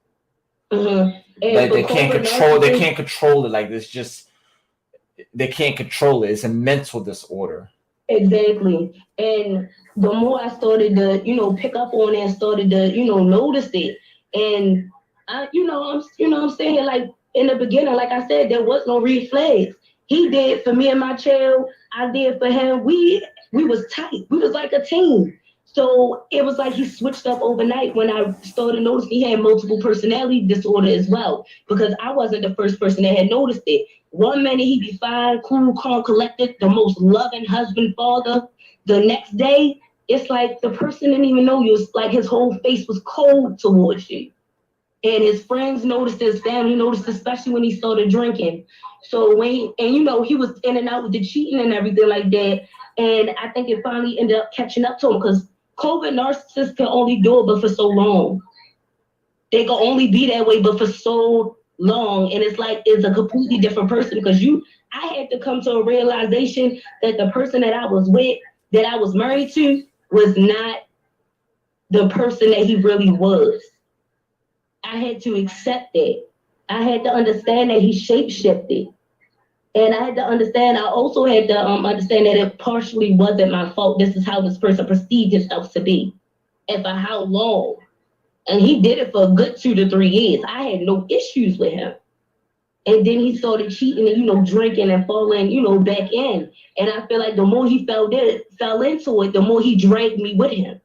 [SPEAKER 8] mm-hmm.
[SPEAKER 6] Like they can't control it. Like it's just they can't control it. It's a mental disorder.
[SPEAKER 8] Exactly. And the more I started to, pick up on it and started to, notice it. And I'm saying, like in the beginning, like I said, there was no red flags. He did for me and my child. I did for him. We was tight. We was like a team. So it was like he switched up overnight when I started noticing he had multiple personality disorder as well, because I wasn't the first person that had noticed it. One minute he'd be fine, cool, calm, collected, the most loving husband, father. The next day, it's like the person didn't even know you. It's like his whole face was cold towards you. And his friends noticed, his family noticed, especially when he started drinking. So he was in and out with the cheating and everything like that. And I think it finally ended up catching up to him, because COVID narcissists can only do it but for so long. They can only be that way but for so long. And it's like it's a completely different person, because I had to come to a realization that the person that I was with, that I was married to, was not the person that he really was. I had to accept that. I had to understand that he shape-shifted. And I had to understand, I also had to understand that it partially wasn't my fault. This is how this person perceived himself to be. And for how long. And he did it for a good 2 to 3 years. I had no issues with him. And then he started cheating and, drinking and falling, back in. And I feel like the more he fell into it, the more he dragged me with him.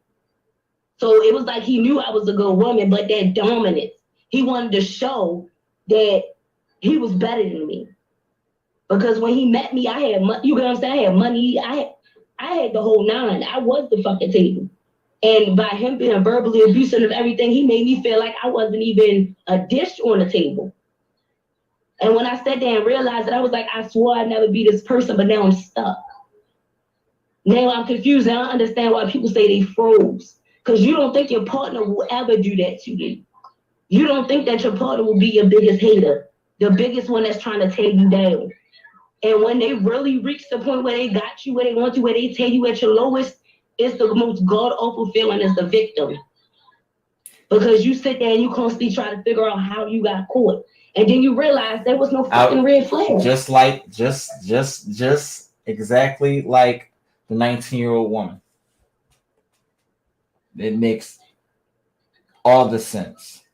[SPEAKER 8] So it was like he knew I was a good woman, but that dominance, he wanted to show that he was better than me. Because when he met me, I had money. You know what I'm saying? I had money. I had the whole nine. I was the fucking table. And by him being verbally abusive of everything, he made me feel like I wasn't even a dish on the table. And when I sat there and realized that, I was like, I swore I'd never be this person, but now I'm stuck. Now I'm confused. I don't understand why people say they froze. Because you don't think your partner will ever do that to you. You don't think that your partner will be your biggest hater, the biggest one that's trying to tear you down. And when they really reach the point where they got you, where they want you, where they take you at your lowest, it's the most god-awful feeling as the victim. Because you sit there and you constantly try to figure out how you got caught. And then you realize there was no fucking red flag.
[SPEAKER 6] Just exactly like the 19-year-old woman. It makes all the sense.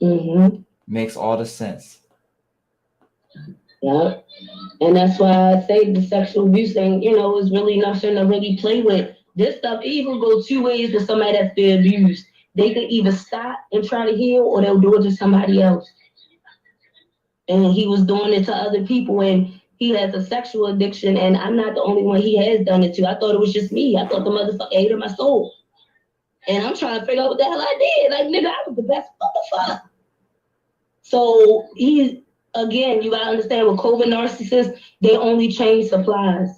[SPEAKER 8] Mm-hmm.
[SPEAKER 6] Makes all the sense.
[SPEAKER 8] Yeah. And that's why I say the sexual abuse thing, is really nothing to really play with. This stuff even go two ways with somebody that's been abused. They can either stop and try to heal, or they'll do it to somebody else. And he was doing it to other people, and he has a sexual addiction, and I'm not the only one he has done it to. I thought it was just me. I thought the motherfucker hated my soul. And I'm trying to figure out what the hell I did. Like, nigga, I was the best motherfucker. So again, you gotta understand, with COVID narcissists, they only change supplies.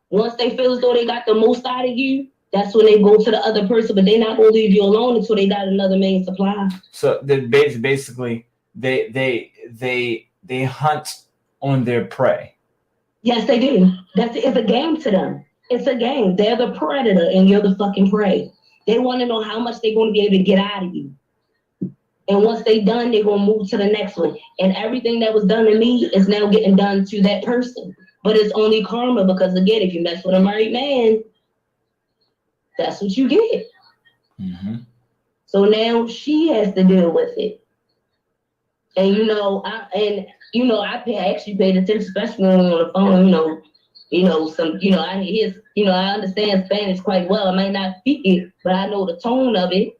[SPEAKER 8] Once they feel as though they got the most out of you, That's when they go to the other person, but they're not gonna leave you alone until they got another main supply.
[SPEAKER 6] So basically they hunt on their prey.
[SPEAKER 8] Yes, they do. It's a game to them. It's a game. They're the predator and you're the fucking prey. They want to know how much they're going to be able to get out of you. And once they're done, they're going to move to the next one. And everything that was done to me is now getting done to that person. But it's only karma because, again, if you mess with a married man, that's what you get.
[SPEAKER 6] Mm-hmm.
[SPEAKER 8] So now she has to deal with it. And, I actually paid attention, especially when we were on the phone, I understand Spanish quite well. I might not speak it, but I know the tone of it.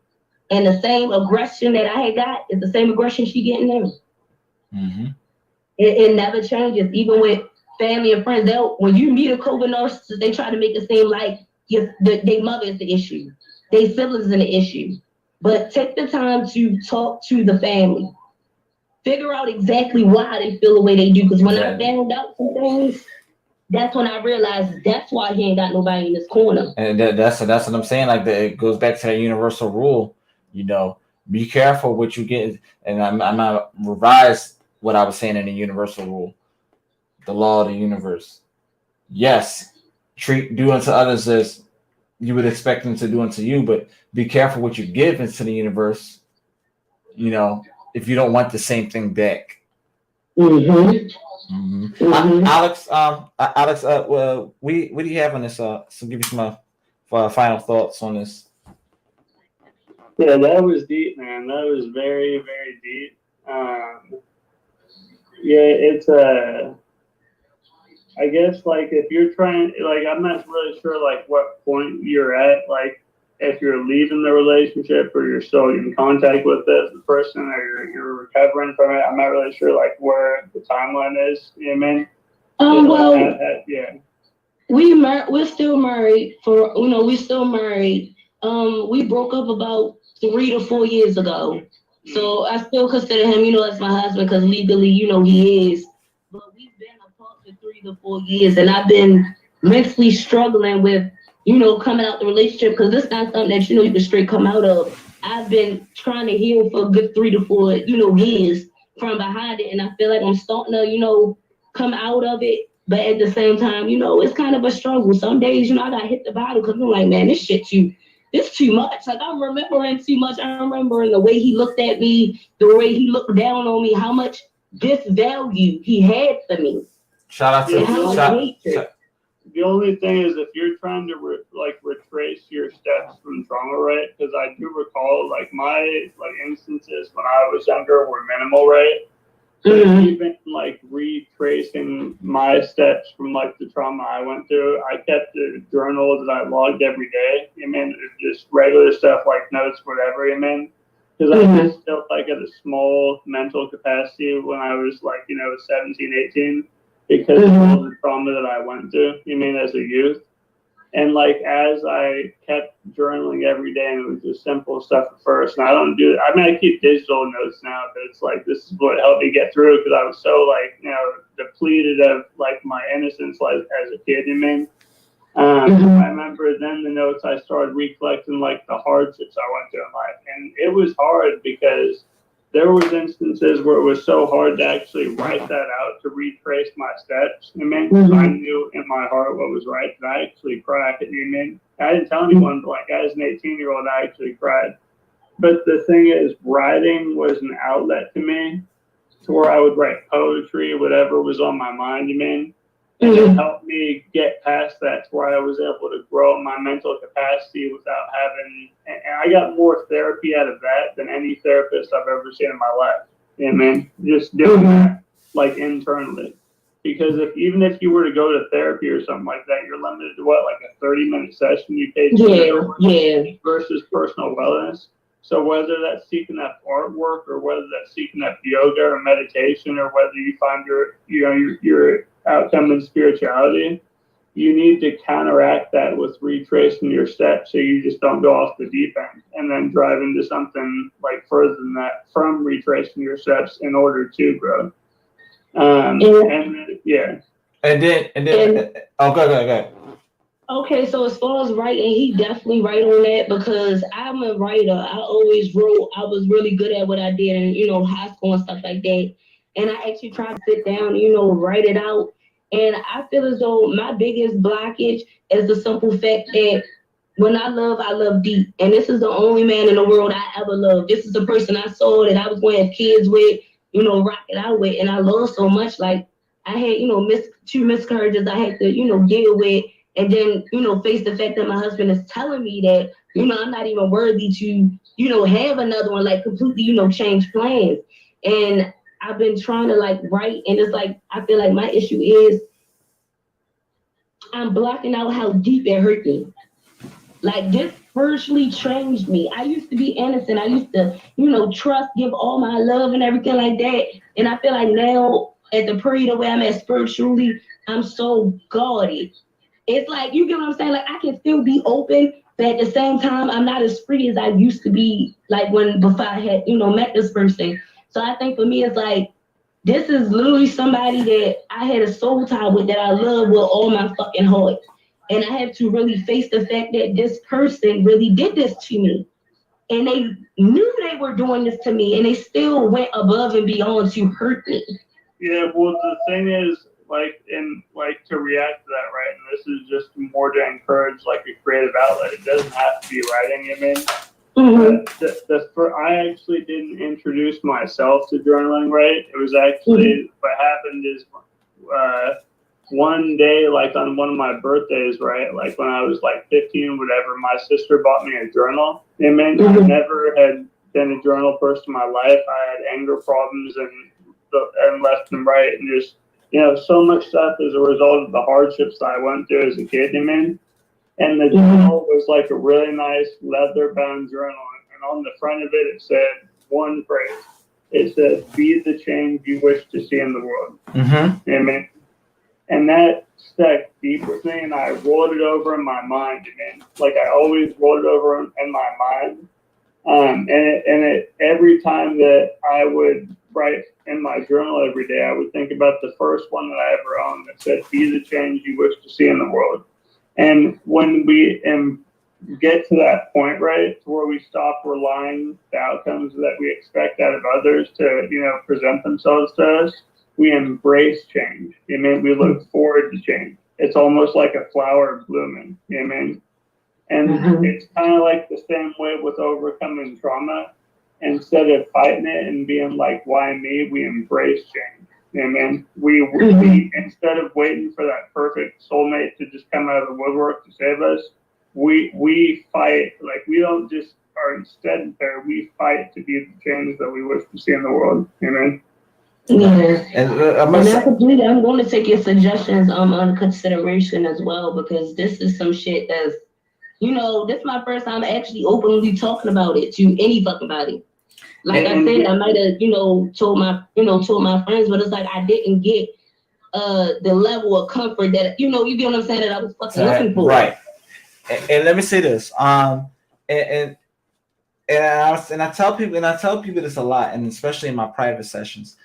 [SPEAKER 8] And the same aggression that I had got is the same aggression she getting now.
[SPEAKER 6] Mm-hmm.
[SPEAKER 8] It never changes. Even with family and friends, when you meet a COVID narcissist, they try to make it seem like their mother is the issue. Their siblings is an issue. But take the time to talk to the family. Figure out exactly why they feel the way they do. Because when I found out some things, that's when I realized that's why he ain't got nobody in this corner.
[SPEAKER 6] And that's what I'm saying. Like it goes back to that universal rule. Be careful what you get. And I'm not revise what I was saying in the universal rule, the law of the universe. Yes, do unto others as you would expect them to do unto you, but be careful what you give into the universe. If you don't want the same thing back.
[SPEAKER 8] Mm-hmm.
[SPEAKER 6] Mm-hmm. Alex, what do you have on this? So give you some final thoughts on this.
[SPEAKER 12] Yeah, that was deep, man. That was very, very deep. It's I guess like if you're trying, like I'm not really sure like what point you're at, like if you're leaving the relationship or you're still in contact with the person or you're recovering from it. I'm not really sure like where the timeline is. You know what I mean? Yeah.
[SPEAKER 8] We're still married we're still married. We broke up about 3 to 4 years ago. So I still consider him, as my husband because legally, he is. But we've been apart for 3 to 4 years and I've been mentally struggling with coming out the relationship because it's not something that you can straight come out of. I've been trying to heal for a good 3 to 4 years from behind it, and I feel like I'm starting to come out of it. But at the same time, it's kind of a struggle. Some days, I got hit the bottle because I'm like, man, this too much. Like I'm remembering too much. I'm remembering the way he looked at me, the way he looked down on me, how much disvalue he had for me.
[SPEAKER 6] Shout out to
[SPEAKER 12] the only thing is if you're trying to retrace your steps from trauma, right? Because I do recall like my instances when I was younger were minimal, right?
[SPEAKER 8] Mm-hmm.
[SPEAKER 12] Even like retracing my steps from like the trauma I went through, I kept a journal that I logged every day. Just regular stuff like notes, whatever. Because I was still like at a small mental capacity when I was 17, 18. Because of all the trauma that I went through, as a youth. And as I kept journaling every day, and it was just simple stuff at first, and I keep digital notes now, but it's this is what helped me get through because I was so depleted of my innocence as a kid, I remember then the notes I started recollecting the hardships I went through in life. And it was hard because there was instances where it was so hard to actually write that out, to retrace my steps. I knew in my heart what was right, that I actually cried. I didn't tell anyone, but as an 18-year-old, I actually cried. But the thing is, writing was an outlet to me, to where I would write poetry, whatever was on my mind, and it helped me get past that to where I was able to grow my mental capacity without having, and I got more therapy out of that than any therapist I've ever seen in my life. Just doing that internally. Because even if you were to go to therapy or something like that, you're limited to a 30-minute session you pay versus personal wellness. So whether that's seeking that artwork or whether that's seeking that yoga or meditation or whether you find your outcome in spirituality, you need to counteract that with retracing your steps so you just don't go off the deep end and then drive into something further than that from retracing your steps in order to grow. Go.
[SPEAKER 8] Okay, so as far as writing, he definitely right on that because I'm a writer. I always wrote. I was really good at what I did in, high school and stuff like that. And I actually tried to sit down, write it out. And I feel as though my biggest blockage is the simple fact that when I love deep. And this is the only man in the world I ever loved. This is the person I saw that I was going to have kids with, rock it out with. And I lost so much. Like I had, two miscarriages I had to, deal with. And then, face the fact that my husband is telling me that, I'm not even worthy to, have another one, like completely, change plans. And I've been trying to like write, and it's like, I feel like my issue is I'm blocking out how deep it hurt me. Like this virtually changed me. I used to be innocent. I used to, trust, give all my love and everything like that. And I feel like now at the period of where I'm at spiritually, I'm so guarded. It's like, you get what I'm saying? Like, I can still be open, but at the same time, I'm not as free as I used to be, like, before I had, met this person. So I think for me, it's like, this is literally somebody that I had a soul tie with that I love with all my fucking heart. And I have to really face the fact that this person really did this to me. And they knew they were doing this to me, and they still went above and beyond to hurt me.
[SPEAKER 12] Yeah, well, the thing is, to react to that, right? And this is just more to encourage like a creative outlet. It doesn't have to be writing. I mean, I actually didn't introduce myself to journaling, right? It was actually what happened is one day, like on one of my birthdays, right? Like when I was like 15, whatever, my sister bought me a journal. I mean, I never had been a journal person in my life. I had anger problems and left and right, and just so much stuff as a result of the hardships that I went through as a kid, and the journal was like a really nice leather-bound journal, and on the front of it said one phrase. It said, "Be the change you wish to see in the world." Amen. And that stuck deep with me, and I rolled it over in my mind, like I always rolled it over in my mind. And every time that I would write in my journal every day, I would think about the first one that I ever owned that said, "Be the change you wish to see in the world." And when we get to that point, right, to where we stop relying the outcomes that we expect out of others to, present themselves to us, we embrace change. We look forward to change. It's almost like a flower blooming. And it's kind of like the same way with overcoming trauma. Instead of fighting it and being like, "Why me?" we embrace change. We instead of waiting for that perfect soulmate to just come out of the woodwork to save us, we fight. Like we don't just are instead there. We fight to be the change that we wish to see in the world. Amen.
[SPEAKER 8] Yeah, I'm going to take your suggestions under consideration as well, because this is some shit that's, this is my first time actually openly talking about it to any fucking body. Like I said, I might have, told my friends, but it's like I didn't get the level of comfort that, you get what I'm saying, that I was fucking looking for.
[SPEAKER 9] Right. And let me say this, and I tell people this a lot, and especially in my private sessions.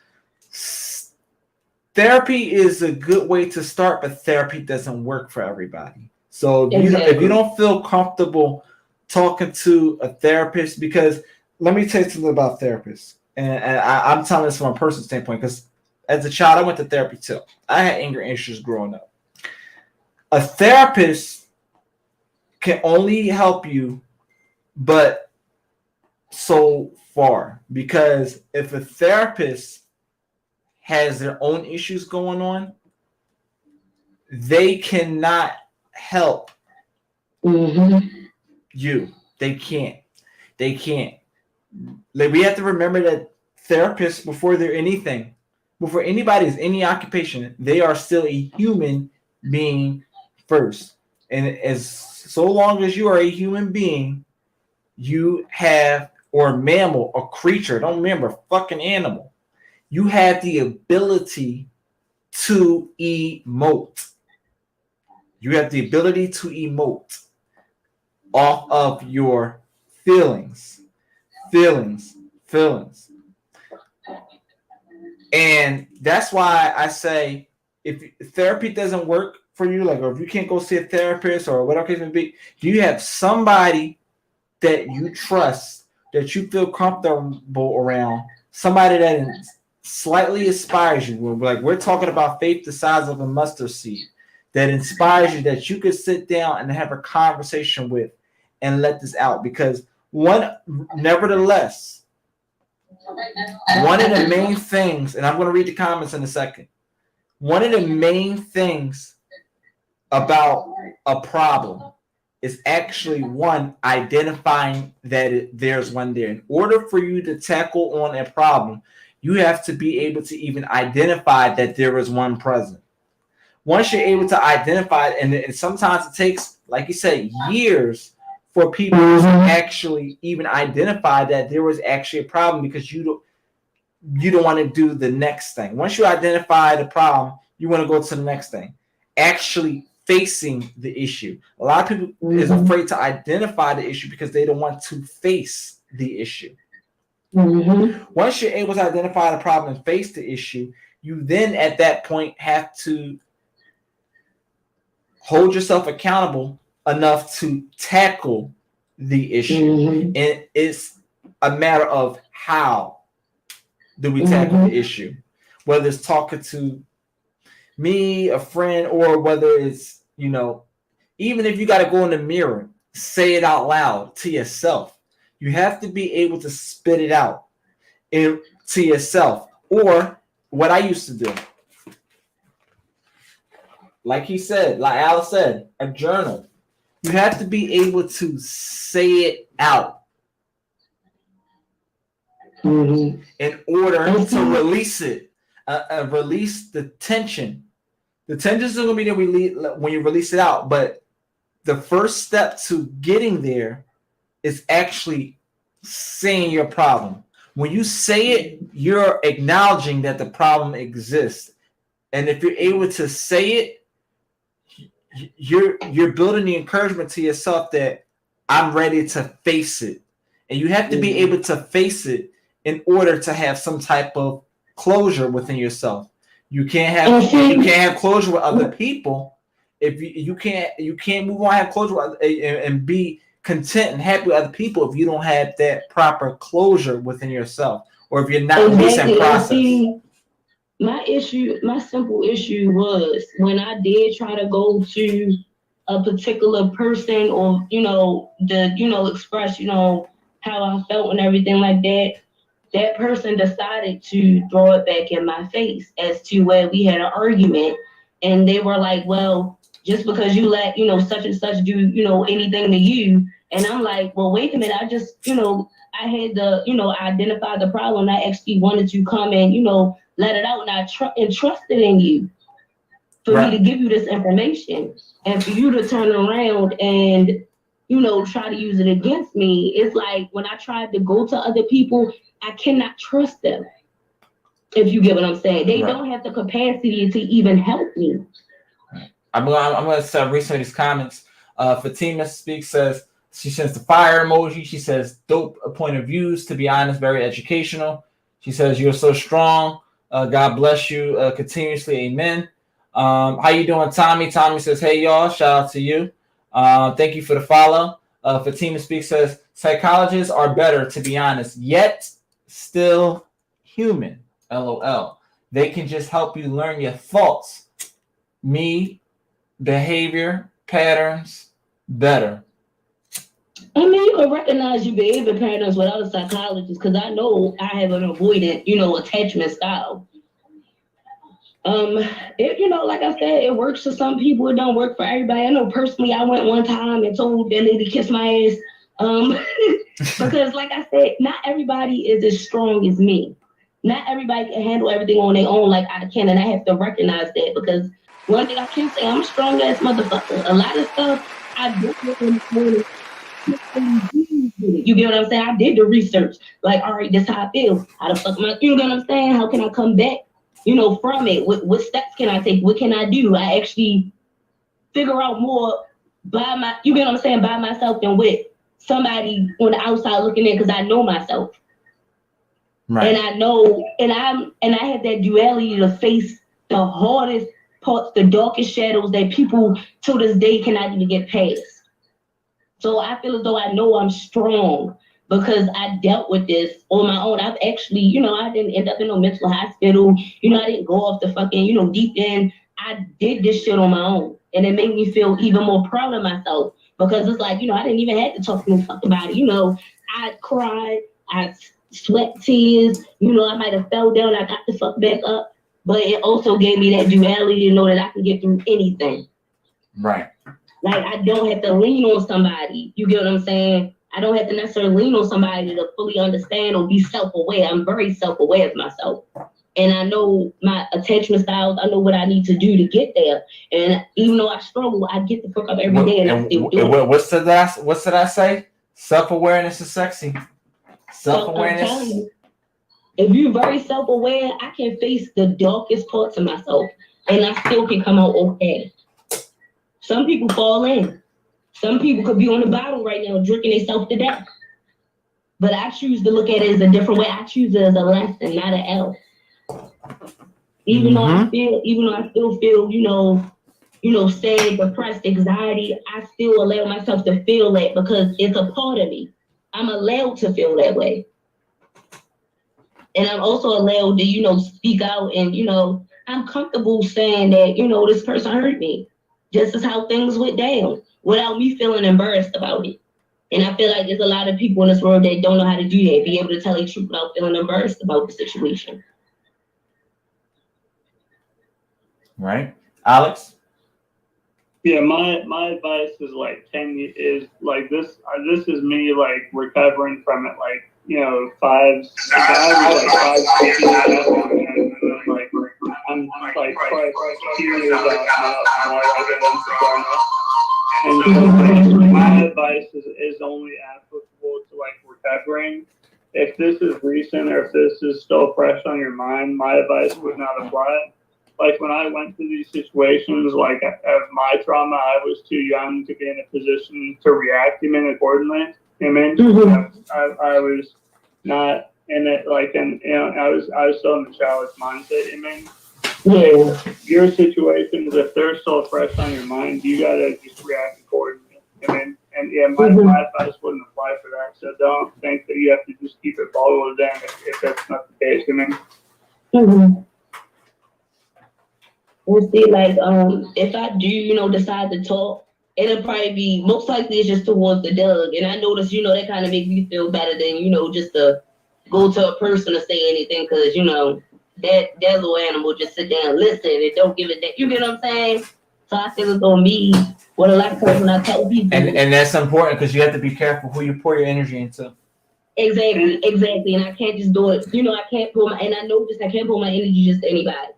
[SPEAKER 9] Therapy is a good way to start, but therapy doesn't work for everybody. So if you don't feel comfortable talking to a therapist, because let me tell you something about therapists, and I'm telling this from a personal standpoint, because as a child, I went to therapy too. I had anger issues growing up. A therapist can only help you, but so far, because if a therapist has their own issues going on, they cannot help you. They can't. Like, we have to remember that therapists, before they're anything, before anybody is any occupation, they are still a human being first. And as so long as you are a human being, you have, or a mammal, a creature, don't remember, fucking animal, you have the ability to emote. You have the ability to emote off of your feelings. And that's why I say if therapy doesn't work for you, like, or if you can't go see a therapist or whatever case may be, do you have somebody that you trust, that you feel comfortable around, somebody that slightly inspires you? Like, we're talking about faith the size of a mustard seed that inspires you, that you could sit down and have a conversation with and let this out. Because nevertheless, one of the main things, and I'm going to read the comments in a second, one of the main things about a problem is actually, one, identifying that there's one there. In order for you to tackle on a problem, you have to be able to even identify that there is one present. Once you're able to identify it, and sometimes it takes, like you said, years for people to actually even identify that there was actually a problem, because you don't want to do the next thing. Once you identify the problem, you want to go to the next thing. Actually facing the issue. A lot of people is afraid to identify the issue because they don't want to face the issue. Once you're able to identify the problem and face the issue, you then at that point have to hold yourself accountable enough to tackle the issue. And it's a matter of how do we tackle the issue, whether it's talking to me, a friend, or whether it's, even if you got to go in the mirror, say it out loud to yourself. You have to be able to spit it out to yourself. Or what I used to do, like he said, like Alice said, a journal. You have to be able to say it out in order to release it, release the tension. The tension is going to be there when you release it out, but the first step to getting there is actually saying your problem. When you say it, you're acknowledging that the problem exists, and if you're able to say it, you're building the encouragement to yourself that I'm ready to face it. And you have to be able to face it in order to have some type of closure within yourself. You can't have closure with other people if you can't move on, have closure with, and be content and happy with other people if you don't have that proper closure within yourself, or if you're not in this process.
[SPEAKER 8] My simple issue was when I did try to go to a particular person or, express, how I felt and everything like that, that person decided to throw it back in my face as to where we had an argument. And they were like, well, just because you let, such and such do, anything to you. And I'm like, well, wait a minute. I just, I had to, identify the problem. I actually wanted to come and, let it out, and I trusted in you for me to give you this information, and for you to turn around and, try to use it against me. It's like when I tried to go to other people, I cannot trust them. If you get what I'm saying, they don't have the capacity to even help me.
[SPEAKER 6] I'm going to read some of these comments. Fatima Speaks says, she sends the fire emoji. She says, dope point of views, to be honest, very educational. She says, you're so strong. God bless you continuously. Amen. How you doing, Tommy? Tommy says, hey, y'all. Shout out to you. Thank you for the follow. Fatima Speaks says, psychologists are better, to be honest, yet still human. LOL. They can just help you learn your thoughts, behavior patterns better.
[SPEAKER 8] I mean, you can recognize your behavior patterns without a psychologist, because I know I have an avoidant, attachment style. Like I said, it works for some people. It don't work for everybody. I know personally, I went one time and told that lady to kiss my ass. Because like I said, not everybody is as strong as me. Not everybody can handle everything on their own like I can, and I have to recognize that, because one thing I can say, I'm a strong ass motherfucker. A lot of stuff I do in the morning. You get what I'm saying? I did the research. Like, all right, this how I feel. How the fuck you know what I'm saying? How can I come back, from it? What steps can I take? What can I do? I actually figure out more by myself than with somebody on the outside looking in, because I know myself. Right. And I know, and I have that duality to face the hardest parts, the darkest shadows that people to this day cannot even get past. So I feel as though I know I'm strong because I dealt with this on my own. I've actually, you know, I didn't end up in no mental hospital. You know, I didn't go off the fucking, you know, deep end. I did this shit on my own. And it made me feel even more proud of myself because it's like, you know, I didn't even have to talk to no fuck about it. You know, I cried, I sweat tears, you know, I might have fell down, I got the fuck back up. But it also gave me that duality to know that I can get through anything.
[SPEAKER 6] Right.
[SPEAKER 8] Like, I don't have to lean on somebody. You get what I'm saying? I don't have to necessarily lean on somebody to fully understand or be self-aware. I'm very self-aware of myself. And I know my attachment styles. I know what I need to do to get there. And even though I struggle, I get the fuck up every day and I still do it.
[SPEAKER 6] What's did I say? Self-awareness is sexy. Self-awareness.
[SPEAKER 8] So I'm telling you, if you're very self-aware, I can face the darkest parts of myself and I still can come out okay. Some people fall in. Some people could be on the bottom right now drinking themselves to death. But I choose to look at it as a different way. I choose it as a lesson, not an L. Even though I still feel, you know, sad, depressed, anxiety, I still allow myself to feel that because it's a part of me. I'm allowed to feel that way. And I'm also allowed to, you know, speak out and, you know, I'm comfortable saying that, you know, this person hurt me. Just as how things went down without me feeling embarrassed about it. And I feel like there's a lot of people in this world that don't know how to do that, be able to tell the truth without feeling embarrassed about the situation.
[SPEAKER 6] Right. Alex?
[SPEAKER 12] Yeah, my advice is like 10 is like this is me like recovering from it like, you know, 5 6 years like I'm like 2 years out now. And my advice is only applicable to like recovering. If this is recent or if this is still fresh on your mind, my advice would not apply. Like when I went through these situations, like of my trauma, I was too young to be in a position to react accordingly. I mean, I was not in it like, and you know, I was still in the childish mindset. I mean, your situations, if they're still fresh on your mind, you gotta just react accordingly. I mean, and yeah, my advice wouldn't apply for that. So don't think that you have to just keep it bottled in if that's not the case. I mean.
[SPEAKER 8] We'll see, like, if I do, you know, decide to talk, it'll probably be, most likely it's just towards the Doug. And I notice, you know, that kind of makes me feel better than, you know, just to go to a person to say anything. Because, you know, that little animal just sit down and listen and don't give it that. You get what I'm saying? So I feel it's on me what a lot of times when I tell people.
[SPEAKER 6] And that's important because you have to be careful who you pour your energy into.
[SPEAKER 8] Exactly. And I can't just do it. You know, I can't pull and I know this, I can't pull my energy just to anybody.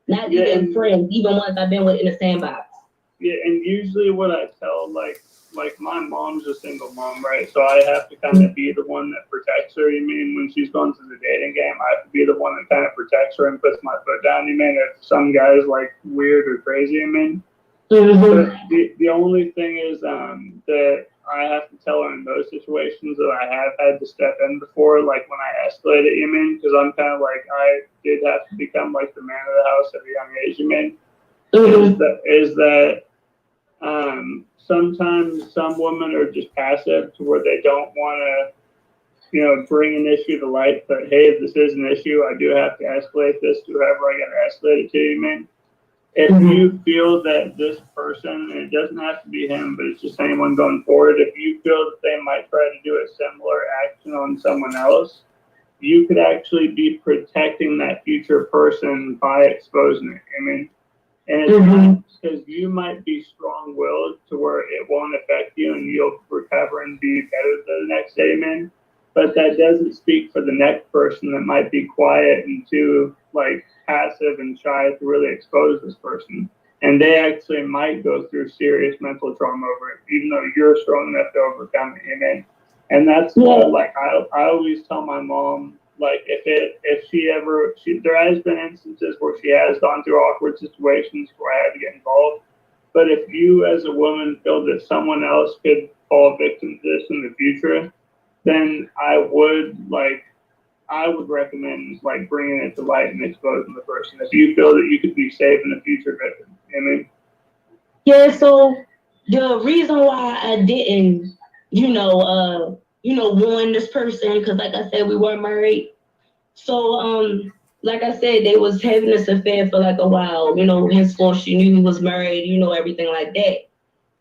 [SPEAKER 8] Not even friends, even ones I've been with in the sandbox.
[SPEAKER 12] Yeah, and usually what I tell, like my mom's a single mom, right? So I have to kind of be the one that protects her. You mean when she's going through the dating game, I have to be the one that kind of protects her and puts my foot down. You mean if some guy's like weird or crazy, I mean. But the only thing is that I have to tell her in those situations that I have had to step in before, like when I escalate it, you mean? Because I'm kind of like, I did have to become like the man of the house at a young age, you mean? Is that sometimes some women are just passive to where they don't want to, you know, bring an issue to light, but hey, if this is an issue, I do have to escalate this to whoever I got to escalate it to, you mean? If you feel that this person, and it doesn't have to be him, but it's just anyone going forward, if you feel that they might try to do a similar action on someone else, you could actually be protecting that future person by exposing it. I mean, and it's not because you might be strong-willed to where it won't affect you and you'll recover and be better the next day, man. But that doesn't speak for the next person that might be quiet and too, like, passive and shy to really expose this person. And they actually might go through serious mental trauma over it, even though you're strong enough to overcome it, amen. And that's like I always tell my mom, like there has been instances where she has gone through awkward situations where I had to get involved. But if you as a woman feel that someone else could fall victim to this in the future, then I would I would recommend like bringing it to light and exposing the person if you feel that you could be saving a future victim. I mean,
[SPEAKER 8] Yeah, so the reason why I didn't, warn this person, because like I said, we weren't married. So, like I said, they was having this affair for like a while. Henceforth she knew he was married. Everything like that.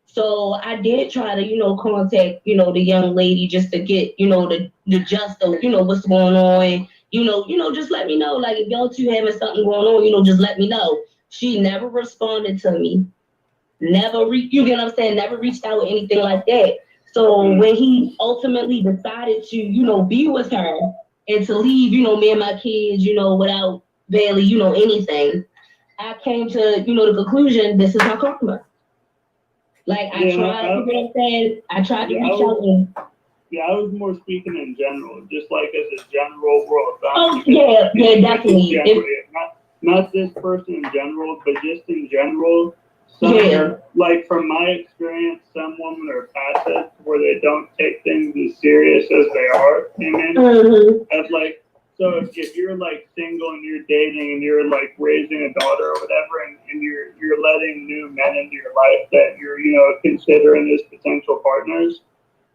[SPEAKER 8] So I did try to, contact, the young lady just to get, the gist of, what's going on. Just let me know. Like if y'all two having something going on, just let me know. She never responded to me. Never you get what I'm saying? Never reached out or anything like that. So when he ultimately decided to, be with her and to leave, me and my kids, without barely, anything, I came to, the conclusion, this is my karma. Like I tried, you know what I'm saying? I tried to reach out and
[SPEAKER 12] I was more speaking in general, just like as a general rule of thumb.
[SPEAKER 8] Oh yeah, definitely.
[SPEAKER 12] Not this person in general, but just in general. Like from my experience, some women are passive where they don't take things as serious as they are. Amen. As like, so if you're like single and you're dating and you're like raising a daughter or whatever, and you're letting new men into your life that you're considering as potential partners,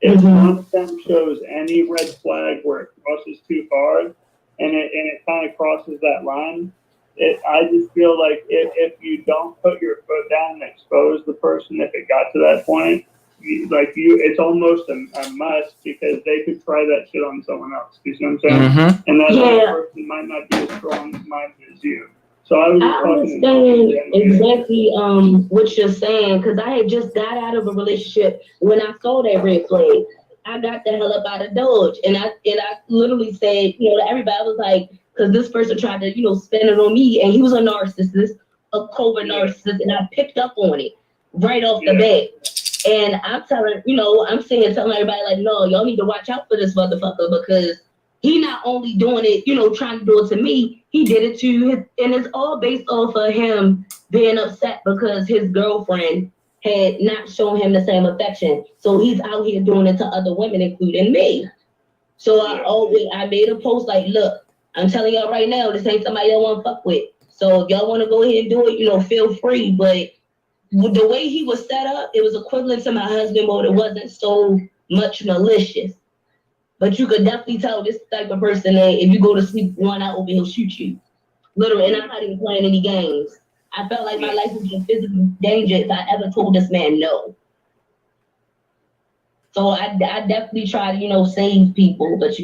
[SPEAKER 12] if one of them shows any red flag where it crosses too far, and it kind of crosses that line. I just feel like if you don't put your foot down and expose the person, if it got to that point, it's almost a must because they could try that shit on someone else. You see what I'm saying? And that other person might not be as strong-minded as you. So I
[SPEAKER 8] understand exactly what you're saying because I had just got out of a relationship when I saw that red flag. I got the hell up out of Dodge, and I literally said, to everybody, I was like, because this person tried to, spin it on me, and he was a narcissist, a covert narcissist, and I picked up on it right off the bat. And I'm telling, telling everybody like, no, y'all need to watch out for this motherfucker because he not only doing it, trying to do it to me, he did it to his, and it's all based off of him being upset because his girlfriend had not shown him the same affection. So he's out here doing it to other women, including me. So I made a post like, look, I'm telling y'all right now, this ain't somebody I want to fuck with. So if y'all want to go ahead and do it, feel free. But the way he was set up, it was equivalent to my husband, but it wasn't so much malicious. But you could definitely tell this type of person that if you go to sleep one out over, he'll shoot you. Literally, and I'm not even playing any games. I felt like my life was in physical danger if I ever told this man no. So I definitely try to, save people, but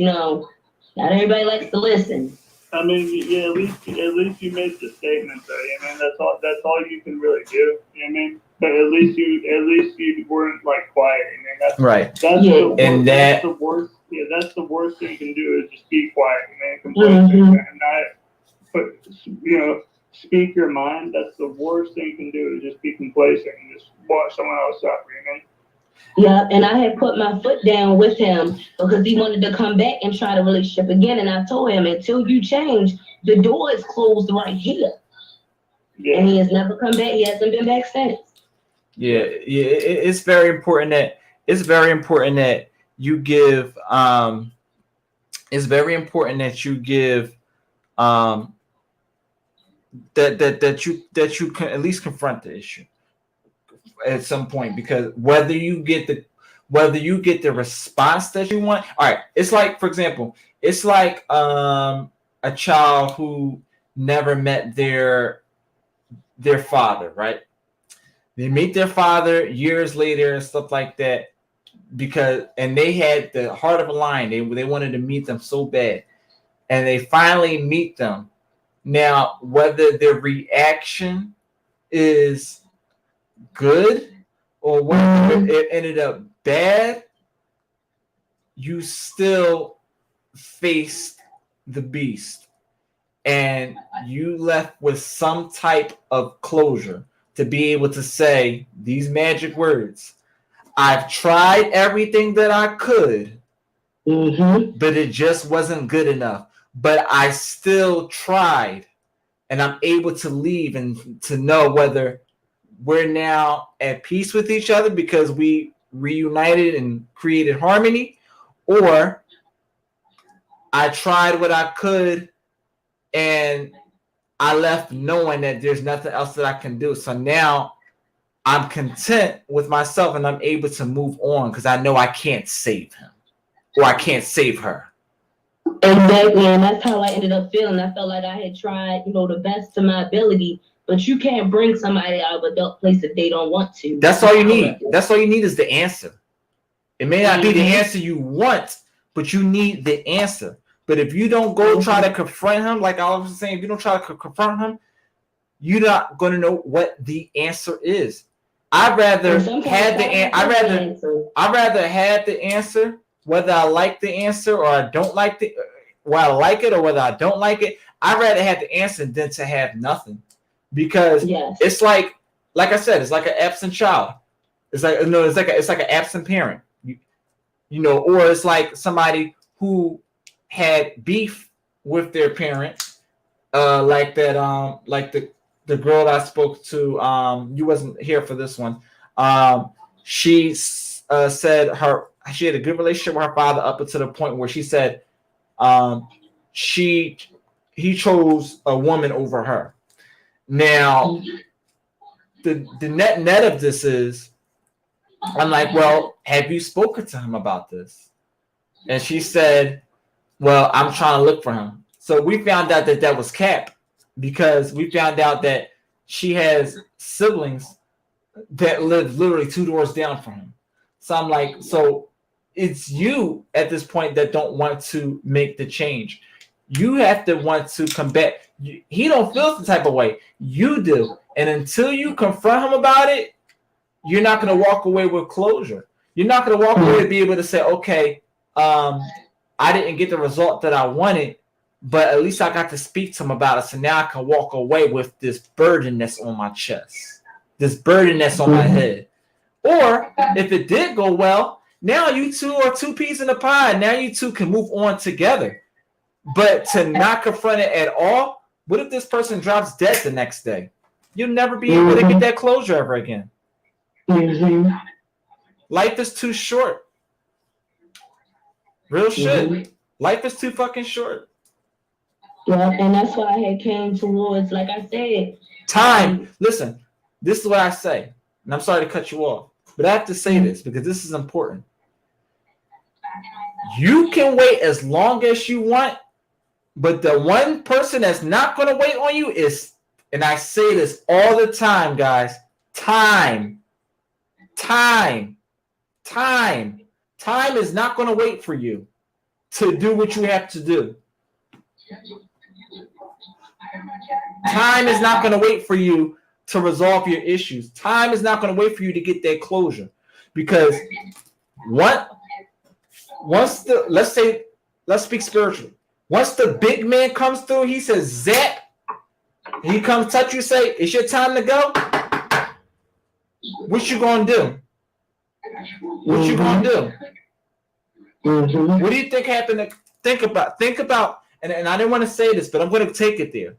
[SPEAKER 8] not everybody likes to listen.
[SPEAKER 12] I mean, at least you made the statement though. I mean, that's all you can really do. I mean, but at least you weren't like quiet. I mean, that's
[SPEAKER 6] right.
[SPEAKER 12] That's the worst. Yeah, that's the worst thing you can do is just be quiet, man. Completely, and not speak your mind. That's the worst thing you can do is just be complacent and just watch someone else suffer.
[SPEAKER 8] Yeah, and I had put my foot down with him because he wanted to come back and try the relationship again. And I told him, until you change, the door is closed right here. Yeah. And he has never come back. He hasn't been back since.
[SPEAKER 6] Yeah, it's very important that you give. It's very important that you give. That you can at least confront the issue at some point, because whether you get the response that you want. All right, it's like, for example, it's like a child who never met their father, right? They meet their father years later and stuff like that, and they had the heart of a lion. They wanted to meet them so bad, and they finally meet them. Now, whether their reaction is good or whether it ended up bad, you still faced the beast, and you left with some type of closure to be able to say these magic words: I've tried everything that I could, but it just wasn't good enough. But I still tried, and I'm able to leave and to know whether we're now at peace with each other because we reunited and created harmony, or
[SPEAKER 9] I tried what I could, and I left knowing that there's nothing else that I can do. So now I'm content with myself, and I'm able to move on because I know I can't save him or I can't save her.
[SPEAKER 8] Exactly, and that's how I ended up feeling. I felt like I had tried, the best to my ability, but you can't bring somebody out of a dark place if they don't want to.
[SPEAKER 9] That's all you need. That's all you need is the answer. It may not be the answer you want, but you need the answer. But if you don't go try to confront him, like I was saying, if you don't try to confront him, you're not going to know what the answer is. I'd rather have the answer, whether I like the answer or I don't like the, whether I like it or whether I don't like it. I'd rather have the answer than to have nothing, because it's like I said, it's like an absent child. It's like it's like an absent parent, or it's like somebody who had beef with their parent, like that, like the girl I spoke to. You wasn't here for this one. She said she had a good relationship with her father up until the point where she said he chose a woman over her. Now, the net of this is, I'm like, well, have you spoken to him about this? And she said, well, I'm trying to look for him. So we found out that was cap, because we found out that she has siblings that live literally 2 doors down from him. So I'm like, so it's you at this point that don't want to make the change. You have to want to combat. He don't feel the type of way. You do. And until you confront him about it, you're not going to walk away with closure. You're not going to walk away and be able to say, okay, I didn't get the result that I wanted, but at least I got to speak to him about it. So now I can walk away with this burden that's on my chest, this burden that's on my head. Or if it did go well, now you two are 2 peas in a pie. Now you two can move on together. But to not confront it at all, what if this person drops dead the next day? You'll never be able to get that closure ever again. Life is too short. Real shit. Life is too fucking short.
[SPEAKER 8] Yeah, and that's why I had came towards, like I said,
[SPEAKER 9] time. Listen, this is what I say, and I'm sorry to cut you off, but I have to say this because this is important. You can wait as long as you want, but the one person that's not going to wait on you is, and I say this all the time, guys, time. Time is not going to wait for you to do what you have to do. Time is not going to wait for you to resolve your issues. Time is not going to wait for you to get that closure, because let's speak spiritually. Once the big man comes through, he says, zap, he comes touch you, say, it's your time to go. What you gonna do? What you gonna do? What do you think happened? Think about, and I didn't want to say this, but I'm going to take it there.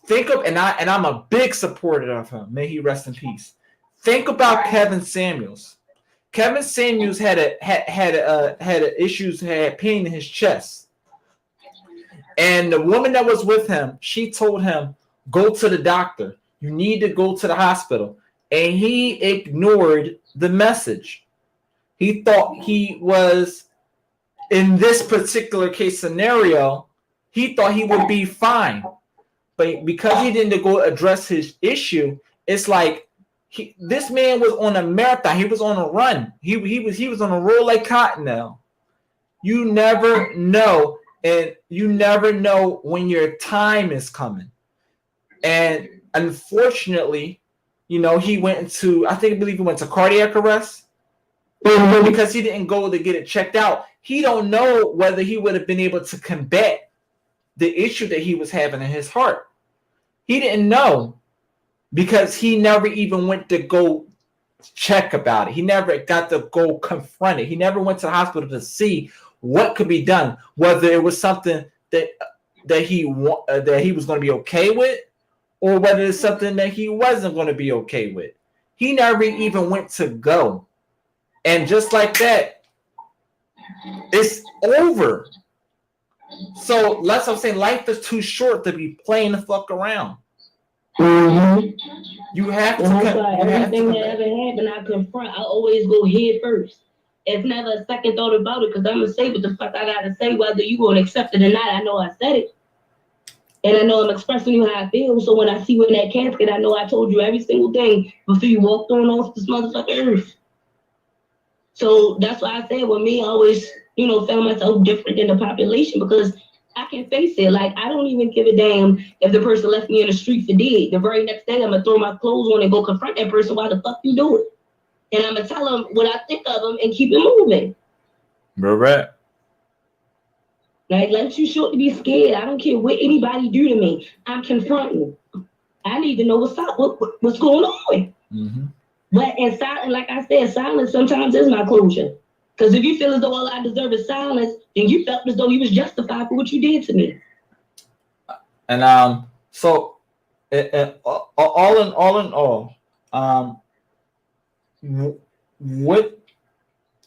[SPEAKER 9] And I'm a big supporter of him. May he rest in peace. Think about Kevin Samuels. Kevin Samuels had pain in his chest, and the woman that was with him, she told him, "Go to the doctor. You need to go to the hospital." And he ignored the message. He thought he was, in this particular case scenario, he thought he would be fine. But because he didn't go address his issue, it's like this man was on a marathon. He was on a run. He was on a roll like Cottonelle. You never know, and you never know when your time is coming. And unfortunately, he went into, I believe he went to cardiac arrest because he didn't go to get it checked out. He don't know whether he would have been able to combat the issue that he was having in his heart. He didn't know because he never even went to go check about it. He never got to go confront it. He never went to the hospital to see what could be done, whether it was something that he was going to be okay with, or whether it's something that he wasn't going to be okay with. He never even went to go. And just like that, it's over. So that's what I'm saying. Life is too short to be playing the fuck around.
[SPEAKER 8] Mm-hmm.
[SPEAKER 9] You have to.
[SPEAKER 8] And that's why everything that ever happened, I confront. I always go head first. It's never a second thought about it, because I'm gonna say what the fuck I gotta say, whether you gonna accept it or not. I know I said it, and I know I'm expressing you how I feel. So when I see you in that casket, I know I told you every single thing before you walked on off this motherfucking earth. So that's why I said with me, I always, found myself different than the population, because I can face it. Like, I don't even give a damn if the person left me in the street for dead. The very next day, I'm gonna throw my clothes on and go confront that person. Why the fuck you do it? And I'm gonna tell them what I think of them and keep it moving.
[SPEAKER 9] Right.
[SPEAKER 8] Like, life's too short to be scared. I don't care what anybody do to me. I'm confronting. I need to know what's up, what's going on.
[SPEAKER 9] Mm-hmm.
[SPEAKER 8] But in silence, like I said, silence sometimes is my closure. Because if you feel as though all I deserve is silence, then you felt as though you was justified for what you did to me.
[SPEAKER 9] And so all in all, what?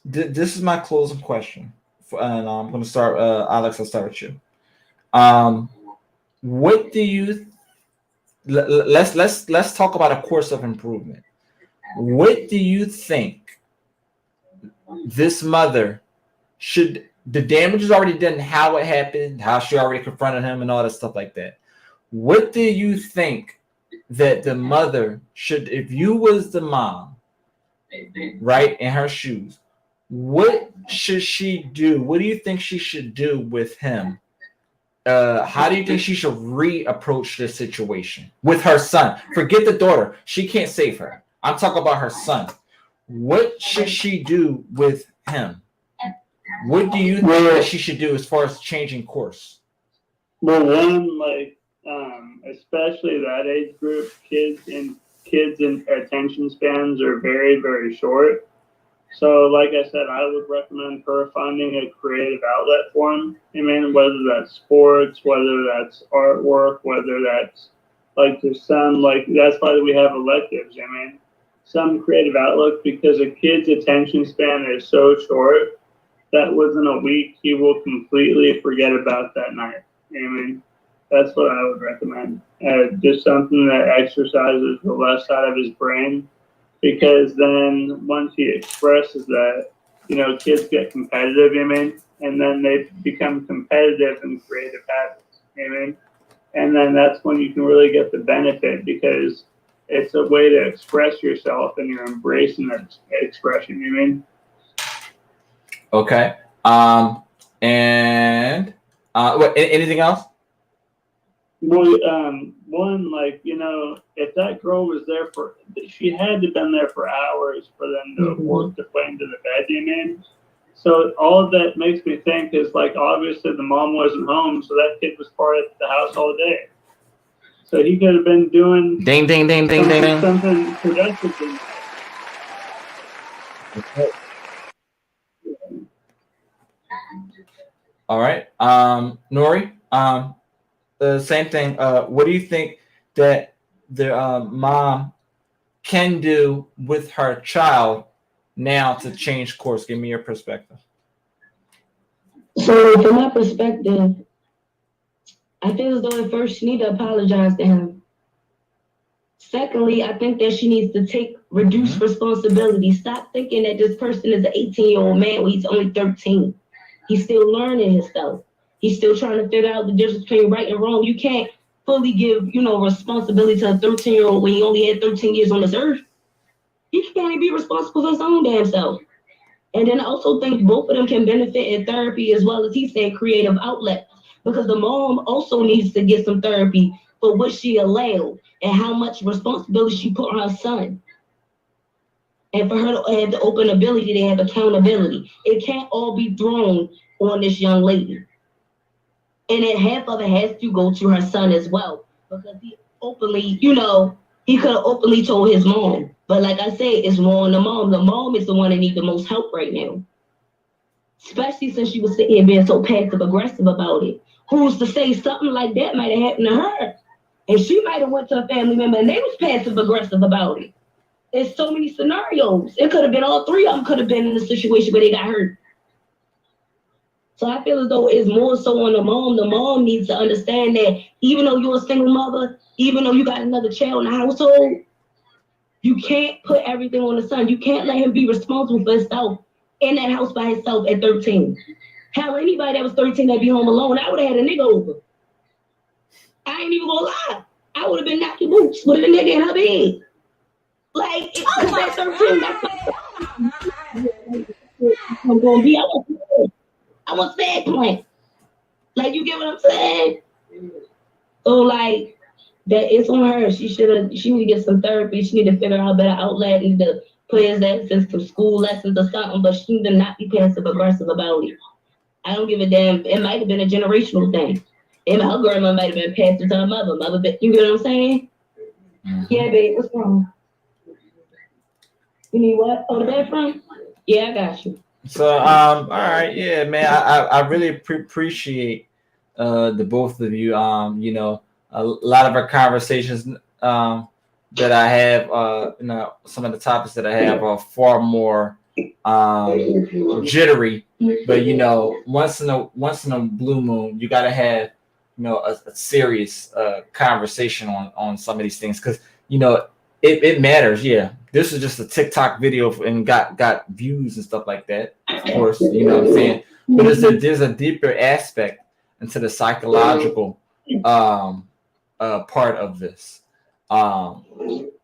[SPEAKER 9] This is my closing question, and I'm going to start. Alex, I'll start with you. What do you? Let's talk about a course of improvement. What do you think this mother should? The damage is already done. How it happened, how she already confronted him, and all that stuff like that. What do you think that the mother should, if you was the mom, right, in her shoes, what should she do? What do you think she should do with him? How do you think she should reapproach this situation with her son? Forget the daughter. She can't save her. I'm talking about her son. What should she do with him? What do you think that she should do as far as changing course?
[SPEAKER 12] Well, one, especially that age group, kids in attention spans are very, very short. So, like I said, I would recommend her finding a creative outlet for him. I mean, whether that's sports, whether that's artwork, whether that's like their son, that's why we have electives. I mean, some creative outlook, because a kid's attention span is so short that within a week he will completely forget about that night. I mean, that's what I would recommend. Just something that exercises the left side of his brain, because then once he expresses that, kids get competitive, and then they become competitive in creative habits, and then that's when you can really get the benefit, because it's a way to express yourself and you're embracing that expression,
[SPEAKER 9] Okay. And anything else?
[SPEAKER 12] Well, one, if that girl was there she had to been there for hours for them to work the plane to the bed, So all of that makes me think is, obviously the mom wasn't home, so that kid was part of the house all day. So he could have been doing
[SPEAKER 9] ding, ding, ding, ding, ding, ding.
[SPEAKER 12] Something productive.
[SPEAKER 9] All right. Nori, the same thing. What do you think that the mom can do with her child now to change course? Give me your perspective.
[SPEAKER 8] So from my perspective, I feel as though at first she needs to apologize to him. Secondly, I think that she needs to take reduced responsibility. Stop thinking that this person is an 18-year-old man when he's only 13. He's still learning himself. He's still trying to figure out the difference between right and wrong. You can't fully give, responsibility to a 13-year-old when he only had 13 years on this earth. He can't even be responsible for his own damn self. And then I also think both of them can benefit in therapy, as well as he said, creative outlet. Because the mom also needs to get some therapy for what she allowed and how much responsibility she put on her son. And for her to have the open ability to have accountability. It can't all be thrown on this young lady. And then half of it has to go to her son as well. Because he openly, he could have openly told his mom. But like I said, it's more on the mom. The mom is the one that needs the most help right now. Especially since she was sitting here being so passive aggressive about it. Who's to say something like that might have happened to her? And she might have went to a family member and they was passive aggressive about it. There's so many scenarios. It could have been all three of them could have been in a situation where they got hurt. So I feel as though it's more so on the mom. The mom needs to understand that even though you're a single mother, even though you got another child in the household, you can't put everything on the son. You can't let him be responsible for himself in that house by himself at 13. Hell, anybody that was 13 that be home alone, I would have had a nigga over. I ain't even gonna lie. I would have been knocking boots with a nigga in her bed. Like, because at 13, that's I'm gonna be. I want sad plant. Like, you get what I'm saying? So like that it's on her. She need to get some therapy. She need to figure out a better outlet, need to put his ass in some school lessons or something, but she need to not be passive aggressive about it. I don't give a damn. It might have been a generational thing. And her grandma might have been passed to her mother. You get what I'm saying? Mm-hmm. Yeah, babe, what's wrong? You need what? Oh, the bathroom? Yeah, I got you.
[SPEAKER 9] So, all right, yeah, man, I really appreciate the both of you. You know, a lot of our conversations that I have, you know, some of the topics that I have are far more jittery. But you know, once in a blue moon, you gotta have, you know, a serious conversation on some of these things, because you know it matters. Yeah, this is just a TikTok video and got views and stuff like that. Of course, you know what I'm saying. But there's a deeper aspect into the psychological part of this,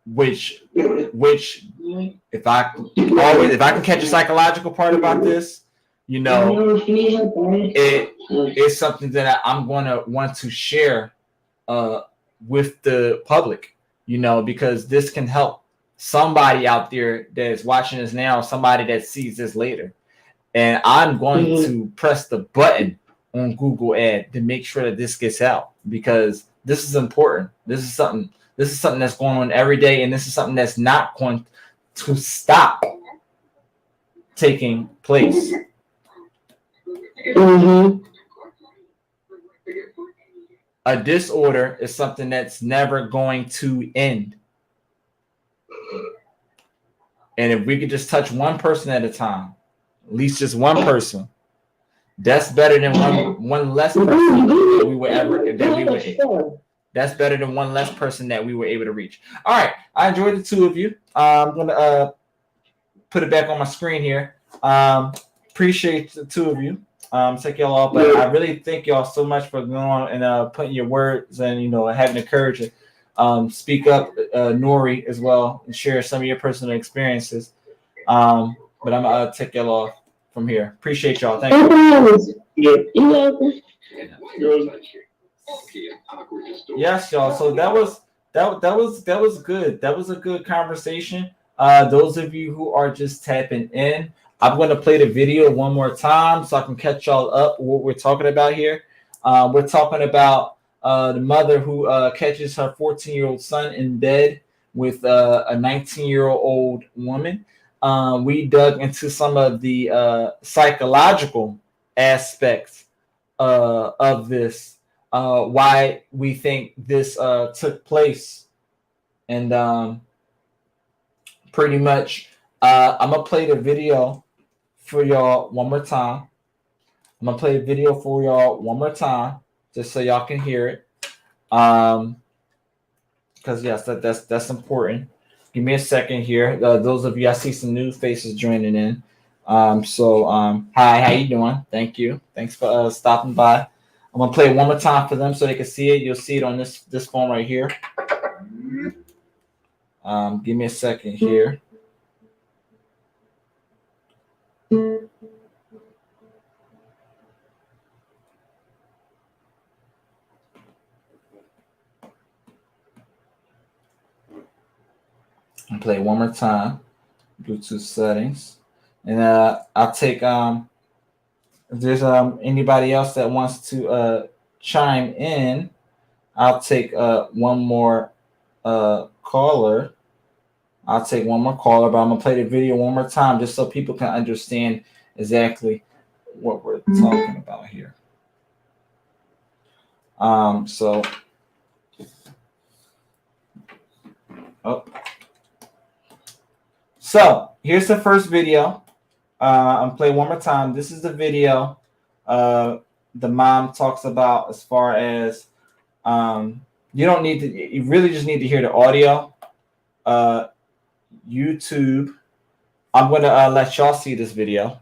[SPEAKER 9] which if I can catch a psychological part about this, you know, it's something that I'm going to want to share with the public, you know, because this can help somebody out there that is watching this now, somebody that sees this later. And I'm going to press the button on Google Ad to make sure that this gets out, because this is important. This is something that's going on every day, and this is something that's not going to stop taking place. A disorder is something that's never going to end. And if we could just touch one person at a time, at least just one person, that's better than one less person that we were that's better than one less person that we were able to reach. All right, I enjoyed the two of you. I'm gonna put it back on my screen here. Appreciate the two of you. Take y'all off, but I really thank y'all so much for going on and putting your words and, you know, having the courage to speak up, Nori as well, and share some of your personal experiences. But I'm gonna take y'all off from here. Appreciate y'all. Thank you. You're welcome. Yes, y'all. So that was good. That was a good conversation. Those of you who are just tapping in, I'm going to play the video one more time so I can catch y'all up what we're talking about here. We're talking about the mother who catches her 14-year-old son in bed with a 19-year-old woman. We dug into some of the psychological aspects of this, why we think this took place. And pretty much, I'm going to play the video for y'all one more time. I'm going to play the video for y'all one more time, just so y'all can hear it. Because, yes, that's important. Give me a second here. Those of you, I see some new faces joining in. Hi, how you doing? Thank you. Thanks for stopping by. I'm gonna play it one more time for them so they can see it. You'll see it on this phone right here. Give me a second here. I'll play it one more time. Bluetooth settings. And I'll take if there's anybody else that wants to chime in, I'll take one more caller. I'll take one more caller, but I'm gonna play the video one more time just so people can understand exactly what we're talking about here. So here's the first video. I'm playing one more time. This is the video the mom talks about as far as you don't need to. You really just need to hear the audio. YouTube. I'm gonna let y'all see this video.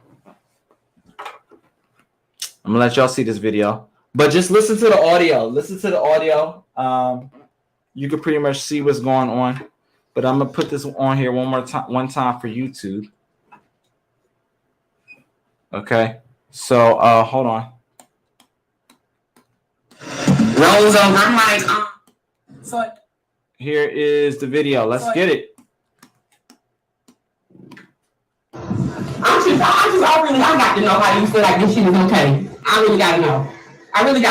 [SPEAKER 9] But just listen to the audio. You can pretty much see what's going on. But I'm gonna put this on here one time for YouTube. Okay. So hold on.
[SPEAKER 7] Rolls over. I'm like, so
[SPEAKER 9] here is the video. Let's get it.
[SPEAKER 7] I got to know how you feel like this shit is okay. I really got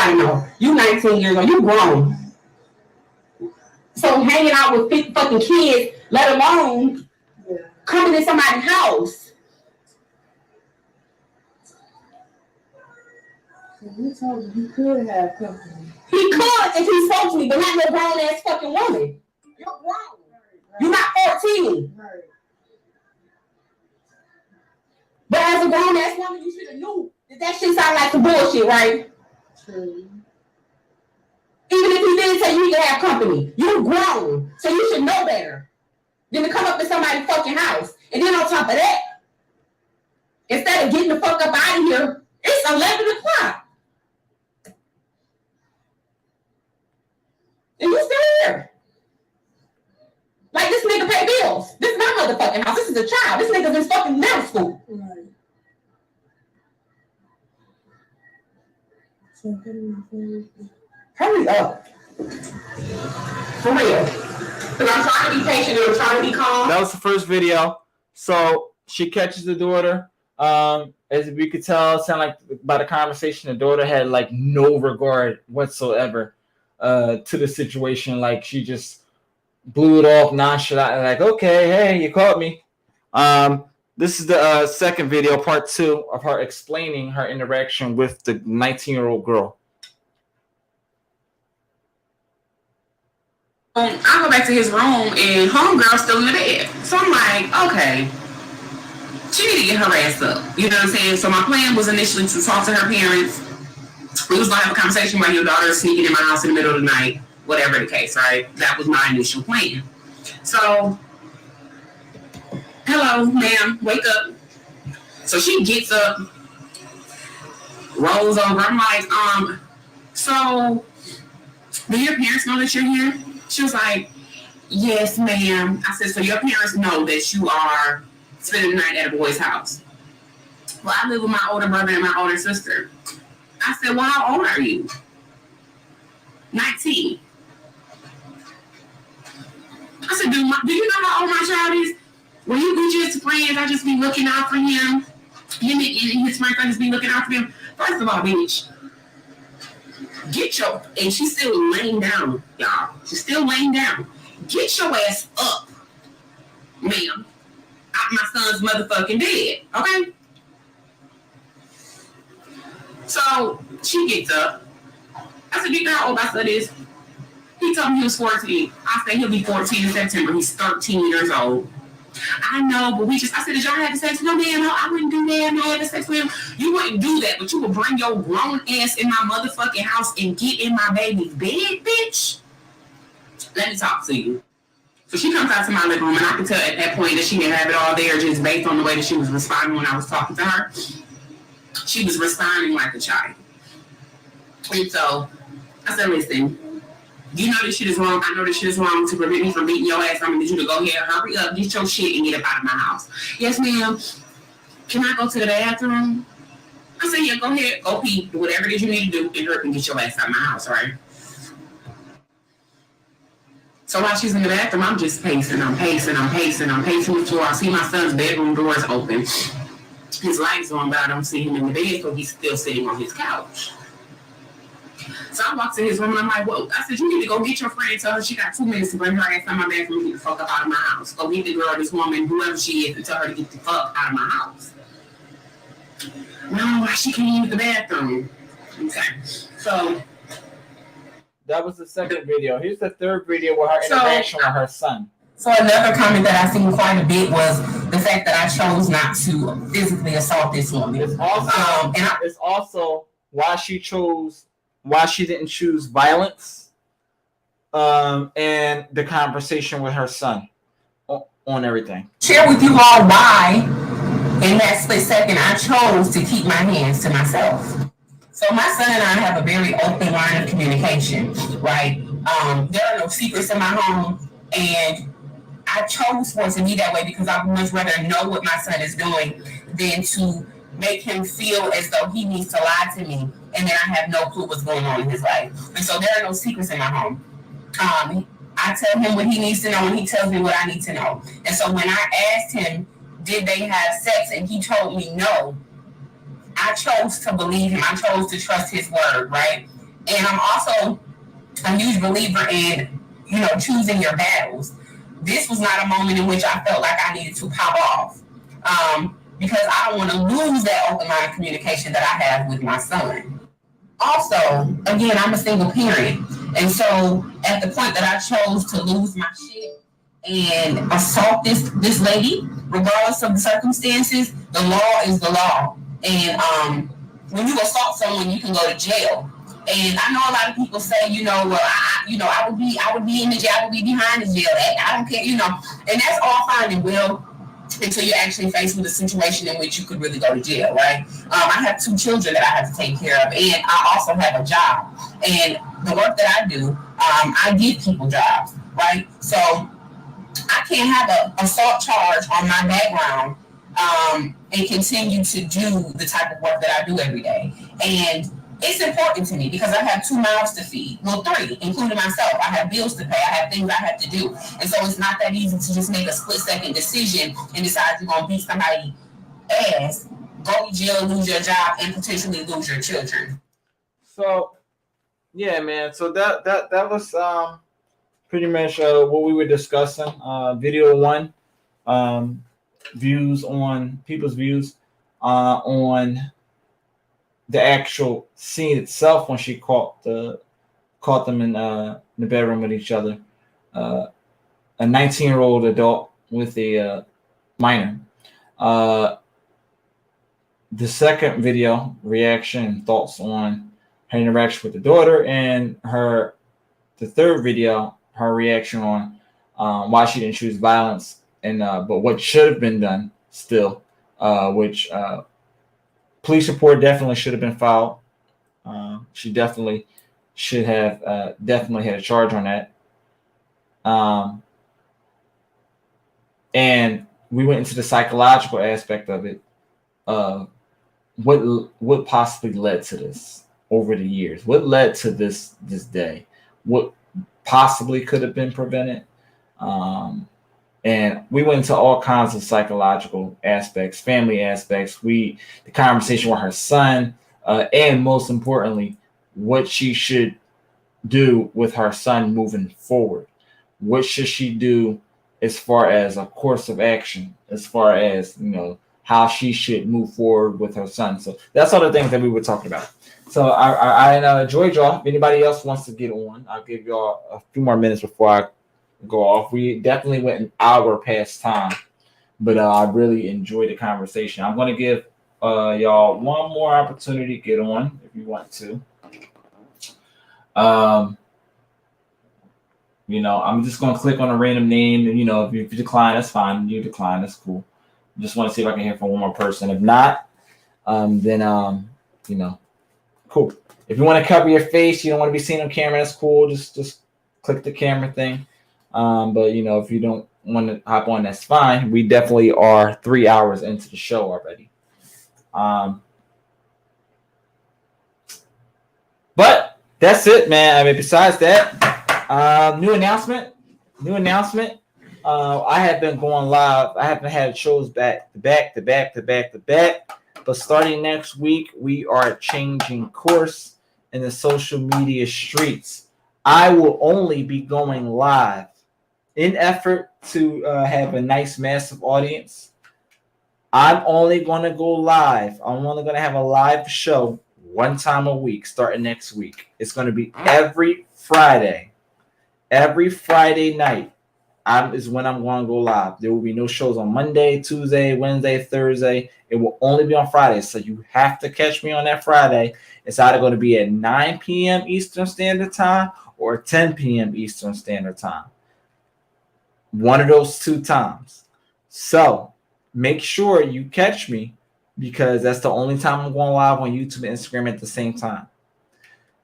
[SPEAKER 7] to know. You 19 years old. You grown. So hanging out with 50 fucking kids, let alone coming in somebody's house.
[SPEAKER 13] He told you he could have company.
[SPEAKER 7] He could if he spoke to me, but not no grown ass fucking woman. You're grown. You're not 14.
[SPEAKER 13] Right.
[SPEAKER 7] But as a grown ass woman, you should have knew that shit sounded like some bullshit, right?
[SPEAKER 13] True.
[SPEAKER 7] Even if he didn't say you can have company, you're grown, so you should know better than to come up to somebody's fucking house. And then on top of that, instead of getting the fuck up out of here, it's 11 o'clock. And you still here. Like this nigga pay bills. This is my motherfucking house. This is a child. This nigga's in fucking middle school.
[SPEAKER 13] Right.
[SPEAKER 7] Hurry up. For real. Because I'm trying to be patient and I'm trying to be calm.
[SPEAKER 9] That was the first video. So she catches the daughter. As we could tell, it sounded like by the conversation, the daughter had like no regard whatsoever to the situation. Like she just blew it off nonchalant, like, okay, hey, you caught me. This is the second video, part 2 of her explaining her interaction with the 19-year-old girl.
[SPEAKER 7] I go back to his room and homegirl's still in the bed. So I'm like, okay, she need to get her ass up. You know what I'm saying? So my plan was initially to talk to her parents. We was going to have a conversation about your daughter sneaking in my house in the middle of the night, whatever the case, right? That was my initial plan. So, hello, ma'am, wake up. So she gets up, rolls over. I'm like, so do your parents know that you're here? She was like, yes, ma'am. I said, so your parents know that you are spending the night at a boy's house? Well, I live with my older brother and my older sister. I said, well, how old are you? 19. I said, do you know how old my child is? When you just friends, I just be looking out for him. Him and his friends, I just be looking out for him. First of all, bitch, get your, and she's still laying down, y'all. She's still laying down. Get your ass up, ma'am. My son's motherfucking dead, okay? So she gets up. I said, do you know how old my son is? He told me he was 14. I said, he'll be 14 in September. He's 13 years old. I know, but I said, did y'all have sex? No, man, no, I wouldn't do that. I'm not having sex with him. You wouldn't do that, but you would bring your grown ass in my motherfucking house and get in my baby's bed, bitch? Let me talk to you. So she comes out to my living room, and I could tell at that point that she didn't have it all there just based on the way that she was responding when I was talking to her. She was responding like a child. And so I said, listen, you know this shit is wrong. I know this shit is wrong. To prevent me from beating your ass, I'm going to need you to go ahead, hurry up, get your shit, and get up out of my house. Yes, ma'am. Can I go to the bathroom? I said, yeah, go ahead. Go pee. Do whatever it is you need to do, and hurry up and get your ass out of my house, right? So while she's in the bathroom, I'm just pacing. I'm pacing the floor. I see my son's bedroom doors open. His lights on, but I don't see him in the bed, so he's still sitting on his couch. So I walked to his room and I'm like, whoa. I said, you need to go get your friend. Tell her she got 2 minutes to bring her ass out of my bathroom and get the fuck up out of my house. Go get the girl, this woman, whoever she is, and tell her to get the fuck out of my house. No, she can't use the bathroom. Okay. So
[SPEAKER 9] that was the second video. Here's the third video with her interaction with her son.
[SPEAKER 7] So another comment that I seen quite a bit was the fact that I chose not to physically assault this woman.
[SPEAKER 9] It's also why she didn't choose violence, and the conversation with her son on everything.
[SPEAKER 7] Share with you all why in that split second I chose to keep my hands to myself. So my son and I have a very open line of communication, right? There are no secrets in my home, and I chose for it to be that way because I would much rather know what my son is doing than to make him feel as though he needs to lie to me and then I have no clue what's going on in his life. And so there are no secrets in my home. I tell him what he needs to know and he tells me what I need to know. And so when I asked him, did they have sex, and he told me no, I chose to believe him. I chose to trust his word, right? And I'm also a huge believer in, choosing your battles. This was not a moment in which I felt like I needed to pop off, because I don't want to lose that open line of communication that I have with my son. Also, again, I'm a single parent. And so at the point that I chose to lose my shit and assault this lady, regardless of the circumstances, the law is the law. And when you assault someone, you can go to jail. And I know a lot of people say, I would be in the jail, I would be behind the jail. I don't care, and that's all fine and well until you're actually faced with a situation in which you could really go to jail, right? I have 2 children that I have to take care of, and I also have a job. And the work that I do, I give people jobs, right? So I can't have an assault charge on my background and continue to do the type of work that I do every day. And it's important to me because I have 2 mouths to feed. Well, 3, including myself. I have bills to pay. I have things I have to do. And so it's not that easy to just make a split-second decision and decide you're going to beat somebody's ass, go to jail, lose your job, and potentially lose your children.
[SPEAKER 9] So, yeah, man. So that was pretty much what we were discussing. Video 1, people's views on the actual scene itself when she caught them in the bedroom with each other. A 19-year-old adult with a minor. The second video, reaction and thoughts on her interaction with the daughter, and the third video, her reaction on why she didn't choose violence, and but what should have been done still, which police report definitely should have been filed. She definitely should have definitely had a charge on that. And we went into the psychological aspect of it. What possibly led to this over the years? What led to this day? What possibly could have been prevented? And we went into all kinds of psychological aspects, family aspects. The conversation with her son, and most importantly, what she should do with her son moving forward. What should she do as far as a course of action, as far as, how she should move forward with her son. So that's all the things that we were talking about. So I enjoyed y'all. If anybody else wants to get on, I'll give y'all a few more minutes before I go off. We definitely went an hour past time, but I really enjoyed the conversation. I'm going to give y'all one more opportunity to get on if you want to. I'm just going to click on a random name, and if you decline, that's fine. You decline, that's cool. Just want to see if I can hear from one more person. If not, then cool. If you want to cover your face, you don't want to be seen on camera, that's cool. Just click the camera thing. But if you don't want to hop on, that's fine. We definitely are 3 hours into the show already. But that's it, man. I mean, besides that, new announcement. I have been going live. I haven't had shows back to back. But starting next week, we are changing course in the social media streets. I will only be going live in effort to have a nice, massive audience. I'm only going to go live. I'm only going to have a live show one time a week starting next week. It's going to be every Friday night is when I'm going to go live. There will be no shows on Monday, Tuesday, Wednesday, Thursday. It will only be on Friday. So you have to catch me on that Friday. It's either going to be at 9 p.m. Eastern Standard Time or 10 p.m. Eastern Standard Time. One of those two times. So make sure you catch me because that's the only time I'm going live on YouTube and Instagram at the same time.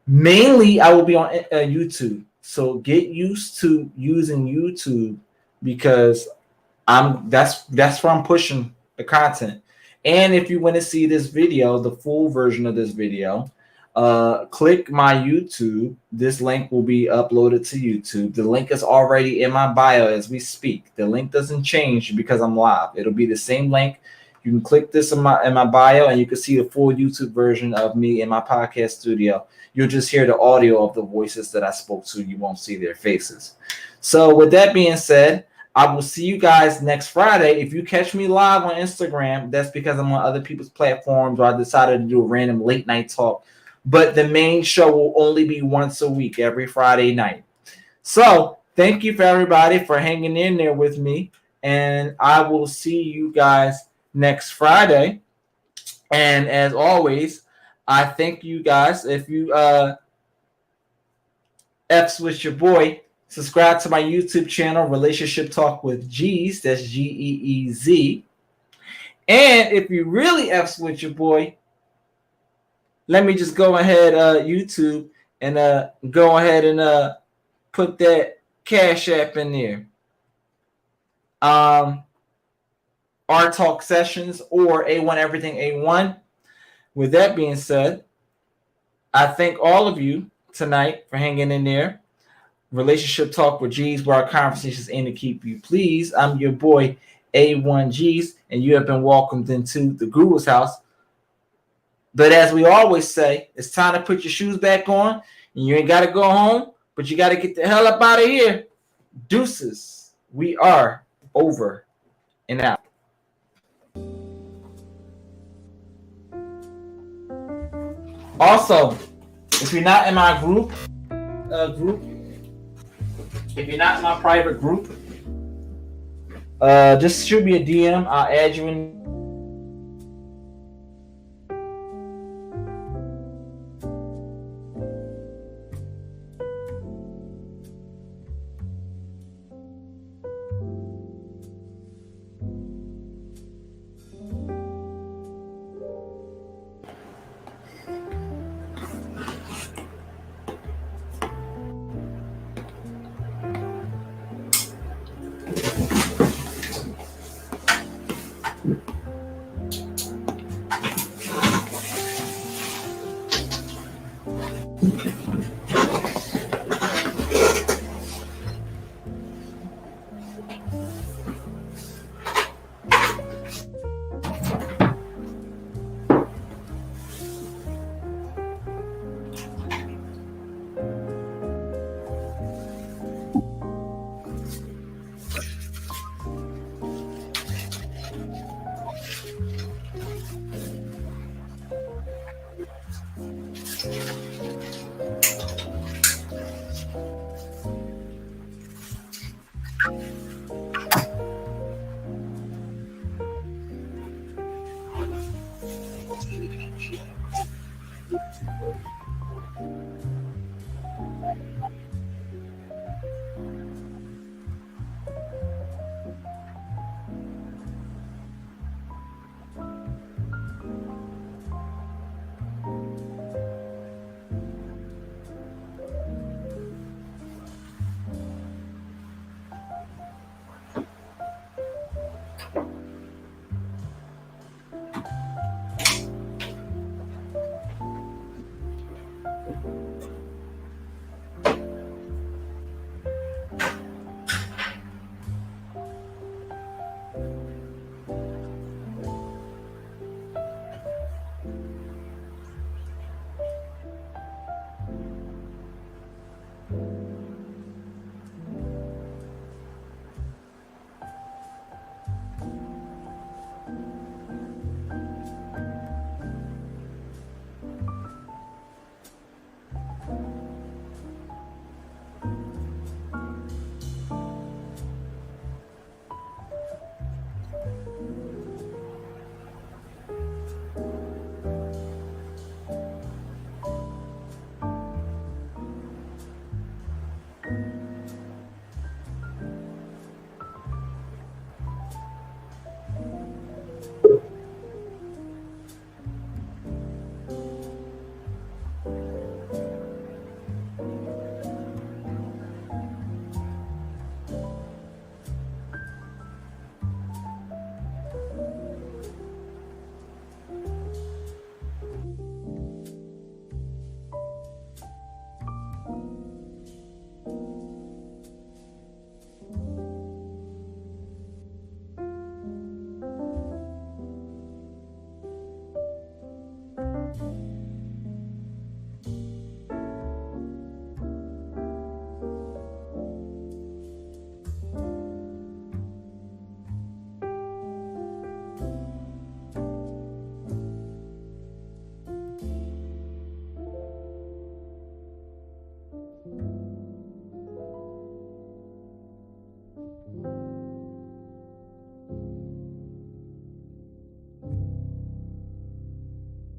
[SPEAKER 9] Mainly, I will be on YouTube. So get used to using YouTube because that's where I'm pushing the content. And if you want to see this video, the full version of this video, click my YouTube. This link will be uploaded to YouTube. The link is already in my bio as we speak. The link doesn't change because I'm live. It'll be the same link. You can click this in my bio and you can see the full YouTube version of me in my podcast studio. You'll just hear the audio of the voices that I spoke to. You won't see their faces. So with that being said, I will see you guys next Friday. If you catch me live on Instagram, that's because I'm on other people's platforms or I decided to do a random late night talk. But the main show will only be once a week, every Friday night. So thank you for everybody for hanging in there with me. And I will see you guys next Friday. And as always, I thank you guys. If you F's with your boy, subscribe to my YouTube channel, Relationship Talk with G's. That's Geez. And if you really F's with your boy, let me just go ahead, YouTube, and go ahead and put that Cash App in there. Our Talk Sessions or A1 Everything A1. With that being said, I thank all of you tonight for hanging in there. Relationship Talk with G's, where our conversations aim to keep you pleased. I'm your boy, A1G's, and you have been welcomed into the Guru's house. But as we always say, it's time to put your shoes back on, and you ain't got to go home, but you got to get the hell up out of here. Deuces. We are over and out. Also, if you're not in my group, if you're not in my private group, just shoot me a DM. I'll add you in.